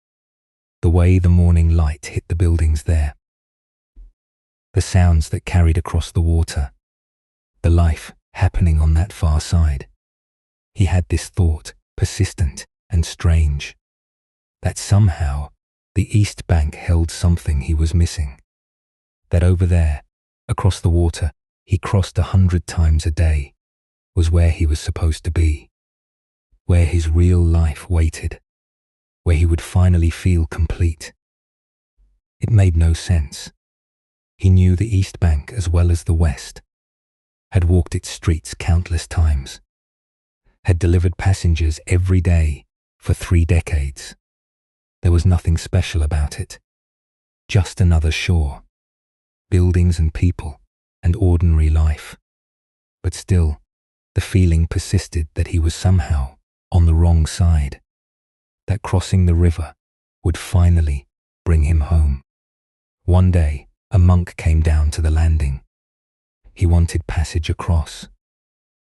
the way the morning light hit the buildings there, the sounds that carried across the water, the life happening on that far side. He had this thought, persistent and strange, that somehow the east bank held something he was missing, that over there, across the water, he crossed 100 times a day, was where he was supposed to be, where his real life waited, where he would finally feel complete. It made no sense. He knew the East Bank as well as the West, had walked its streets countless times, had delivered passengers every day for 3 decades. There was nothing special about it, just another shore, buildings and people, and ordinary life. But still, the feeling persisted that he was somehow on the wrong side, that crossing the river would finally bring him home. One day, a monk came down to the landing. He wanted passage across.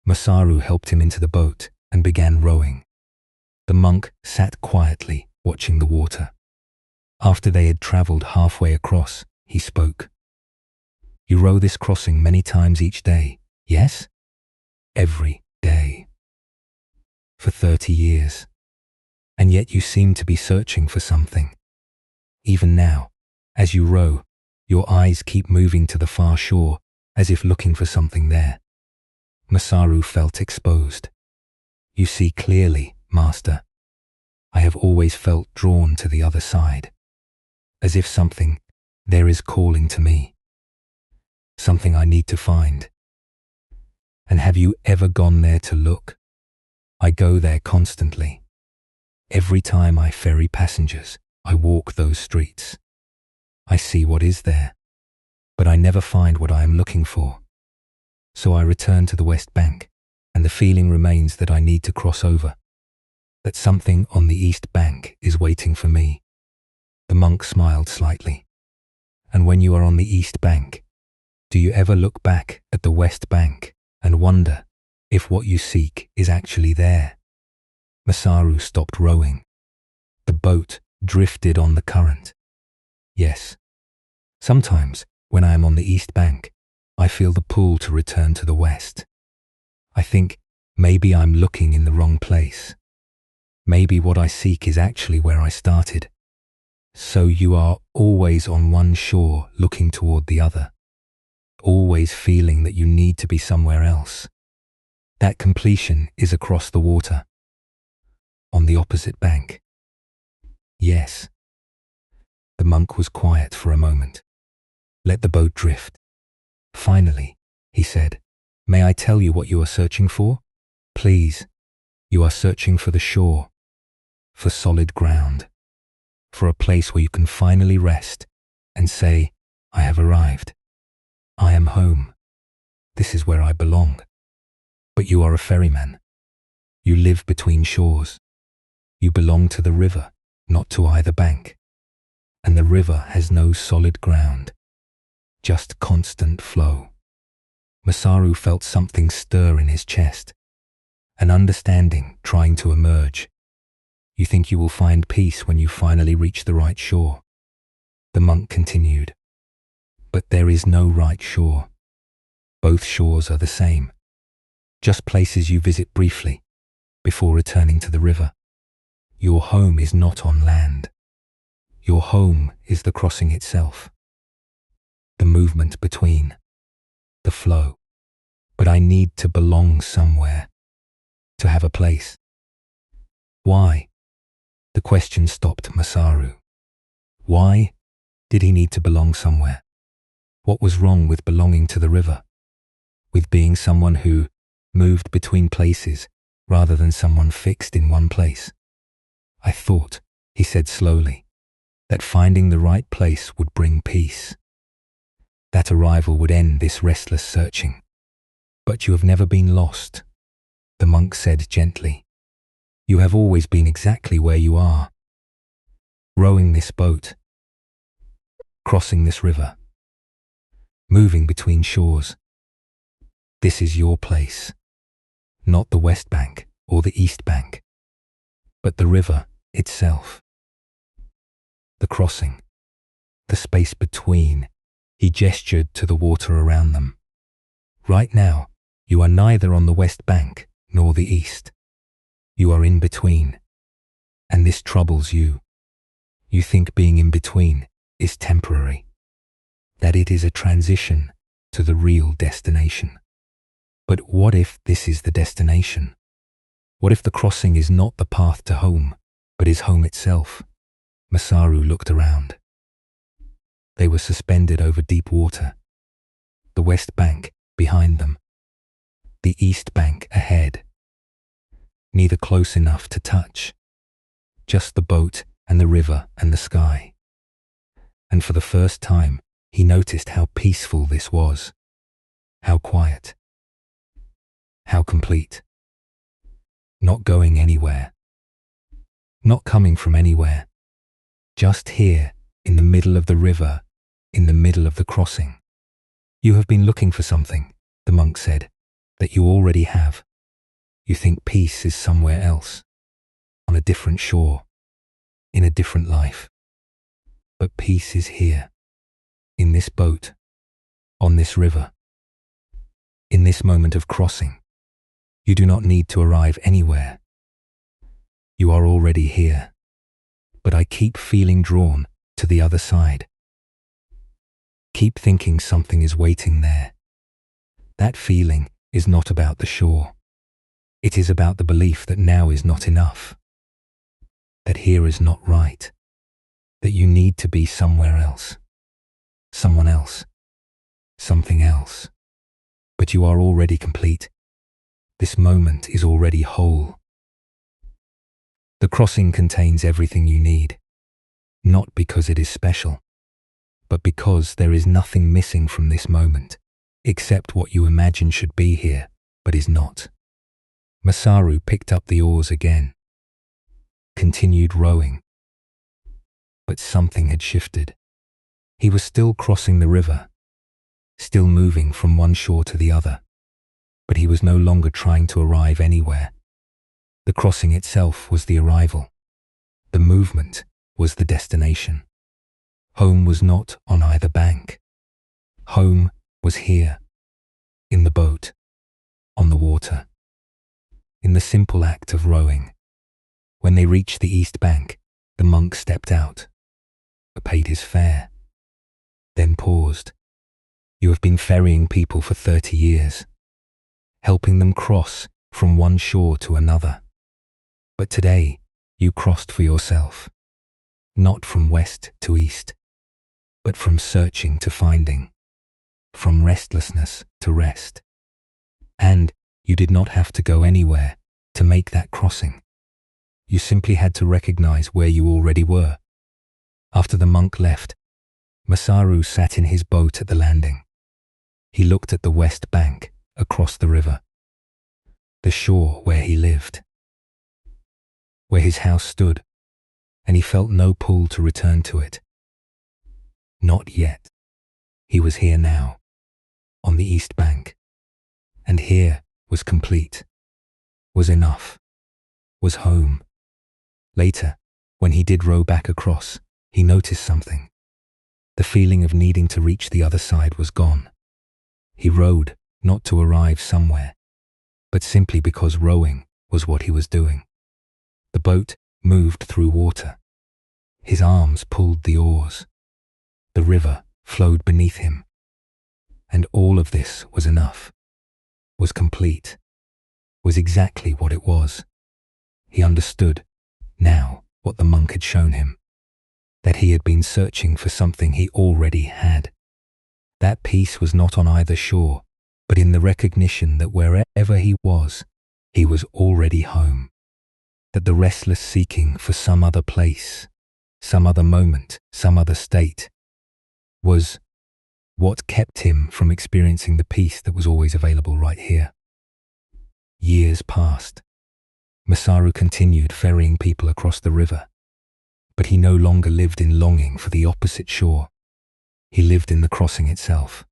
Masaru helped him into the boat and began rowing. The monk sat quietly, watching the water. After they had traveled halfway across, he spoke. "You row this crossing many times each day, yes?" "Every day." "For 30 years. And yet you seem to be searching for something. Even now, as you row, your eyes keep moving to the far shore as if looking for something there. Masaru felt exposed. You see clearly, Master. I have always felt drawn to the other side, as if something there is calling to me, something I need to find. And have you ever gone there to look? I go there constantly. Every time I ferry passengers, I walk those streets. I see what is there, but I never find what I am looking for. So I return to the West Bank, and the feeling remains that I need to cross over, that something on the East Bank is waiting for me. The monk smiled slightly. And when you are on the East Bank, do you ever look back at the West Bank and wonder if what you seek is actually there? Masaru stopped rowing. The boat drifted on the current. Yes. Sometimes, when I am on the East Bank, I feel the pull to return to the West. I think maybe I'm looking in the wrong place. Maybe what I seek is actually where I started. So you are always on one shore looking toward the other, always feeling that you need to be somewhere else. That completion is across the water, on the opposite bank. Yes. The monk was quiet for a moment. Let the boat drift. Finally, he said, may I tell you what you are searching for? Please, you are searching for the shore, for solid ground, for a place where you can finally rest and say, I have arrived. I am home. This is where I belong. But you are a ferryman. You live between shores. You belong to the river, not to either bank. And the river has no solid ground, just constant flow. Masaru felt something stir in his chest, an understanding trying to emerge. You think you will find peace when you finally reach the right shore. The monk continued. But there is no right shore. Both shores are the same, just places you visit briefly before returning to the river. Your home is not on land. Your home is the crossing itself, the movement between, the flow. But I need to belong somewhere, to have a place. Why? The question stopped Masaru. Why did he need to belong somewhere? What was wrong with belonging to the river? With being someone who moved between places rather than someone fixed in one place? I thought, he said slowly, that finding the right place would bring peace. That arrival would end this restless searching. But you have never been lost, the monk said gently. You have always been exactly where you are. Rowing this boat, crossing this river, moving between shores. This is your place, not the West Bank or the East Bank, but the river itself. The crossing, the space between. He gestured to the water around them. Right now, you are neither on the West Bank nor the East. You are in between, and this troubles you. You think being in between is temporary, that it is a transition to the real destination. But what if this is the destination? What if the crossing is not the path to home, but is home itself? Masaru looked around. They were suspended over deep water, the West Bank behind them, the East Bank ahead. Neither close enough to touch, just the boat and the river and the sky. And for the first time, he noticed how peaceful this was, how quiet, how complete. Not going anywhere, not coming from anywhere, just here in the middle of the river, in the middle of the crossing. You have been looking for something, the monk said, that you already have. You think peace is somewhere else, on a different shore, in a different life. But peace is here, in this boat, on this river, in this moment of crossing. You do not need to arrive anywhere. You are already here. But I keep feeling drawn to the other side. Keep thinking something is waiting there. That feeling is not about the shore. It is about the belief that now is not enough, that here is not right, that you need to be somewhere else, someone else, something else. But you are already complete. This moment is already whole. The crossing contains everything you need, not because it is special, but because there is nothing missing from this moment, except what you imagine should be here, but is not. Masaru picked up the oars again, continued rowing, but something had shifted. He was still crossing the river, still moving from one shore to the other, but he was no longer trying to arrive anywhere. The crossing itself was the arrival. The movement was the destination. Home was not on either bank. Home was here, in the boat, on the water, in the simple act of rowing. When they reached the east bank, the monk stepped out, paid his fare, then paused. You have been ferrying people for 30 years, helping them cross from one shore to another. But today, you crossed for yourself, not from west to east, but from searching to finding, from restlessness to rest. And you did not have to go anywhere to make that crossing. You simply had to recognize where you already were. After the monk left, Masaru sat in his boat at the landing. He looked at the west bank across the river, the shore where he lived, where his house stood, and he felt no pull to return to it. Not yet. He was here now, on the east bank, and here was complete, was enough, was home. Later, when he did row back across, he noticed something. The feeling of needing to reach the other side was gone. He rowed not to arrive somewhere, but simply because rowing was what he was doing. The boat moved through water. His arms pulled the oars. The river flowed beneath him. And all of this was enough, was complete, was exactly what it was. He understood now what the monk had shown him, that he had been searching for something he already had. That peace was not on either shore, but in the recognition that wherever he was already home. That the restless seeking for some other place, some other moment, some other state, was what kept him from experiencing the peace that was always available right here. Years passed. Masaru continued ferrying people across the river, but he no longer lived in longing for the opposite shore. He lived in the crossing itself,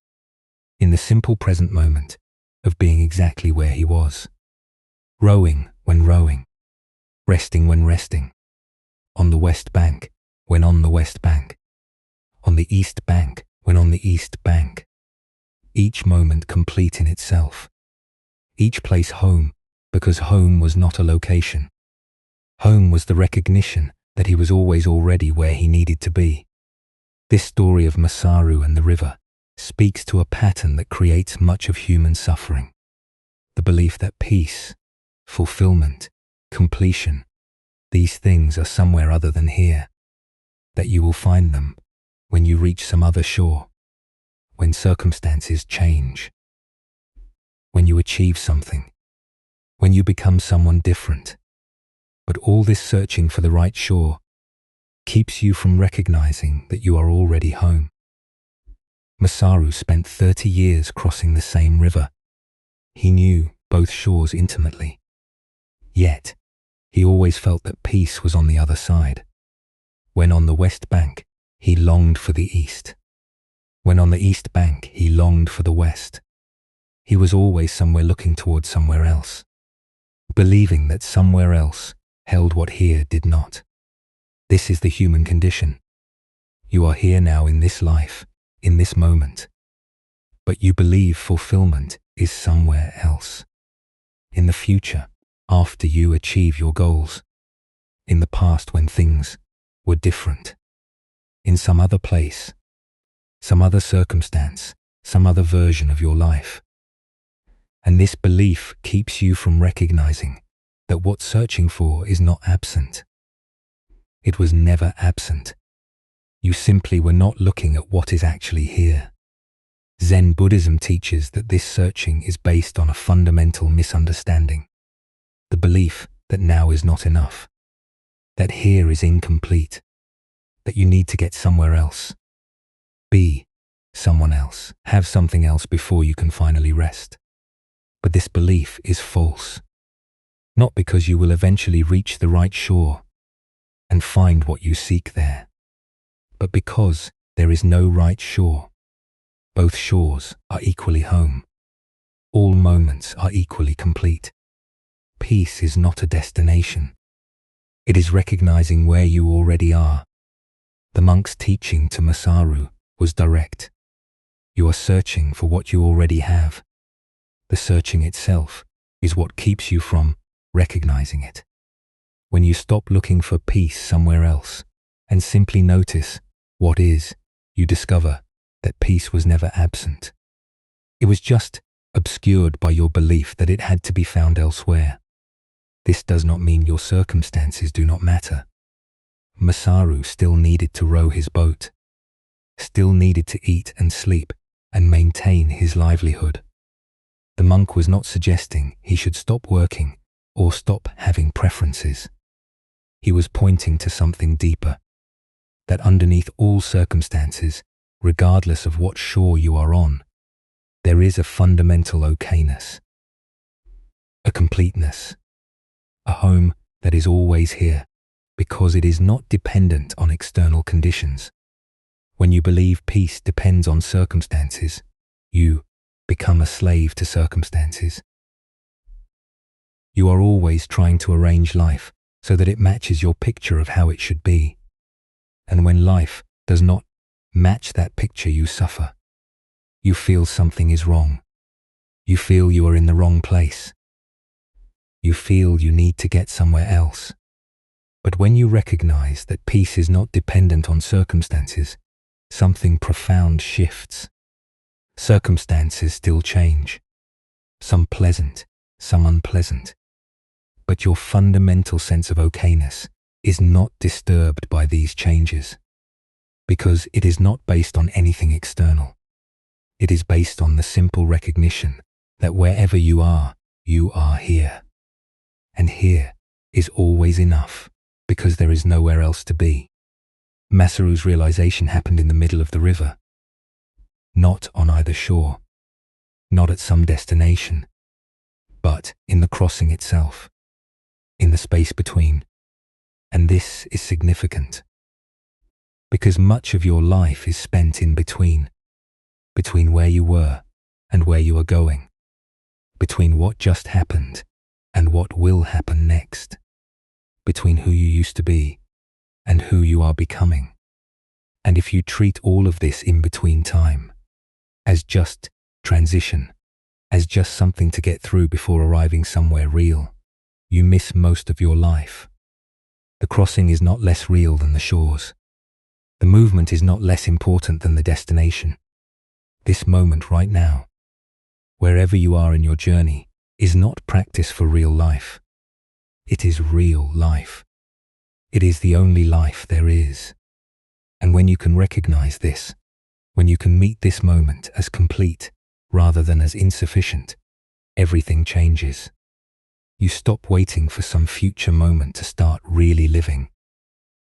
in the simple present moment of being exactly where he was, rowing when rowing, resting when resting, on the west bank when on the west bank, on the east bank when on the east bank. Each moment complete in itself. Each place home, because home was not a location. Home was the recognition that he was always already where he needed to be. This story of Masaru and the river speaks to a pattern that creates much of human suffering. The belief that peace, fulfillment, completion, these things are somewhere other than here, that you will find them when you reach some other shore, when circumstances change, when you achieve something, when you become someone different. But all this searching for the right shore keeps you from recognizing that you are already home. Masaru spent 30 years crossing the same river. He knew both shores intimately. Yet, he always felt that peace was on the other side. When on the west bank, he longed for the east. When on the east bank, he longed for the west. He was always somewhere looking towards somewhere else, believing that somewhere else held what here did not. This is the human condition. You are here now in this life, in this moment, but you believe fulfillment is somewhere else. In the future, after you achieve your goals. In the past when things were different. in some other place, some other circumstance, some other version of your life. And this belief keeps you from recognizing that what's searching for is not absent. It was never absent. You simply were not looking at what is actually here. Zen Buddhism teaches that this searching is based on a fundamental misunderstanding, the belief that now is not enough, that here is incomplete, that you need to get somewhere else, be someone else, have something else before you can finally rest. But this belief is false, not because you will eventually reach the right shore and find what you seek there, but because there is no right shore. Both shores are equally home. All moments are equally complete. Peace is not a destination. It is recognizing where you already are. The monk's teaching to Masaru was direct. You are searching for what you already have. The searching itself is what keeps you from recognizing it. When you stop looking for peace somewhere else and simply notice what is, you discover that peace was never absent. It was just obscured by your belief that it had to be found elsewhere. This does not mean your circumstances do not matter. Masaru still needed to row his boat, still needed to eat and sleep and maintain his livelihood. The monk was not suggesting he should stop working or stop having preferences. He was pointing to something deeper, that underneath all circumstances, regardless of what shore you are on, there is a fundamental okayness, a completeness, a home that is always here because it is not dependent on external conditions. When you believe peace depends on circumstances, you become a slave to circumstances. You are always trying to arrange life so that it matches your picture of how it should be. And when life does not match that picture, you suffer. You feel something is wrong. You feel you are in the wrong place. You feel you need to get somewhere else. But when you recognize that peace is not dependent on circumstances, something profound shifts. Circumstances still change, some pleasant, some unpleasant. But your fundamental sense of okayness is not disturbed by these changes, because it is not based on anything external. It is based on the simple recognition that wherever you are here. And here is always enough, because there is nowhere else to be. Masaru's realization happened in the middle of the river, not on either shore, not at some destination, but in the crossing itself, in the space between. And this is significant, because much of your life is spent in between where you were and where you are going, between what just happened and what will happen next, between who you used to be and who you are becoming. And if you treat all of this in-between time as just transition, as just something to get through before arriving somewhere real, you miss most of your life. The crossing is not less real than the shores. The movement is not less important than the destination. This moment right now, wherever you are in your journey, is not practice for real life. It is real life. It is the only life there is. And when you can recognize this, when you can meet this moment as complete rather than as insufficient, everything changes. You stop waiting for some future moment to start really living.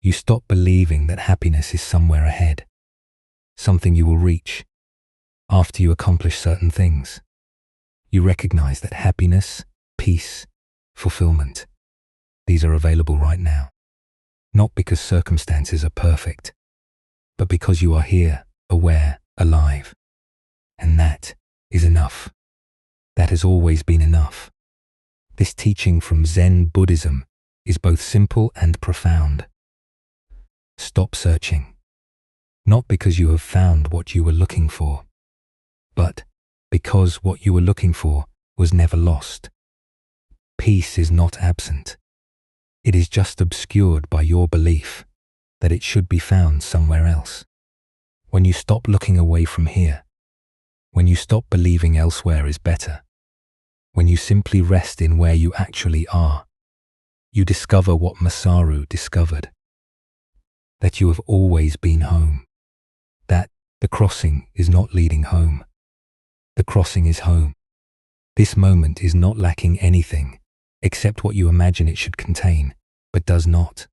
You stop believing that happiness is somewhere ahead, something you will reach after you accomplish certain things. You recognize that happiness, peace, fulfillment, these are available right now. Not because circumstances are perfect, but because you are here, aware, alive. And that is enough. That has always been enough. This teaching from Zen Buddhism is both simple and profound. Stop searching, not because you have found what you were looking for, but because what you were looking for was never lost. Peace is not absent. It is just obscured by your belief that it should be found somewhere else. When you stop looking away from here, when you stop believing elsewhere is better, when you simply rest in where you actually are, you discover what Masaru discovered, that you have always been home, that the crossing is not leading home. The crossing is home. This moment is not lacking anything except what you imagine it should contain, but does not.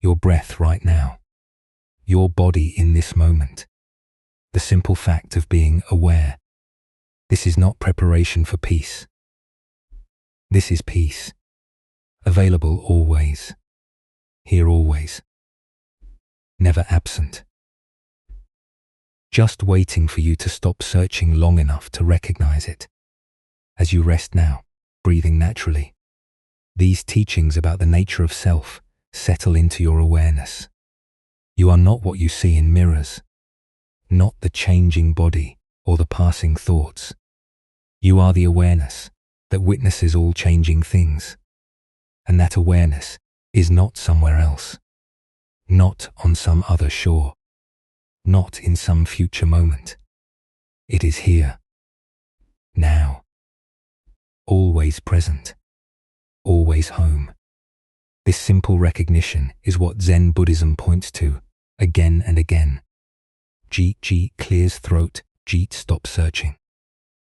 Your breath right now, your body in this moment, the simple fact of being aware. This is not preparation for peace. This is peace, available always, here always, never absent. Just waiting for you to stop searching long enough to recognize it. As you rest now, breathing naturally, these teachings about the nature of self settle into your awareness. You are not what you see in mirrors, not the changing body or the passing thoughts. You are the awareness that witnesses all changing things. And that awareness is not somewhere else, not on some other shore, not in some future moment. It is here, now, always present, always home. This simple recognition is what Zen Buddhism points to again and again. Jeet clears throat. Jeet, stop searching.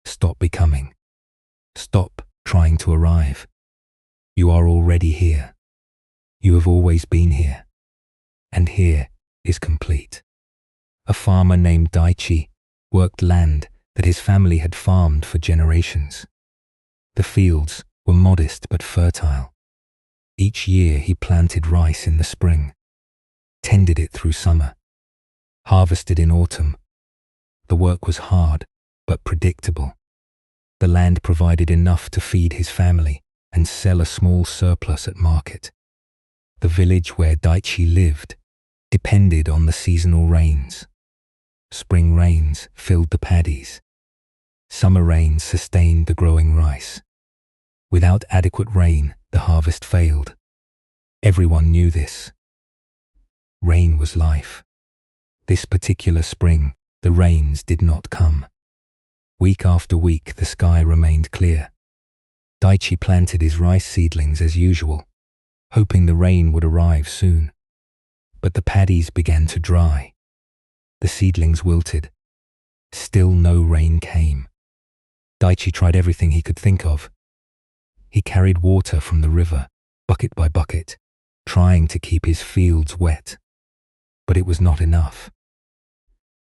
Stop becoming. Stop trying to arrive. You are already here. You have always been here. And here is complete. A farmer named Daichi worked land that his family had farmed for generations. The fields were modest but fertile. Each year he planted rice in the spring, tended it through summer, harvested in autumn. The work was hard but predictable. The land provided enough to feed his family and sell a small surplus at market. The village where Daichi lived depended on the seasonal rains. Spring rains filled the paddies. Summer rains sustained the growing rice. Without adequate rain, the harvest failed. Everyone knew this. Rain was life. This particular spring, the rains did not come. Week after week, the sky remained clear. Daichi planted his rice seedlings as usual, hoping the rain would arrive soon. But the paddies began to dry. The seedlings wilted. Still no rain came. Daichi tried everything he could think of. He carried water from the river, bucket by bucket, trying to keep his fields wet. But it was not enough.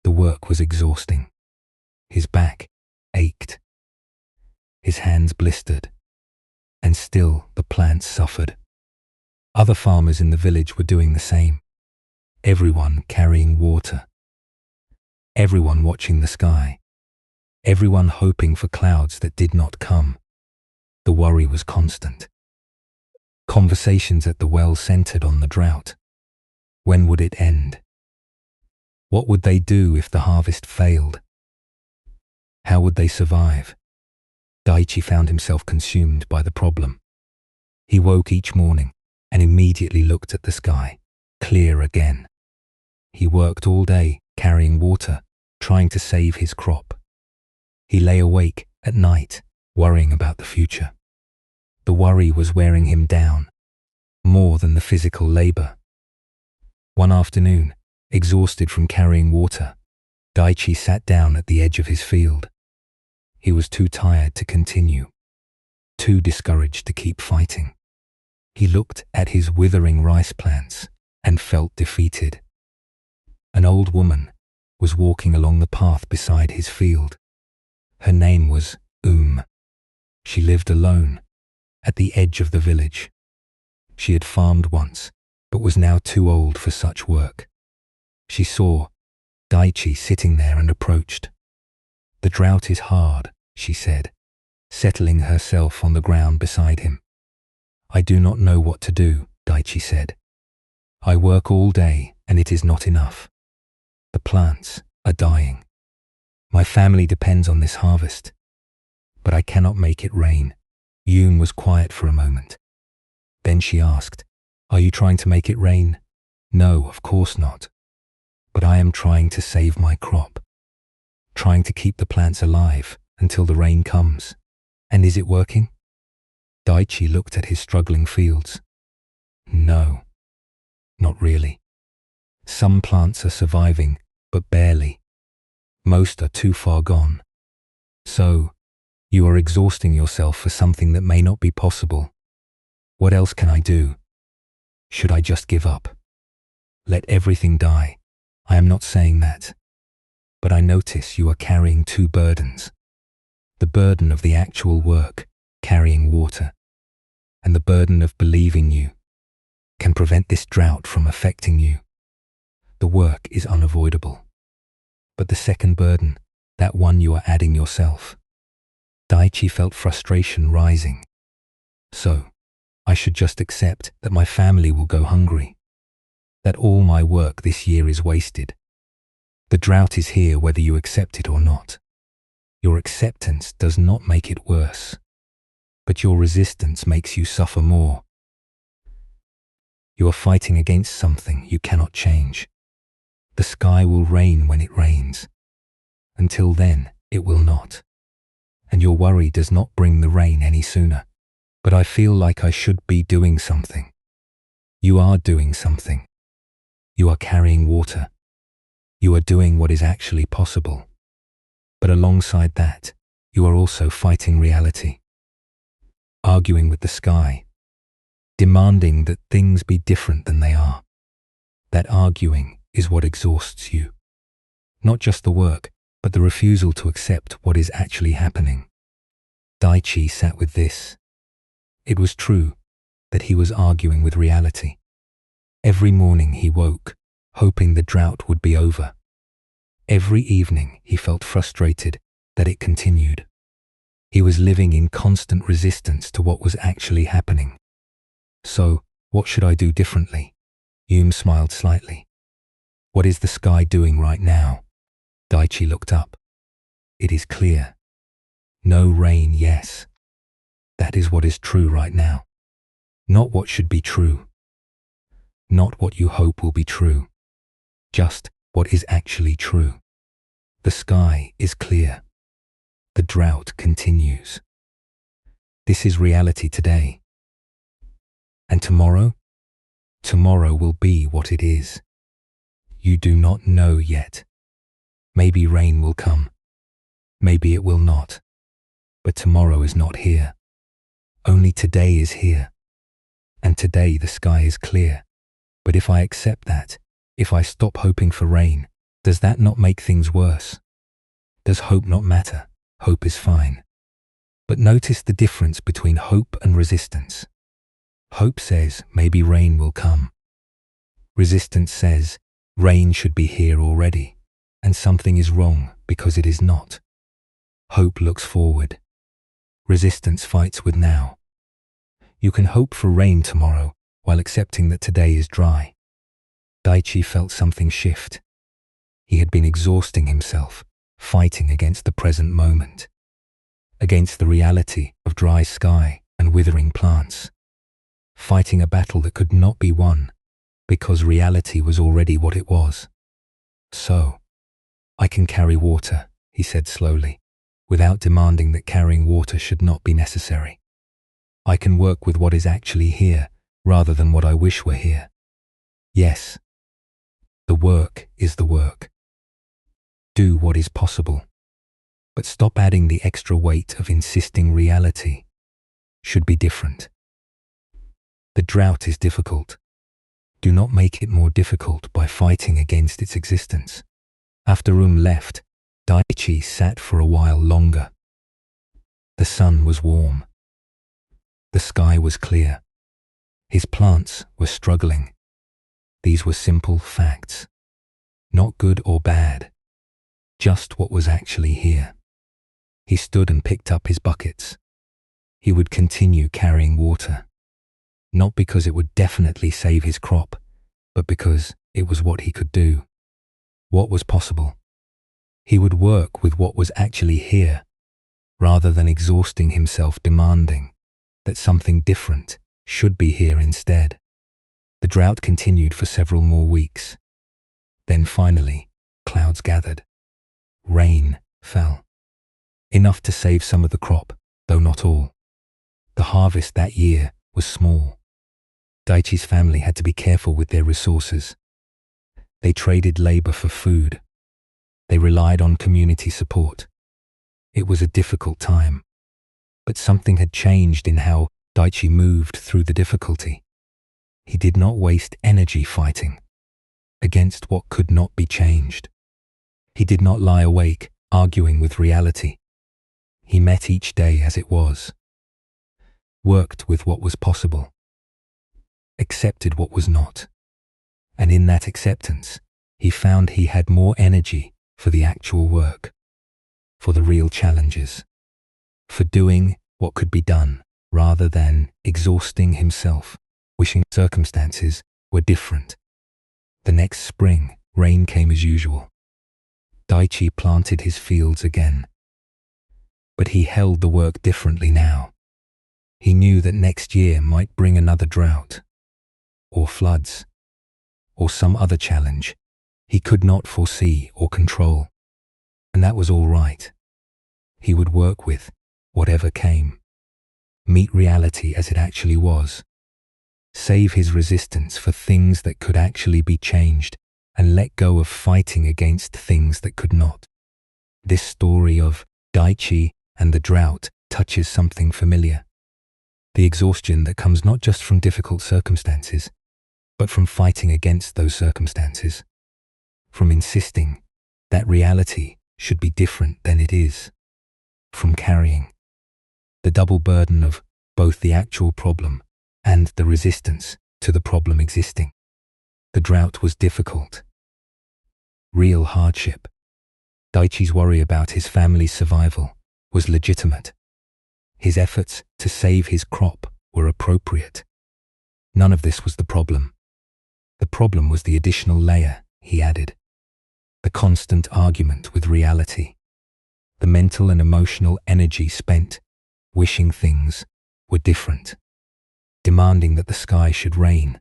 The work was exhausting. His back ached. His hands blistered. And still the plants suffered. Other farmers in the village were doing the same. Everyone carrying water. Everyone watching the sky. Everyone hoping for clouds that did not come. The worry was constant. Conversations at the well centered on the drought. When would it end? What would they do if the harvest failed? How would they survive? Daichi found himself consumed by the problem. He woke each morning and immediately looked at the sky, clear again. He worked all day, carrying water, trying to save his crop. He lay awake at night, worrying about the future. The worry was wearing him down, more than the physical labor. One afternoon, exhausted from carrying water, Daichi sat down at the edge of his field. He was too tired to continue, too discouraged to keep fighting. He looked at his withering rice plants and felt defeated. An old woman was walking along the path beside his field. Her name was She lived alone, at the edge of the village. She had farmed once, but was now too old for such work. She saw Daichi sitting there and approached. "The drought is hard," she said, settling herself on the ground beside him. "I do not know what to do," Daichi said. "I work all day and it is not enough. The plants are dying. My family depends on this harvest, but I cannot make it rain." Yoon was quiet for a moment. Then she asked, "Are you trying to make it rain?" No, of course not. But I am trying to save my crop, trying to keep the plants alive until the rain comes. And is it working? Daichi looked at his struggling fields. No, not really. Some plants are surviving, but barely. Most are too far gone. So, you are exhausting yourself for something that may not be possible. What else can I do? Should I just give up? Let everything die? I am not saying that. But I notice you are carrying two burdens. The burden of the actual work, carrying water, and the burden of believing you can prevent this drought from affecting you. The work is unavoidable. But the second burden, that one you are adding yourself. Daichi felt frustration rising. So, I should just accept that my family will go hungry, that all my work this year is wasted. The drought is here whether you accept it or not. Your acceptance does not make it worse, but your resistance makes you suffer more. You are fighting against something you cannot change. The sky will rain when it rains. Until then, it will not. And your worry does not bring the rain any sooner. But I feel like I should be doing something. You are doing something. You are carrying water. You are doing what is actually possible. But alongside that, you are also fighting reality. Arguing with the sky. Demanding that things be different than they are. That arguing is what exhausts you. Not just the work, but the refusal to accept what is actually happening. Daichi sat with this. It was true that he was arguing with reality. Every morning he woke, hoping the drought would be over. Every evening he felt frustrated that it continued. He was living in constant resistance to what was actually happening. So, what should I do differently? Yume smiled slightly. What is the sky doing right now? Daichi looked up. It is clear. No rain, yes. That is what is true right now. Not what should be true. Not what you hope will be true. Just what is actually true. The sky is clear. The drought continues. This is reality today. And tomorrow? Tomorrow will be what it is. You do not know yet. Maybe rain will come. Maybe it will not. But tomorrow is not here. Only today is here. And today the sky is clear. But if I accept that, if I stop hoping for rain, does that not make things worse? Does hope not matter? Hope is fine. But notice the difference between hope and resistance. Hope says maybe rain will come. Resistance says rain should be here already, and something is wrong because it is not. Hope looks forward. Resistance fights with now. You can hope for rain tomorrow while accepting that today is dry. Daichi felt something shift. He had been exhausting himself, fighting against the present moment, against the reality of dry sky and withering plants, fighting a battle that could not be won because reality was already what it was. So, I can carry water, he said slowly, without demanding that carrying water should not be necessary. I can work with what is actually here rather than what I wish were here. Yes, the work is the work. Do what is possible, but stop adding the extra weight of insisting reality should be different. The drought is difficult. Do not make it more difficult by fighting against its existence. After left, Daichi sat for a while longer. The sun was warm. The sky was clear. His plants were struggling. These were simple facts. Not good or bad. Just what was actually here. He stood and picked up his buckets. He would continue carrying water. Not because it would definitely save his crop, but because it was what he could do. What was possible. He would work with what was actually here, rather than exhausting himself demanding that something different should be here instead. The drought continued for several more weeks. Then finally, clouds gathered. Rain fell. Enough to save some of the crop, though not all. The harvest that year was small. Daichi's family had to be careful with their resources. They traded labor for food. They relied on community support. It was a difficult time, but something had changed in how Daichi moved through the difficulty. He did not waste energy fighting against what could not be changed. He did not lie awake, arguing with reality. He met each day as it was, worked with what was possible, accepted what was not, and in that acceptance, he found he had more energy for the actual work, for the real challenges, for doing what could be done rather than exhausting himself, wishing circumstances were different. The next spring, rain came as usual. Daichi planted his fields again. But he held the work differently now. He knew that next year might bring another drought, or floods, or some other challenge he could not foresee or control. And that was all right. He would work with whatever came, meet reality as it actually was, save his resistance for things that could actually be changed, and let go of fighting against things that could not. This story of Daichi and the drought touches something familiar. The exhaustion that comes not just from difficult circumstances, but from fighting against those circumstances, from insisting that reality should be different than it is, from carrying the double burden of both the actual problem and the resistance to the problem existing. The drought was difficult, real hardship. Daichi's worry about his family's survival was legitimate. His efforts to save his crop were appropriate. None of this was the problem. The problem was the additional layer, he added. The constant argument with reality. The mental and emotional energy spent wishing things were different. Demanding that the sky should rain.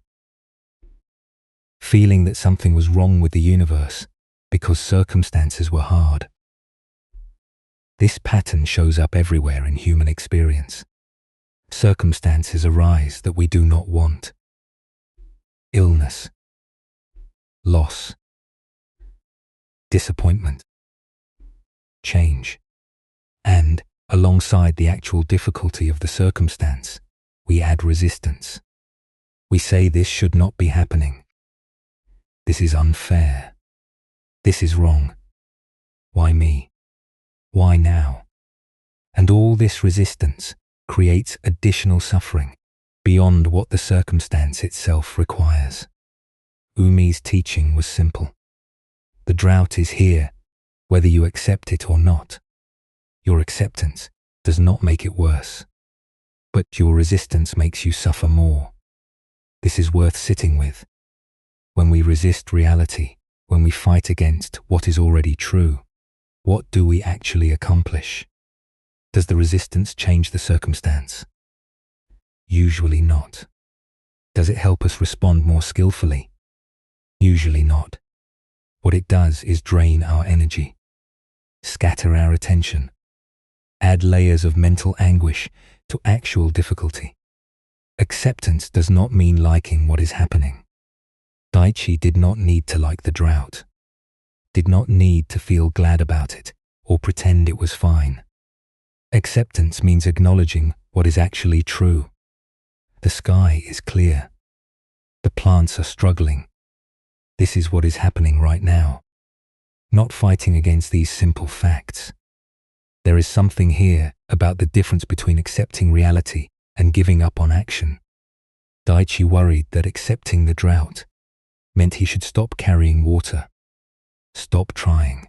Feeling that something was wrong with the universe because circumstances were hard. This pattern shows up everywhere in human experience. Circumstances arise that we do not want. Illness, loss, disappointment, change, and, alongside the actual difficulty of the circumstance, we add resistance. We say this should not be happening. This is unfair. This is wrong. Why me? Why now? And all this resistance creates additional suffering beyond what the circumstance itself requires. Umi's teaching was simple. The drought is here, whether you accept it or not. Your acceptance does not make it worse, but your resistance makes you suffer more. This is worth sitting with. When we resist reality, when we fight against what is already true, what do we actually accomplish? Does the resistance change the circumstance? Usually not. Does it help us respond more skillfully? Usually not. What it does is drain our energy, scatter our attention, add layers of mental anguish to actual difficulty. Acceptance does not mean liking what is happening. Daichi did not need to like the drought, did not need to feel glad about it or pretend it was fine. Acceptance means acknowledging what is actually true. The sky is clear. The plants are struggling. This is what is happening right now. Not fighting against these simple facts. There is something here about the difference between accepting reality and giving up on action. Daichi worried that accepting the drought meant he should stop carrying water. Stop trying.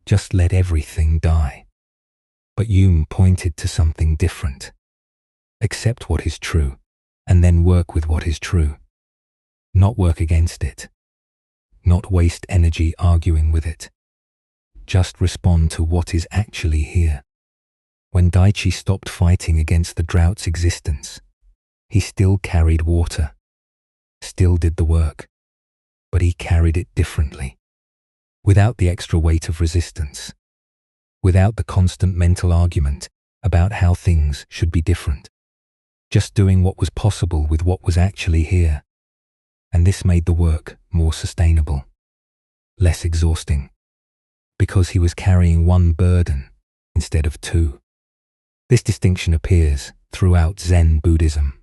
Just let everything die. But Hume pointed to something different. Accept what is true, and then work with what is true. Not work against it. Not waste energy arguing with it. Just respond to what is actually here. When Daichi stopped fighting against the drought's existence, he still carried water. still did the work, but he carried it differently, without the extra weight of resistance, without the constant mental argument about how things should be different, just doing what was possible with what was actually here. And this made the work more sustainable, less exhausting, because he was carrying one burden instead of two. This distinction appears throughout Zen Buddhism,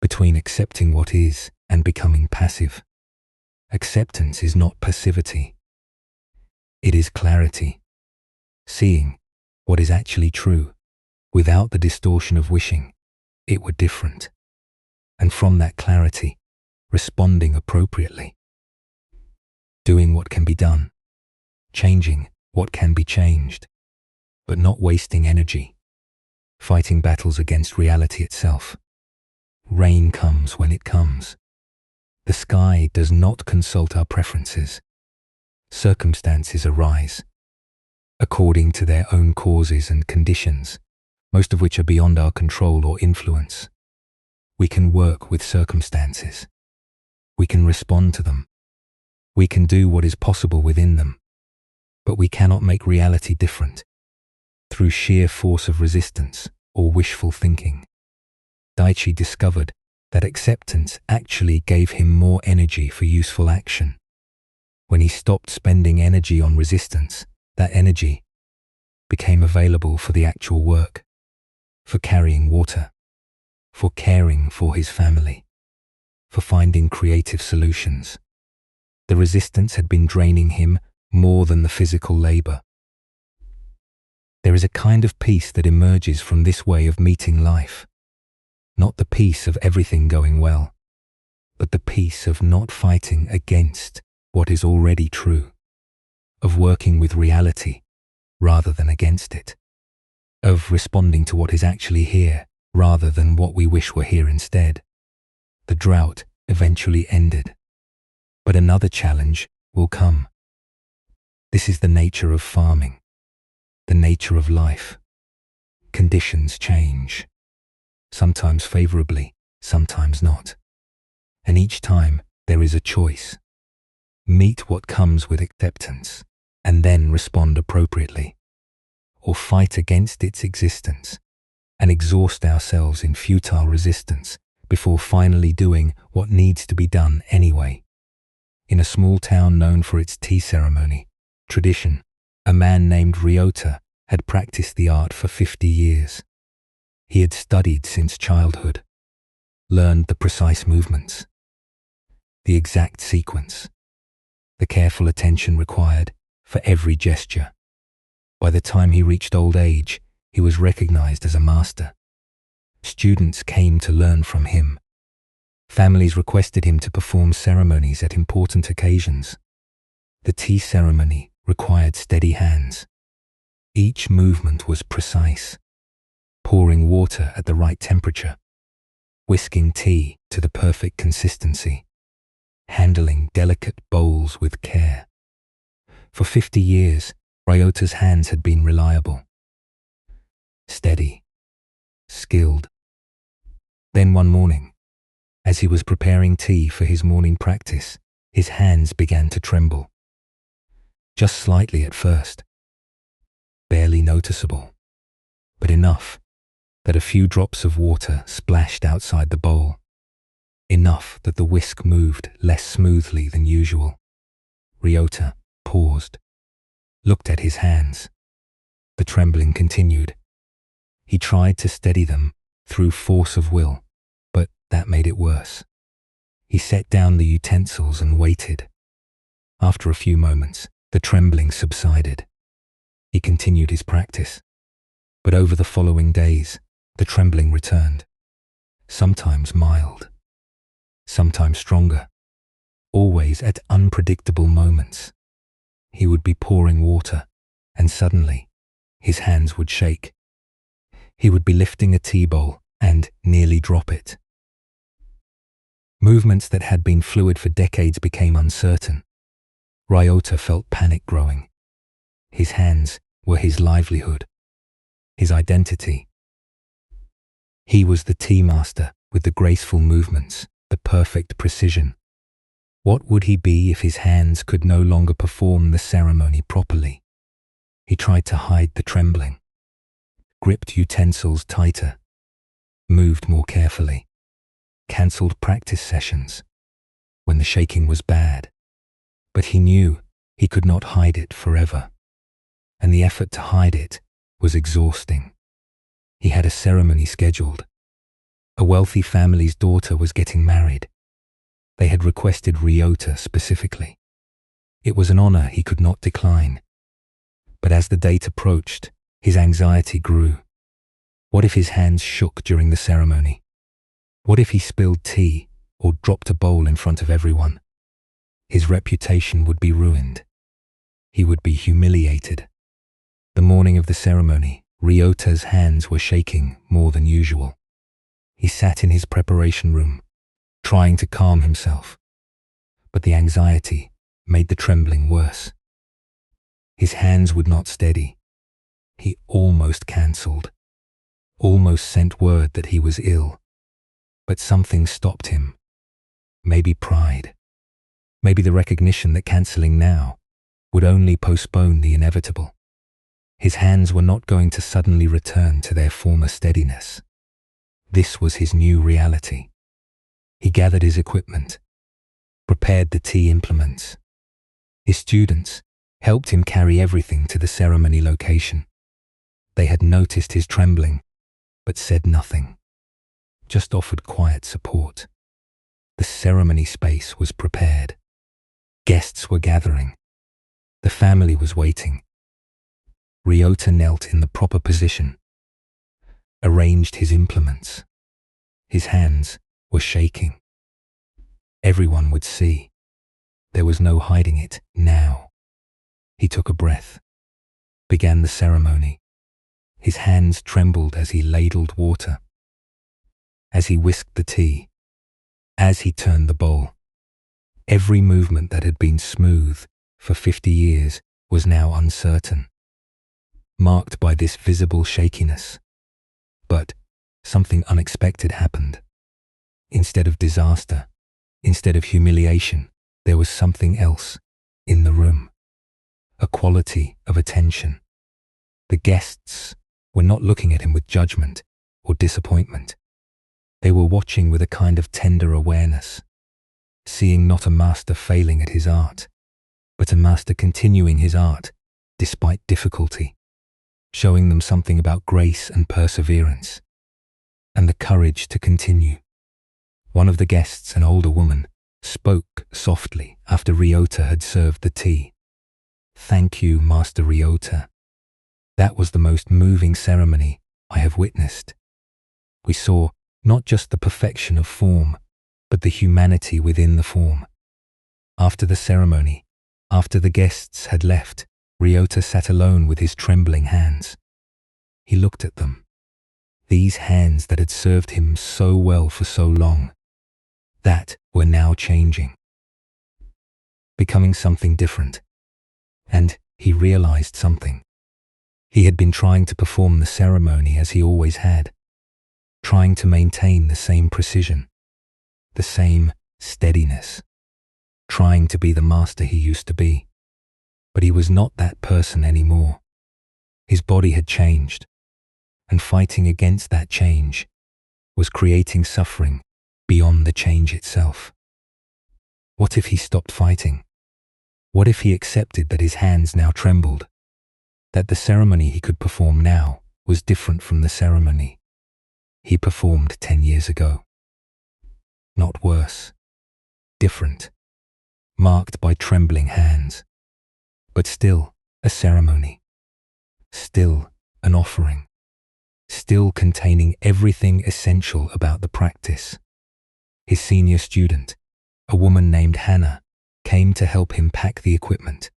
between accepting what is and becoming passive. Acceptance is not passivity. It is clarity, seeing what is actually true without the distortion of wishing it were different, and from that clarity, responding appropriately, doing what can be done, changing what can be changed, but not wasting energy, fighting battles against reality itself. Rain comes when it comes. The sky does not consult our preferences. Circumstances arise, according to their own causes and conditions, most of which are beyond our control or influence. We can work with circumstances. We can respond to them. We can do what is possible within them, but we cannot make reality different through sheer force of resistance or wishful thinking. Daichi discovered that acceptance actually gave him more energy for useful action. When he stopped spending energy on resistance, that energy became available for the actual work, for carrying water, for caring for his family, for finding creative solutions. The resistance had been draining him more than the physical labor. There is a kind of peace that emerges from this way of meeting life. Not the peace of everything going well, but the peace of not fighting against what is already true, of working with reality rather than against it, of responding to what is actually here rather than what we wish were here instead. The drought eventually ended, but another challenge will come. This is the nature of farming, the nature of life. Conditions change, sometimes favorably, sometimes not. And each time there is a choice. Meet what comes with acceptance and then respond appropriately, or fight against its existence and exhaust ourselves in futile resistance before finally doing what needs to be done anyway. In a small town known for its tea ceremony tradition, a man named Ryota had practiced the art for 50 years. He had studied since childhood, learned the precise movements, the exact sequence, the careful attention required for every gesture. By the time he reached old age, he was recognized as a master. Students came to learn from him. Families requested him to perform ceremonies at important occasions. The tea ceremony required steady hands. Each movement was precise. Pouring water at the right temperature, whisking tea to the perfect consistency, handling delicate bowls with care. For 50 years, Ryota's hands had been reliable, steady, skilled. Then one morning, as he was preparing tea for his morning practice, his hands began to tremble. Just slightly at first, barely noticeable, but enough that a few drops of water splashed outside the bowl, enough that the whisk moved less smoothly than usual. Ryota paused, looked at his hands. The trembling continued. He tried to steady them through force of will, but that made it worse. He set down the utensils and waited. After a few moments, the trembling subsided. He continued his practice, but over the following days, the trembling returned, sometimes mild, sometimes stronger, always at unpredictable moments. He would be pouring water, and suddenly, his hands would shake. He would be lifting a tea bowl and nearly drop it. Movements that had been fluid for decades became uncertain. Ryota felt panic growing. His hands were his livelihood, his identity. He was the tea master with the graceful movements, the perfect precision. What would he be if his hands could no longer perform the ceremony properly? He tried to hide the trembling, gripped utensils tighter, moved more carefully, cancelled practice sessions when the shaking was bad. But he knew he could not hide it forever, and the effort to hide it was exhausting. He had a ceremony scheduled. A wealthy family's daughter was getting married. They had requested Ryota specifically. It was an honor he could not decline. But as the date approached, his anxiety grew. What if his hands shook during the ceremony? What if he spilled tea or dropped a bowl in front of everyone? His reputation would be ruined. He would be humiliated. The morning of the ceremony, Ryota's hands were shaking more than usual. He sat in his preparation room, trying to calm himself, but the anxiety made the trembling worse. His hands would not steady. He almost cancelled, almost sent word that he was ill. But something stopped him. Maybe pride. Maybe the recognition that cancelling now would only postpone the inevitable. His hands were not going to suddenly return to their former steadiness. This was his new reality. He gathered his equipment, prepared the tea implements. His students helped him carry everything to the ceremony location. They had noticed his trembling, but said nothing, just offered quiet support. The ceremony space was prepared. Guests were gathering. The family was waiting. Ryota knelt in the proper position, arranged his implements. His hands were shaking. Everyone would see. There was no hiding it now. He took a breath, began the ceremony. His hands trembled as he ladled water, as he whisked the tea, as he turned the bowl. Every movement that had been smooth for 50 years was now uncertain, marked by this visible shakiness. But something unexpected happened. Instead of disaster, instead of humiliation, there was something else in the room. A quality of attention. The guests were not looking at him with judgment or disappointment. They were watching with a kind of tender awareness, seeing not a master failing at his art, but a master continuing his art despite difficulty, showing them something about grace and perseverance, and the courage to continue. One of the guests, an older woman, spoke softly after Ryota had served the tea. "Thank you, Master Ryota. That was the most moving ceremony I have witnessed. We saw not just the perfection of form, but the humanity within the form." After the ceremony, after the guests had left, Ryota sat alone with his trembling hands. He looked at them. These hands that had served him so well for so long, that were now changing, becoming something different. And he realized something. He had been trying to perform the ceremony as he always had, trying to maintain the same precision, the same steadiness, trying to be the master he used to be. But he was not that person anymore. His body had changed, and fighting against that change was creating suffering beyond the change itself. What if he stopped fighting? What if he accepted that his hands now trembled, that the ceremony he could perform now was different from the ceremony he performed 10 years ago? Not worse, different, marked by trembling hands, but still a ceremony, still an offering, still containing everything essential about the practice. His senior student, a woman named Hannah, came to help him pack the equipment.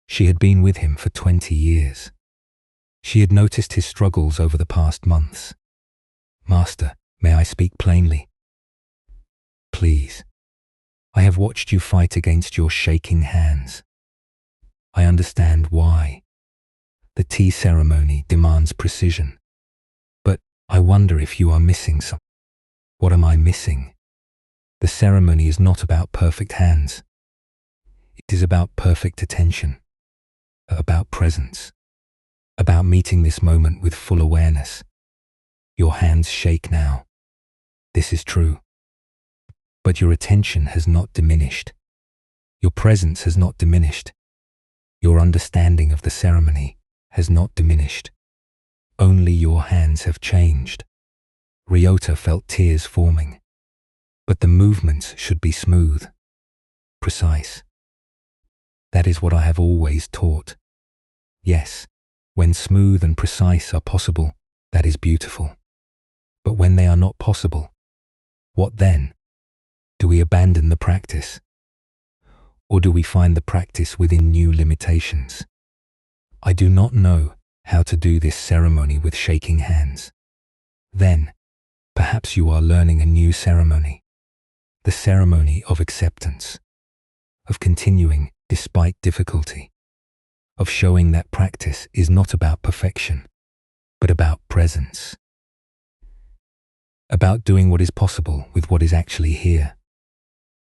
She had been with him for 20 years. She had noticed his struggles over the past months. "Master, may I speak plainly?" "Please. I have watched you fight against your shaking hands. I understand why. The tea ceremony demands precision. But I wonder if you are missing something." "What am I missing?" The ceremony is not about perfect hands. It is about perfect attention, about presence, about meeting this moment with full awareness. Your hands shake now. This is true. But your attention has not diminished. Your presence has not diminished. Your understanding of the ceremony has not diminished. Only your hands have changed. Ryota felt tears forming. But the movements should be smooth, precise. That is what I have always taught. Yes, when smooth and precise are possible, that is beautiful. But when they are not possible, what then? Do we abandon the practice? Or do we find the practice within new limitations? I do not know how to do this ceremony with shaking hands. Then, perhaps you are learning a new ceremony. The ceremony of acceptance, of continuing despite difficulty, of showing that practice is not about perfection, but about presence, about doing what is possible with what is actually here.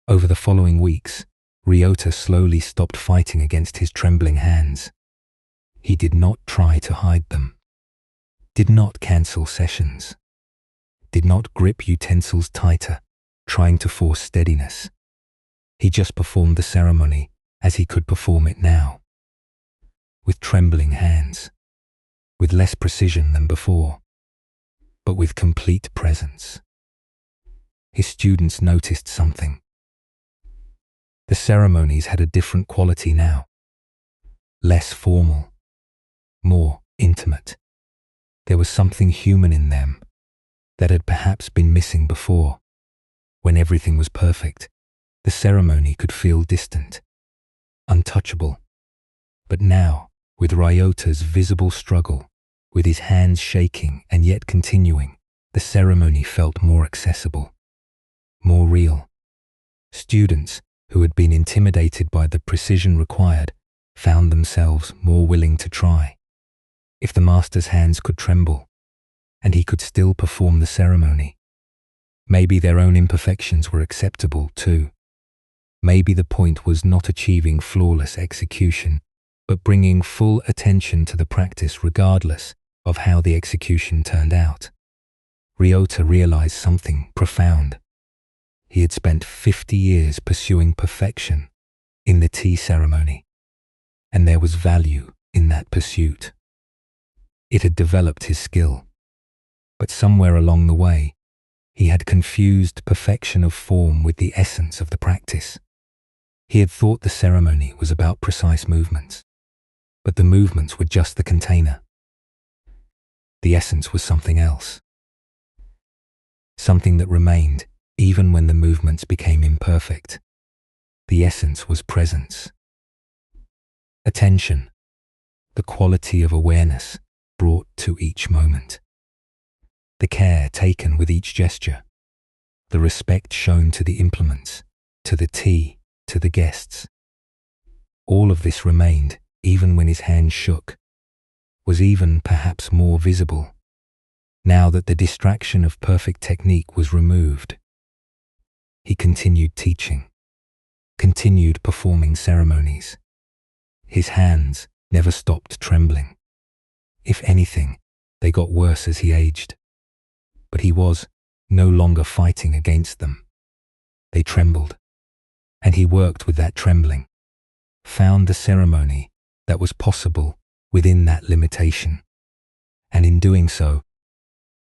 Over the following weeks, Ryota slowly stopped fighting against his trembling hands. He did not try to hide them, did not cancel sessions, did not grip utensils tighter, trying to force steadiness. He just performed the ceremony as he could perform it now, with trembling hands, with less precision than before, but with complete presence. His students noticed something. The ceremonies had a different quality now, less formal, more intimate. There was something human in them that had perhaps been missing before. When everything was perfect, the ceremony could feel distant, untouchable. But now, with Ryota's visible struggle, with his hands shaking and yet continuing, the ceremony felt more accessible, more real. Students who had been intimidated by the precision required found themselves more willing to try. If the master's hands could tremble, and he could still perform the ceremony, maybe their own imperfections were acceptable too. Maybe the point was not achieving flawless execution, but bringing full attention to the practice regardless of how the execution turned out. Ryota realized something profound. He had spent 50 years pursuing perfection in the tea ceremony, and there was value in that pursuit. It had developed his skill, but somewhere along the way, he had confused perfection of form with the essence of the practice. He had thought the ceremony was about precise movements, but the movements were just the container. The essence was something else, something that remained even when the movements became imperfect. The essence was presence, attention, the quality of awareness brought to each moment, the care taken with each gesture, the respect shown to the implements, to the tea, to the guests. All of this remained even when his hands shook, was even perhaps more visible, now that the distraction of perfect technique was removed. He continued teaching, continued performing ceremonies. His hands never stopped trembling. If anything, they got worse as he aged. But he was no longer fighting against them. They trembled, and he worked with that trembling, found the ceremony that was possible within that limitation, and in doing so,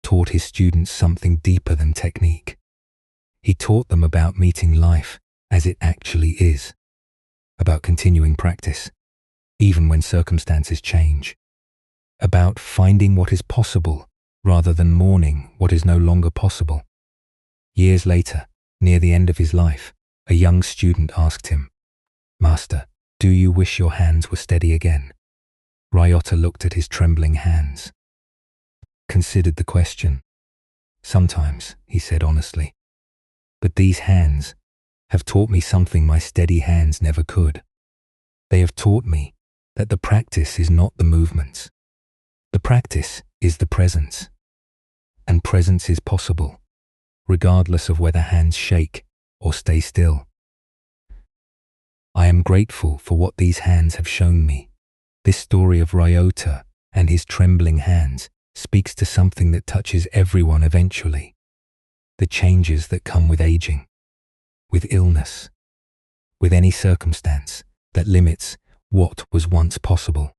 taught his students something deeper than technique. He taught them about meeting life as it actually is, about continuing practice, even when circumstances change, about finding what is possible rather than mourning what is no longer possible. Years later, near the end of his life, a young student asked him, "Master, do you wish your hands were steady again?" Ryota looked at his trembling hands, considered the question. "Sometimes," he said honestly, "but these hands have taught me something my steady hands never could. They have taught me that the practice is not the movements. The practice is the presence. And presence is possible, regardless of whether hands shake or stay still. I am grateful for what these hands have shown me. This story of Ryota and his trembling hands speaks to something that touches everyone eventually. The changes that come with aging, with illness, with any circumstance that limits what was once possible,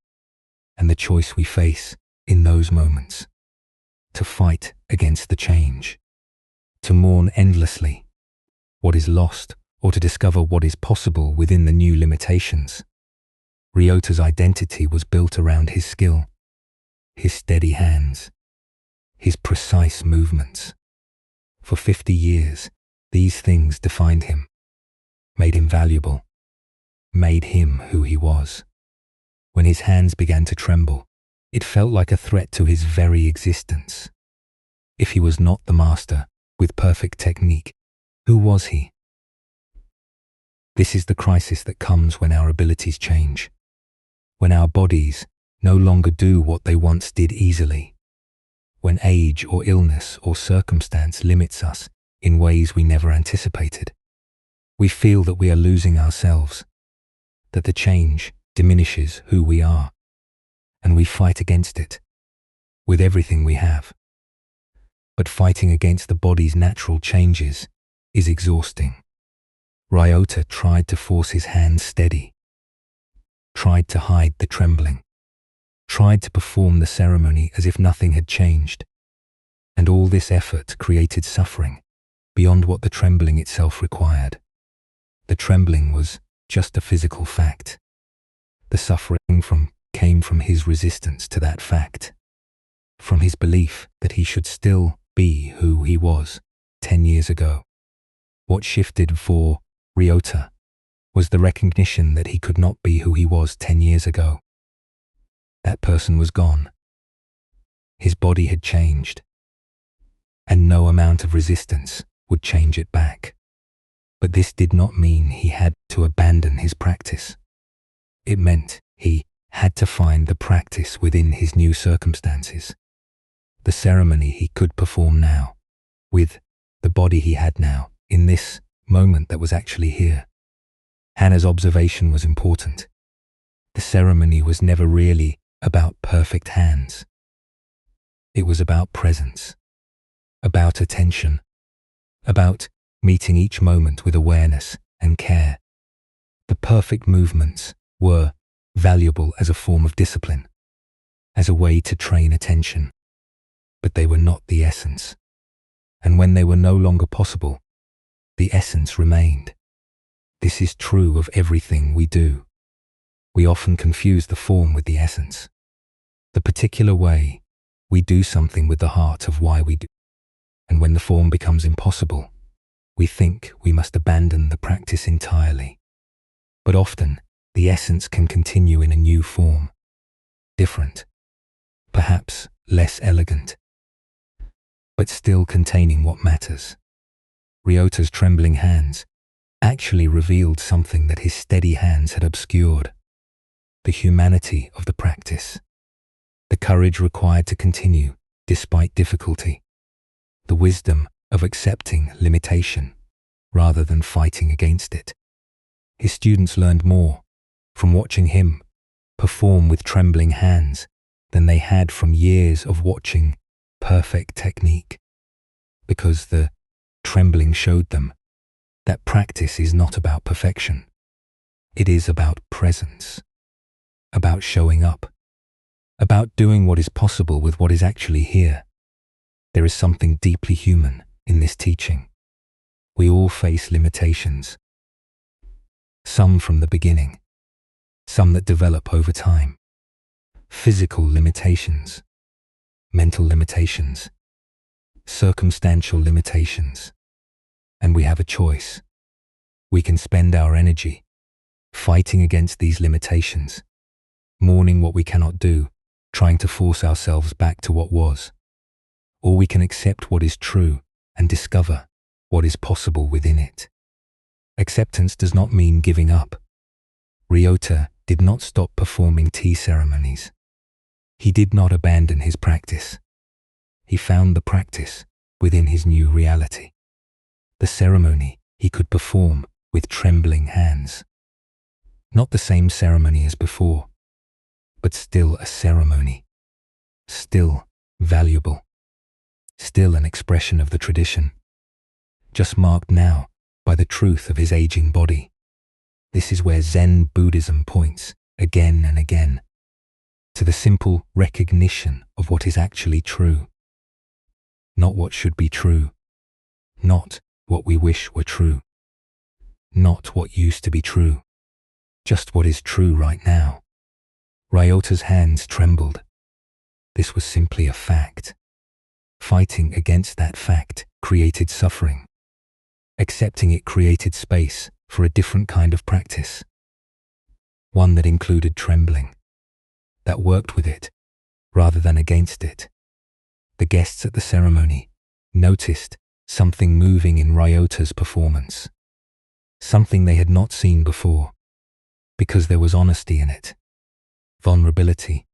and the choice we face in those moments to fight against the change, to mourn endlessly what is lost, or to discover what is possible within the new limitations. Ryota's identity was built around his skill, his steady hands, his precise movements. For 50 years, these things defined him, made him valuable, made him who he was. When his hands began to tremble, it felt like a threat to his very existence. If he was not the master with perfect technique, who was he? This is the crisis that comes when our abilities change, when our bodies no longer do what they once did easily, when age or illness or circumstance limits us in ways we never anticipated. We feel that we are losing ourselves, that the change diminishes who we are, and we fight against it with everything we have. But fighting against the body's natural changes is exhausting. Ryota tried to force his hands steady, tried to hide the trembling, tried to perform the ceremony as if nothing had changed. And all this effort created suffering beyond what the trembling itself required. The trembling was just a physical fact. The suffering came from his resistance to that fact, from his belief that he should still be who he was 10 years ago. What shifted for Ryota was the recognition that he could not be who he was 10 years ago. That person was gone. His body had changed, and no amount of resistance would change it back. But this did not mean he had to abandon his practice. It meant he had to find the practice within his new circumstances, the ceremony he could perform now, with the body he had now, in this moment that was actually here. Hannah's observation was important. The ceremony was never really about perfect hands. It was about presence, about attention, about meeting each moment with awareness and care. The perfect movements were valuable as a form of discipline, as a way to train attention, but they were not the essence. And when they were no longer possible, the essence remained. This is true of everything we do. We often confuse the form with the essence, the particular way we do something with the heart of why we do. And when the form becomes impossible, we think we must abandon the practice entirely. But often, the essence can continue in a new form, different, perhaps less elegant, but still containing what matters. Ryota's trembling hands actually revealed something that his steady hands had obscured: the humanity of the practice, the courage required to continue despite difficulty, the wisdom of accepting limitation rather than fighting against it. His students learned more from watching him perform with trembling hands than they had from years of watching perfect technique, because the trembling showed them that practice is not about perfection. It is about presence, about showing up, about doing what is possible with what is actually here. There is something deeply human in this teaching. We all face limitations, some from the beginning, some that develop over time. Physical limitations, mental limitations, circumstantial limitations. And we have a choice. We can spend our energy fighting against these limitations, mourning what we cannot do, trying to force ourselves back to what was. Or we can accept what is true and discover what is possible within it. Acceptance does not mean giving up. Ryota did not stop performing tea ceremonies. He did not abandon his practice. He found the practice within his new reality. The ceremony he he could perform with trembling hands. Not the same ceremony as before, but still a ceremony, still valuable, still an expression of the tradition, just marked now by the truth of his aging body. This is where Zen Buddhism points again and again, to the simple recognition of what is actually true. Not what should be true, not what we wish were true, not what used to be true, just what is true right now. Ryota's hands trembled. This was simply a fact. Fighting against that fact created suffering. Accepting it created space for a different kind of practice. One that included trembling, that worked with it rather than against it. The guests at the ceremony noticed something moving in Ryota's performance, something they had not seen before, because there was honesty in it, vulnerability,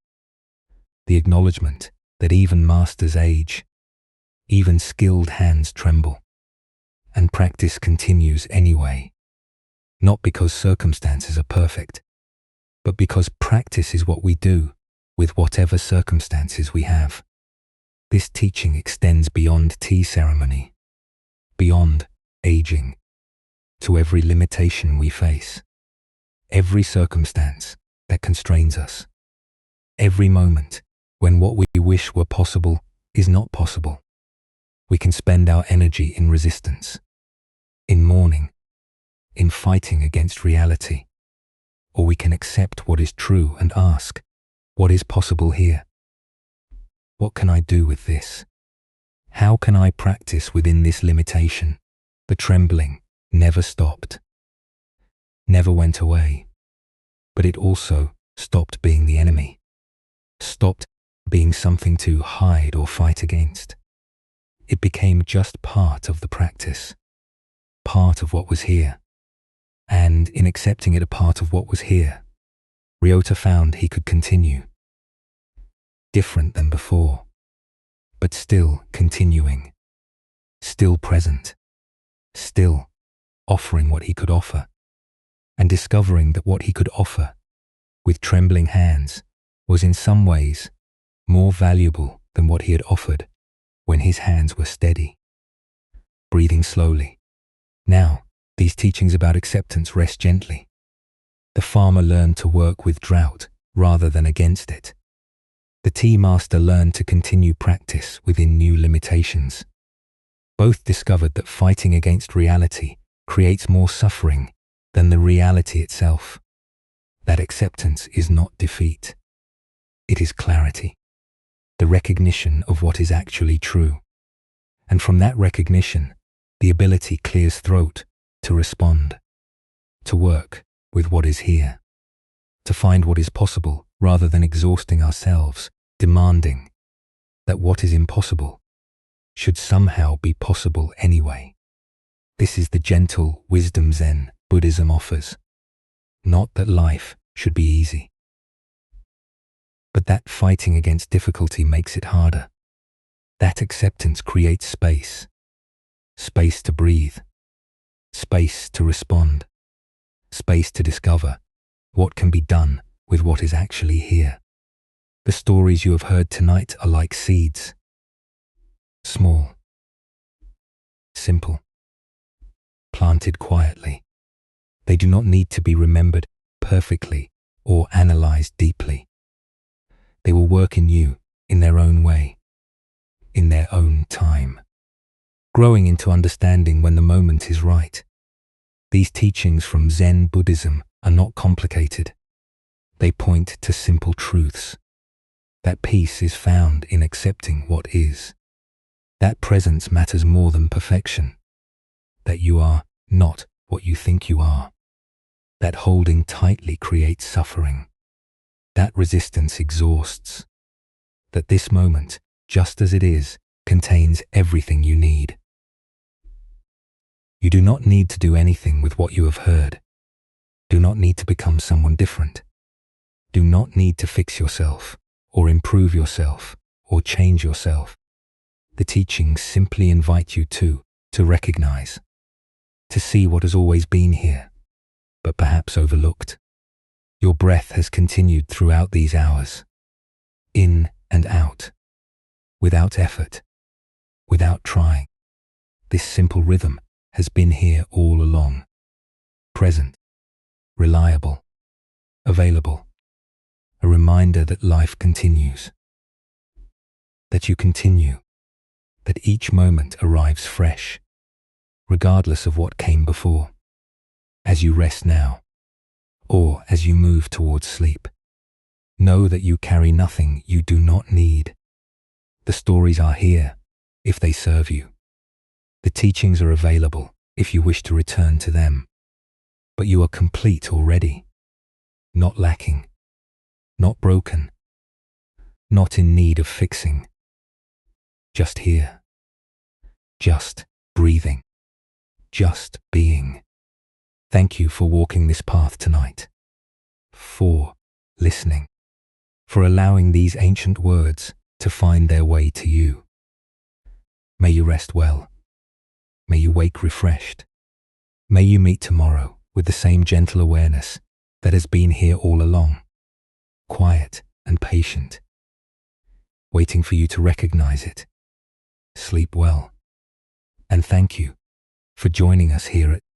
the acknowledgement that even masters age, even skilled hands tremble, and practice continues anyway, not because circumstances are perfect, but because practice is what we do with whatever circumstances we have. This teaching extends beyond tea ceremony, beyond aging, to every limitation we face, every circumstance that constrains us, every moment when what we wish were possible is not possible. We can spend our energy in resistance, in mourning, in fighting against reality, or we can accept what is true and ask, what is possible here? What can I do with this? How can I practice within this limitation? The trembling never stopped, never went away, but it also stopped being the enemy, stopped being something to hide or fight against. It became just part of the practice, part of what was here. And in accepting it a part of what was here, Ryota found he could continue, different than before, but still continuing, still present, still offering what he could offer, and discovering that what he could offer with trembling hands was in some ways more valuable than what he had offered when his hands were steady. Breathing slowly. Now, these teachings about acceptance rest gently. The farmer learned to work with drought rather than against it. The tea master learned to continue practice within new limitations. Both discovered that fighting against reality creates more suffering than the reality itself. That acceptance is not defeat. It is clarity, the recognition of what is actually true. And from that recognition, the ability clears throat to respond, to work with what is here, to find what is possible rather than exhausting ourselves, demanding that what is impossible should somehow be possible anyway. This is the gentle wisdom Zen Buddhism offers. Not that life should be easy, but that fighting against difficulty makes it harder. That acceptance creates space, space to breathe, space to respond, space to discover what can be done with what is actually here. The stories you have heard tonight are like seeds. Small, simple, planted quietly. They do not need to be remembered perfectly or analyzed deeply. They will work in you in their own way, in their own time, growing into understanding when the moment is right. These teachings from Zen Buddhism are not complicated. They point to simple truths. That peace is found in accepting what is. That presence matters more than perfection. That you are not what you think you are. That holding tightly creates suffering. That resistance exhausts. That this moment, just as it is, contains everything you need. You do not need to do anything with what you have heard. Do not need to become someone different. Do not need to fix yourself, or improve yourself, or change yourself. The teachings simply invite you to recognize to see what has always been here, but perhaps overlooked. Your breath has continued throughout these hours, in and out, without effort, without trying. This simple rhythm has been here all along, present, reliable, available, a reminder that life continues, that you continue, that each moment arrives fresh, regardless of what came before. As you rest now, or as you move towards sleep, know that you carry nothing you do not need. The stories are here if they serve you. The teachings are available if you wish to return to them. But you are complete already, not lacking, not broken, not in need of fixing. Just here, just breathing, just being. Thank you for walking this path tonight, for listening, for allowing these ancient words to find their way to you. May you rest well. May you wake refreshed. May you meet tomorrow with the same gentle awareness that has been here all along, quiet and patient, waiting for you to recognize it. Sleep well, and thank you for joining us here at